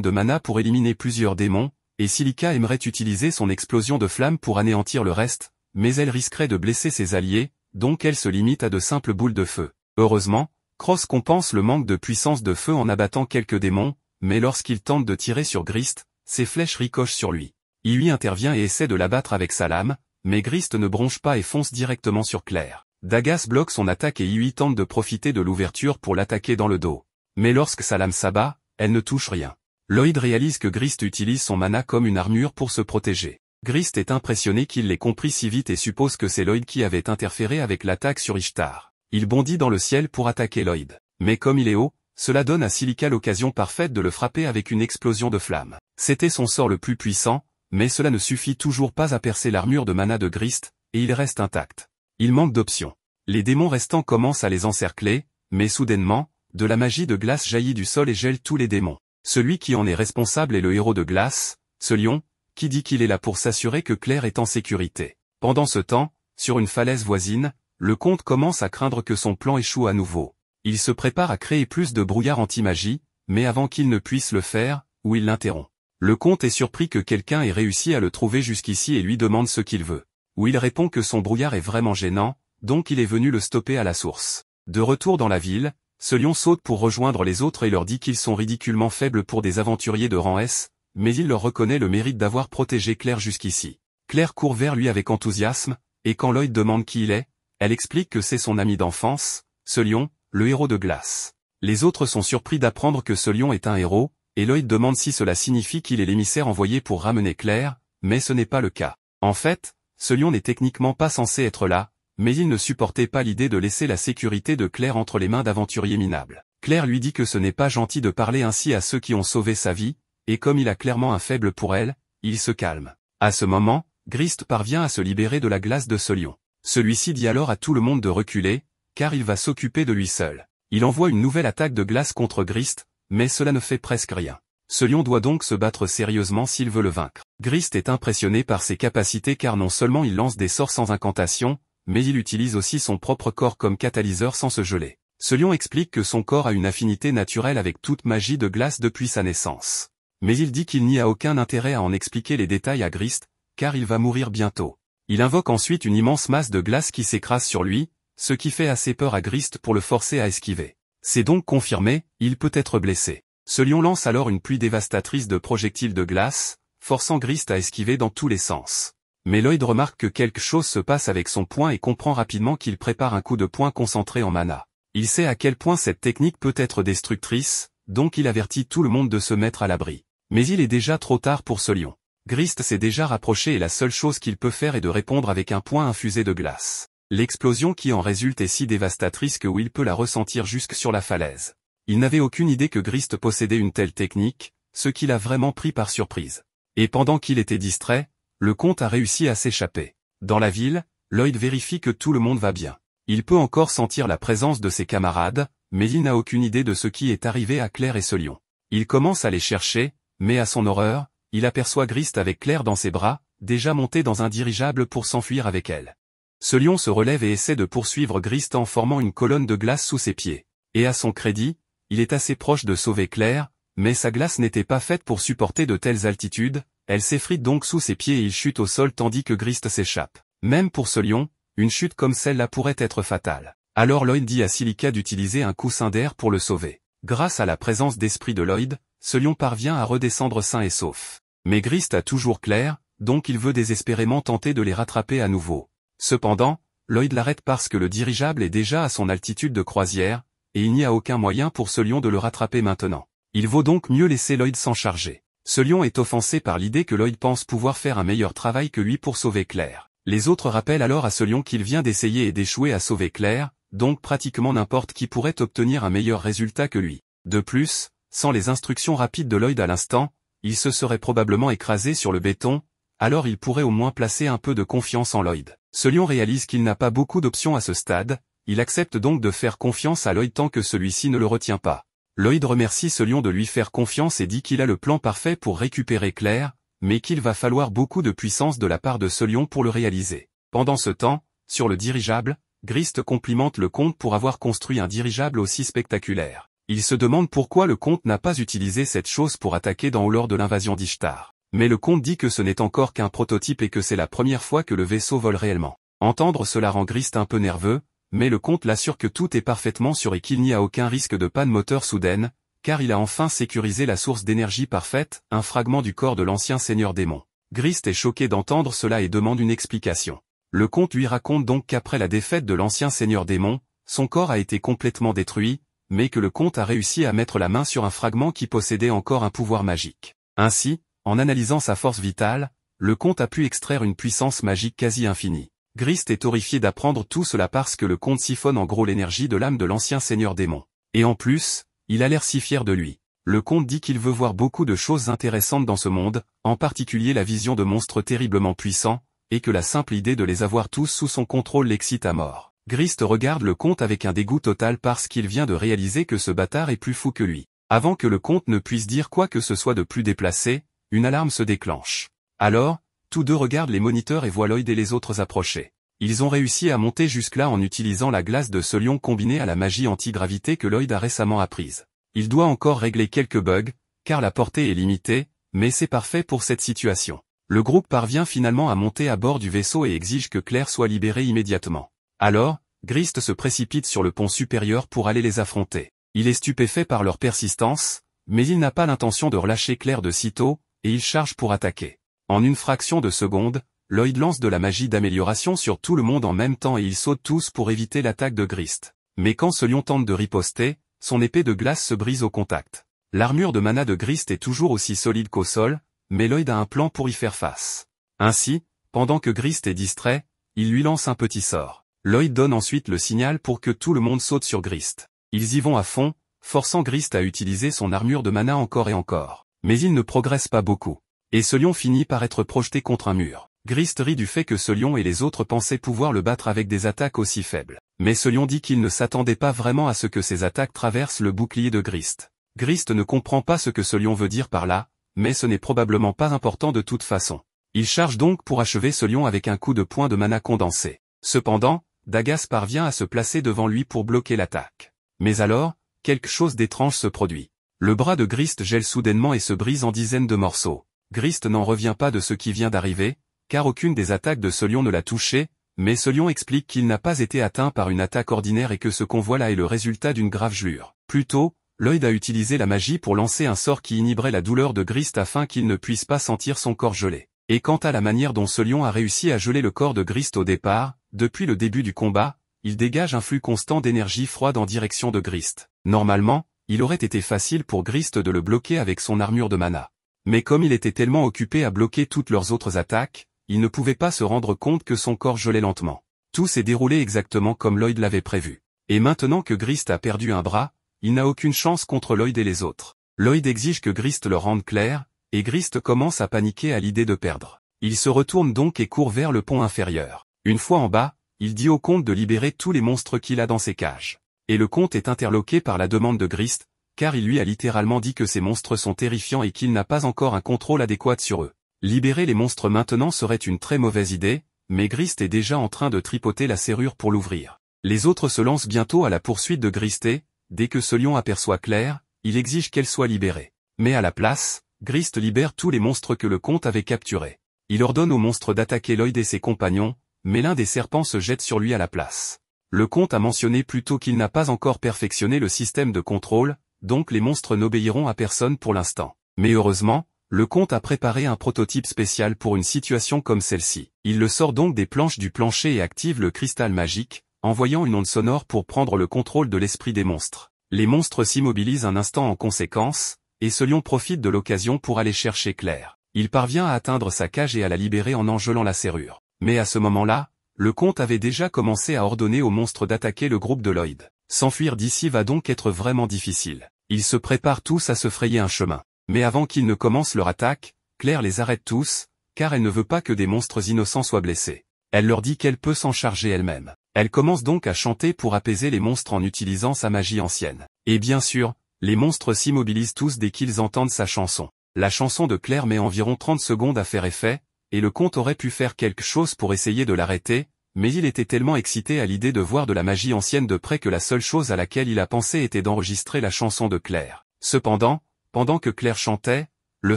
de mana pour éliminer plusieurs démons, et Silica aimerait utiliser son explosion de flamme pour anéantir le reste, mais elle risquerait de blesser ses alliés, donc elle se limite à de simples boules de feu. Heureusement, Cross compense le manque de puissance de feu en abattant quelques démons, mais lorsqu'il tente de tirer sur Grist, ses flèches ricochent sur lui. Iui intervient et essaie de l'abattre avec sa lame, mais Grist ne bronche pas et fonce directement sur Claire. Dagas bloque son attaque et Iui tente de profiter de l'ouverture pour l'attaquer dans le dos. Mais lorsque sa lame s'abat, elle ne touche rien. Lloyd réalise que Grist utilise son mana comme une armure pour se protéger. Grist est impressionné qu'il l'ait compris si vite et suppose que c'est Lloyd qui avait interféré avec l'attaque sur Ishtar. Il bondit dans le ciel pour attaquer Lloyd. Mais comme il est haut, cela donne à Silica l'occasion parfaite de le frapper avec une explosion de flamme. C'était son sort le plus puissant, mais cela ne suffit toujours pas à percer l'armure de mana de Grist, et il reste intact. Il manque d'options. Les démons restants commencent à les encercler, mais soudainement, de la magie de glace jaillit du sol et gèle tous les démons. Celui qui en est responsable est le héros de glace, ce lion, qui dit qu'il est là pour s'assurer que Claire est en sécurité. Pendant ce temps, sur une falaise voisine, le comte commence à craindre que son plan échoue à nouveau. Il se prépare à créer plus de brouillard anti-magie, mais avant qu'il ne puisse le faire, ou il l'interrompt. Le comte est surpris que quelqu'un ait réussi à le trouver jusqu'ici et lui demande ce qu'il veut. Ou il répond que son brouillard est vraiment gênant, donc il est venu le stopper à la source. De retour dans la ville, ce lion saute pour rejoindre les autres et leur dit qu'ils sont ridiculement faibles pour des aventuriers de rang S, mais il leur reconnaît le mérite d'avoir protégé Claire jusqu'ici. Claire court vers lui avec enthousiasme, et quand Lloyd demande qui il est, elle explique que c'est son ami d'enfance, ce lion, le héros de glace. Les autres sont surpris d'apprendre que ce lion est un héros, et Lloyd demande si cela signifie qu'il est l'émissaire envoyé pour ramener Claire, mais ce n'est pas le cas. En fait, ce lion n'est techniquement pas censé être là, mais il ne supportait pas l'idée de laisser la sécurité de Claire entre les mains d'aventuriers minables. Claire lui dit que ce n'est pas gentil de parler ainsi à ceux qui ont sauvé sa vie, et comme il a clairement un faible pour elle, il se calme. À ce moment, Grist parvient à se libérer de la glace de ce lion. Celui-ci dit alors à tout le monde de reculer, car il va s'occuper de lui seul. Il envoie une nouvelle attaque de glace contre Grist, mais cela ne fait presque rien. Ce lion doit donc se battre sérieusement s'il veut le vaincre. Grist est impressionné par ses capacités car non seulement il lance des sorts sans incantation, mais il utilise aussi son propre corps comme catalyseur sans se geler. Ce lion explique que son corps a une affinité naturelle avec toute magie de glace depuis sa naissance. Mais il dit qu'il n'y a aucun intérêt à en expliquer les détails à Grist, car il va mourir bientôt. Il invoque ensuite une immense masse de glace qui s'écrase sur lui, ce qui fait assez peur à Grist pour le forcer à esquiver. C'est donc confirmé, il peut être blessé. Ce lion lance alors une pluie dévastatrice de projectiles de glace, forçant Grist à esquiver dans tous les sens. Mais Lloyd remarque que quelque chose se passe avec son poing et comprend rapidement qu'il prépare un coup de poing concentré en mana. Il sait à quel point cette technique peut être destructrice, donc il avertit tout le monde de se mettre à l'abri. Mais il est déjà trop tard pour ce lion. Grist s'est déjà rapproché et la seule chose qu'il peut faire est de répondre avec un poing infusé de glace. L'explosion qui en résulte est si dévastatrice que Will peut la ressentir jusque sur la falaise. Il n'avait aucune idée que Grist possédait une telle technique, ce qui l'a vraiment pris par surprise. Et pendant qu'il était distrait, le comte a réussi à s'échapper. Dans la ville, Lloyd vérifie que tout le monde va bien. Il peut encore sentir la présence de ses camarades, mais il n'a aucune idée de ce qui est arrivé à Claire et ce lion. Il commence à les chercher, mais à son horreur, il aperçoit Grist avec Claire dans ses bras, déjà monté dans un dirigeable pour s'enfuir avec elle. Ce lion se relève et essaie de poursuivre Grist en formant une colonne de glace sous ses pieds. Et à son crédit, il est assez proche de sauver Claire, mais sa glace n'était pas faite pour supporter de telles altitudes, elle s'effrite donc sous ses pieds et il chute au sol tandis que Grist s'échappe. Même pour ce lion, une chute comme celle-là pourrait être fatale. Alors Lloyd dit à Silica d'utiliser un coussin d'air pour le sauver. Grâce à la présence d'esprit de Lloyd, ce lion parvient à redescendre sain et sauf. Mais Grist a toujours Claire, donc il veut désespérément tenter de les rattraper à nouveau. Cependant, Lloyd l'arrête parce que le dirigeable est déjà à son altitude de croisière, et il n'y a aucun moyen pour ce lion de le rattraper maintenant. Il vaut donc mieux laisser Lloyd s'en charger. Ce lion est offensé par l'idée que Lloyd pense pouvoir faire un meilleur travail que lui pour sauver Claire. Les autres rappellent alors à ce lion qu'il vient d'essayer et d'échouer à sauver Claire, donc pratiquement n'importe qui pourrait obtenir un meilleur résultat que lui. De plus, sans les instructions rapides de Lloyd à l'instant, il se serait probablement écrasé sur le béton, alors il pourrait au moins placer un peu de confiance en Lloyd. Ce lion réalise qu'il n'a pas beaucoup d'options à ce stade, il accepte donc de faire confiance à Lloyd tant que celui-ci ne le retient pas. Lloyd remercie ce lion de lui faire confiance et dit qu'il a le plan parfait pour récupérer Claire, mais qu'il va falloir beaucoup de puissance de la part de ce lion pour le réaliser. Pendant ce temps, sur le dirigeable, Grist complimente le comte pour avoir construit un dirigeable aussi spectaculaire. Il se demande pourquoi le comte n'a pas utilisé cette chose pour attaquer dans lors de l'invasion d'Ishtar. Mais le comte dit que ce n'est encore qu'un prototype et que c'est la première fois que le vaisseau vole réellement. Entendre cela rend Grist un peu nerveux, mais le comte l'assure que tout est parfaitement sûr et qu'il n'y a aucun risque de panne moteur soudaine, car il a enfin sécurisé la source d'énergie parfaite, un fragment du corps de l'ancien seigneur démon. Grist est choqué d'entendre cela et demande une explication. Le comte lui raconte donc qu'après la défaite de l'ancien seigneur démon, son corps a été complètement détruit, mais que le comte a réussi à mettre la main sur un fragment qui possédait encore un pouvoir magique. Ainsi, en analysant sa force vitale, le comte a pu extraire une puissance magique quasi infinie. Grist est horrifié d'apprendre tout cela parce que le comte siphonne en gros l'énergie de l'âme de l'ancien seigneur démon. Et en plus, il a l'air si fier de lui. Le comte dit qu'il veut voir beaucoup de choses intéressantes dans ce monde, en particulier la vision de monstres terriblement puissants, et que la simple idée de les avoir tous sous son contrôle l'excite à mort. Grist regarde le comte avec un dégoût total parce qu'il vient de réaliser que ce bâtard est plus fou que lui. Avant que le comte ne puisse dire quoi que ce soit de plus déplacé, une alarme se déclenche. Alors, tous deux regardent les moniteurs et voient Lloyd et les autres approcher. Ils ont réussi à monter jusque-là en utilisant la glace de ce lion combinée à la magie anti-gravité que Lloyd a récemment apprise. Il doit encore régler quelques bugs, car la portée est limitée, mais c'est parfait pour cette situation. Le groupe parvient finalement à monter à bord du vaisseau et exige que Claire soit libérée immédiatement. Alors, Grist se précipite sur le pont supérieur pour aller les affronter. Il est stupéfait par leur persistance, mais il n'a pas l'intention de relâcher Claire de sitôt, et il charge pour attaquer. En une fraction de seconde, Lloyd lance de la magie d'amélioration sur tout le monde en même temps et ils sautent tous pour éviter l'attaque de Grist. Mais quand ce lion tente de riposter, son épée de glace se brise au contact. L'armure de mana de Grist est toujours aussi solide qu'au sol, mais Lloyd a un plan pour y faire face. Ainsi, pendant que Grist est distrait, il lui lance un petit sort. Lloyd donne ensuite le signal pour que tout le monde saute sur Grist. Ils y vont à fond, forçant Grist à utiliser son armure de mana encore et encore. Mais il ne progresse pas beaucoup. Et ce lion finit par être projeté contre un mur. Grist rit du fait que ce lion et les autres pensaient pouvoir le battre avec des attaques aussi faibles. Mais ce lion dit qu'il ne s'attendait pas vraiment à ce que ces attaques traversent le bouclier de Grist. Grist ne comprend pas ce que ce lion veut dire par là, mais ce n'est probablement pas important de toute façon. Il charge donc pour achever ce lion avec un coup de poing de mana condensé. Cependant, Dagas parvient à se placer devant lui pour bloquer l'attaque. Mais alors, quelque chose d'étrange se produit. Le bras de Grist gèle soudainement et se brise en dizaines de morceaux. Grist n'en revient pas de ce qui vient d'arriver, car aucune des attaques de ce lion ne l'a touché, mais ce lion explique qu'il n'a pas été atteint par une attaque ordinaire et que ce qu'on voit là est le résultat d'une grave gelure. Plutôt, Lloyd a utilisé la magie pour lancer un sort qui inhiberait la douleur de Grist afin qu'il ne puisse pas sentir son corps gelé. Et quant à la manière dont ce lion a réussi à geler le corps de Grist au départ, depuis le début du combat, il dégage un flux constant d'énergie froide en direction de Grist. Normalement, il aurait été facile pour Grist de le bloquer avec son armure de mana. Mais comme il était tellement occupé à bloquer toutes leurs autres attaques, il ne pouvait pas se rendre compte que son corps gelait lentement. Tout s'est déroulé exactement comme Lloyd l'avait prévu. Et maintenant que Grist a perdu un bras, il n'a aucune chance contre Lloyd et les autres. Lloyd exige que Grist le rende Claire, et Grist commence à paniquer à l'idée de perdre. Il se retourne donc et court vers le pont inférieur. Une fois en bas, il dit au comte de libérer tous les monstres qu'il a dans ses cages. Et le comte est interloqué par la demande de Grist, car il lui a littéralement dit que ces monstres sont terrifiants et qu'il n'a pas encore un contrôle adéquat sur eux. Libérer les monstres maintenant serait une très mauvaise idée, mais Grist est déjà en train de tripoter la serrure pour l'ouvrir. Les autres se lancent bientôt à la poursuite de Grist et, dès que ce lion aperçoit Claire, il exige qu'elle soit libérée. Mais à la place, Grist libère tous les monstres que le comte avait capturés. Il ordonne aux monstres d'attaquer Lloyd et ses compagnons, mais l'un des serpents se jette sur lui à la place. Le comte a mentionné plus tôt qu'il n'a pas encore perfectionné le système de contrôle, donc les monstres n'obéiront à personne pour l'instant. Mais heureusement, le comte a préparé un prototype spécial pour une situation comme celle-ci. Il le sort donc des planches du plancher et active le cristal magique, envoyant une onde sonore pour prendre le contrôle de l'esprit des monstres. Les monstres s'immobilisent un instant en conséquence, et ce lion profite de l'occasion pour aller chercher Claire. Il parvient à atteindre sa cage et à la libérer en engelant la serrure. Mais à ce moment-là, le comte avait déjà commencé à ordonner aux monstres d'attaquer le groupe de Lloyd. S'enfuir d'ici va donc être vraiment difficile. Ils se préparent tous à se frayer un chemin. Mais avant qu'ils ne commencent leur attaque, Claire les arrête tous, car elle ne veut pas que des monstres innocents soient blessés. Elle leur dit qu'elle peut s'en charger elle-même. Elle commence donc à chanter pour apaiser les monstres en utilisant sa magie ancienne. Et bien sûr, les monstres s'immobilisent tous dès qu'ils entendent sa chanson. La chanson de Claire met environ 30 secondes à faire effet, et le comte aurait pu faire quelque chose pour essayer de l'arrêter, mais il était tellement excité à l'idée de voir de la magie ancienne de près que la seule chose à laquelle il a pensé était d'enregistrer la chanson de Claire. Cependant, pendant que Claire chantait, le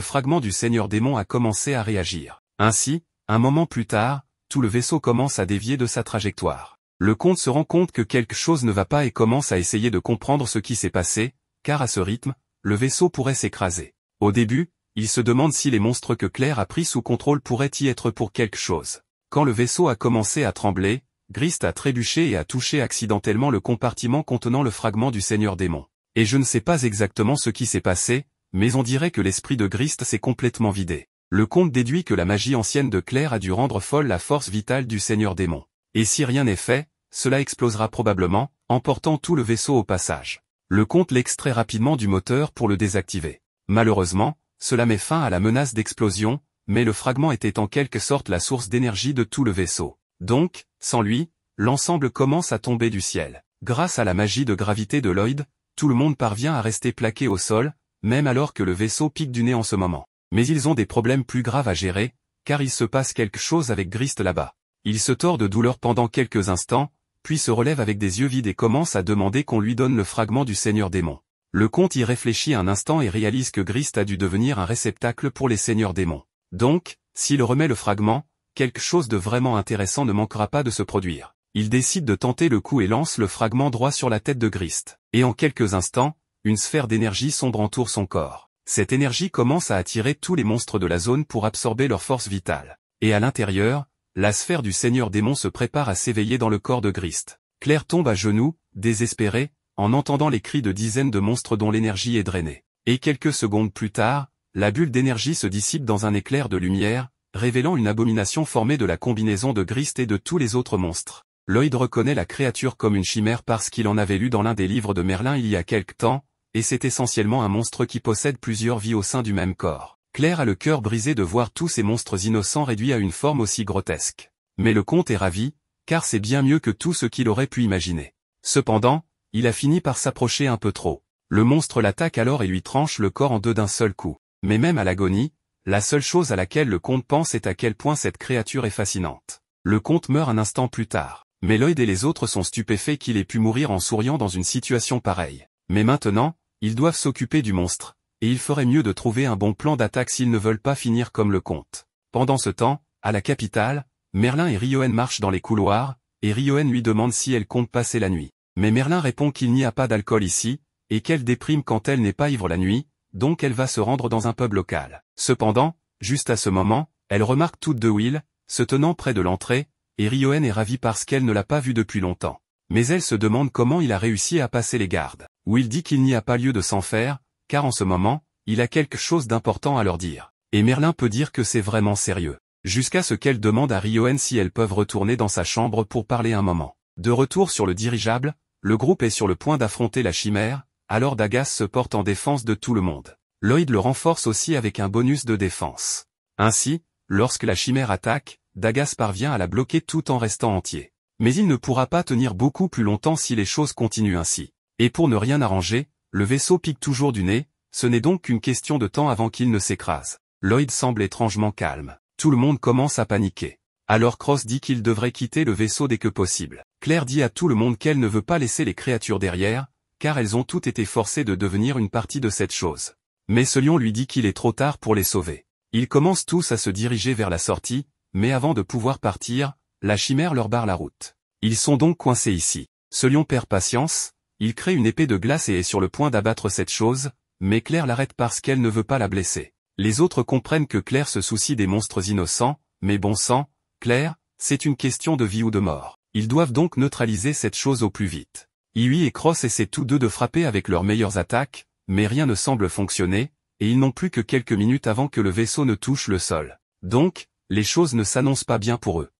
fragment du Seigneur Démon a commencé à réagir. Ainsi, un moment plus tard, tout le vaisseau commence à dévier de sa trajectoire. Le comte se rend compte que quelque chose ne va pas et commence à essayer de comprendre ce qui s'est passé, car à ce rythme, le vaisseau pourrait s'écraser. Au début, il se demande si les monstres que Claire a pris sous contrôle pourraient y être pour quelque chose. Quand le vaisseau a commencé à trembler, Grist a trébuché et a touché accidentellement le compartiment contenant le fragment du Seigneur Démon. Et je ne sais pas exactement ce qui s'est passé, mais on dirait que l'esprit de Grist s'est complètement vidé. Le comte déduit que la magie ancienne de Claire a dû rendre folle la force vitale du Seigneur Démon. Et si rien n'est fait, cela explosera probablement, emportant tout le vaisseau au passage. Le comte l'extrait rapidement du moteur pour le désactiver. Malheureusement, cela met fin à la menace d'explosion, mais le fragment était en quelque sorte la source d'énergie de tout le vaisseau. Donc, sans lui, l'ensemble commence à tomber du ciel. Grâce à la magie de gravité de Lloyd, tout le monde parvient à rester plaqué au sol, même alors que le vaisseau pique du nez en ce moment. Mais ils ont des problèmes plus graves à gérer, car il se passe quelque chose avec Grist là-bas. Il se tord de douleur pendant quelques instants, puis se relève avec des yeux vides et commence à demander qu'on lui donne le fragment du Seigneur Démon. Le comte y réfléchit un instant et réalise que Grist a dû devenir un réceptacle pour les Seigneurs Démons. Donc, s'il remet le fragment, quelque chose de vraiment intéressant ne manquera pas de se produire. Il décide de tenter le coup et lance le fragment droit sur la tête de Grist. Et en quelques instants, une sphère d'énergie sombre entoure son corps. Cette énergie commence à attirer tous les monstres de la zone pour absorber leur force vitale. Et à l'intérieur, la sphère du Seigneur Démon se prépare à s'éveiller dans le corps de Grist. Claire tombe à genoux, désespérée, en entendant les cris de dizaines de monstres dont l'énergie est drainée. Et quelques secondes plus tard, la bulle d'énergie se dissipe dans un éclair de lumière, révélant une abomination formée de la combinaison de Grist et de tous les autres monstres. Lloyd reconnaît la créature comme une chimère parce qu'il en avait lu dans l'un des livres de Merlin il y a quelque temps, et c'est essentiellement un monstre qui possède plusieurs vies au sein du même corps. Claire a le cœur brisé de voir tous ces monstres innocents réduits à une forme aussi grotesque. Mais le comte est ravi, car c'est bien mieux que tout ce qu'il aurait pu imaginer. Cependant, il a fini par s'approcher un peu trop. Le monstre l'attaque alors et lui tranche le corps en deux d'un seul coup. Mais même à l'agonie, la seule chose à laquelle le comte pense est à quel point cette créature est fascinante. Le comte meurt un instant plus tard. Mais Lloyd et les autres sont stupéfaits qu'il ait pu mourir en souriant dans une situation pareille. Mais maintenant, ils doivent s'occuper du monstre, et il ferait mieux de trouver un bon plan d'attaque s'ils ne veulent pas finir comme le comte. Pendant ce temps, à la capitale, Merlin et Rioen marchent dans les couloirs, et Rioen lui demande si elle compte passer la nuit. Mais Merlin répond qu'il n'y a pas d'alcool ici, et qu'elle déprime quand elle n'est pas ivre la nuit, donc elle va se rendre dans un pub local. Cependant, juste à ce moment, elle remarque toutes deux Will, se tenant près de l'entrée, et Rioen est ravie parce qu'elle ne l'a pas vu depuis longtemps. Mais elle se demande comment il a réussi à passer les gardes. Will dit qu'il n'y a pas lieu de s'en faire, car en ce moment, il a quelque chose d'important à leur dire. Et Merlin peut dire que c'est vraiment sérieux. Jusqu'à ce qu'elle demande à Rioen si elles peuvent retourner dans sa chambre pour parler un moment. De retour sur le dirigeable, le groupe est sur le point d'affronter la chimère, alors Dagas se porte en défense de tout le monde. Lloyd le renforce aussi avec un bonus de défense. Ainsi, lorsque la chimère attaque, Dagas parvient à la bloquer tout en restant entier. Mais il ne pourra pas tenir beaucoup plus longtemps si les choses continuent ainsi. Et pour ne rien arranger, le vaisseau pique toujours du nez, ce n'est donc qu'une question de temps avant qu'il ne s'écrase. Lloyd semble étrangement calme. Tout le monde commence à paniquer. Alors Cross dit qu'il devrait quitter le vaisseau dès que possible. Claire dit à tout le monde qu'elle ne veut pas laisser les créatures derrière, car elles ont toutes été forcées de devenir une partie de cette chose. Mais ce lion lui dit qu'il est trop tard pour les sauver. Ils commencent tous à se diriger vers la sortie, mais avant de pouvoir partir, la chimère leur barre la route. Ils sont donc coincés ici. Ce lion perd patience, il crée une épée de glace et est sur le point d'abattre cette chose, mais Claire l'arrête parce qu'elle ne veut pas la blesser. Les autres comprennent que Claire se soucie des monstres innocents, mais bon sang, Claire, c'est une question de vie ou de mort. Ils doivent donc neutraliser cette chose au plus vite. Iwi et Cross essaient tous deux de frapper avec leurs meilleures attaques, mais rien ne semble fonctionner, et ils n'ont plus que quelques minutes avant que le vaisseau ne touche le sol. Donc, les choses ne s'annoncent pas bien pour eux.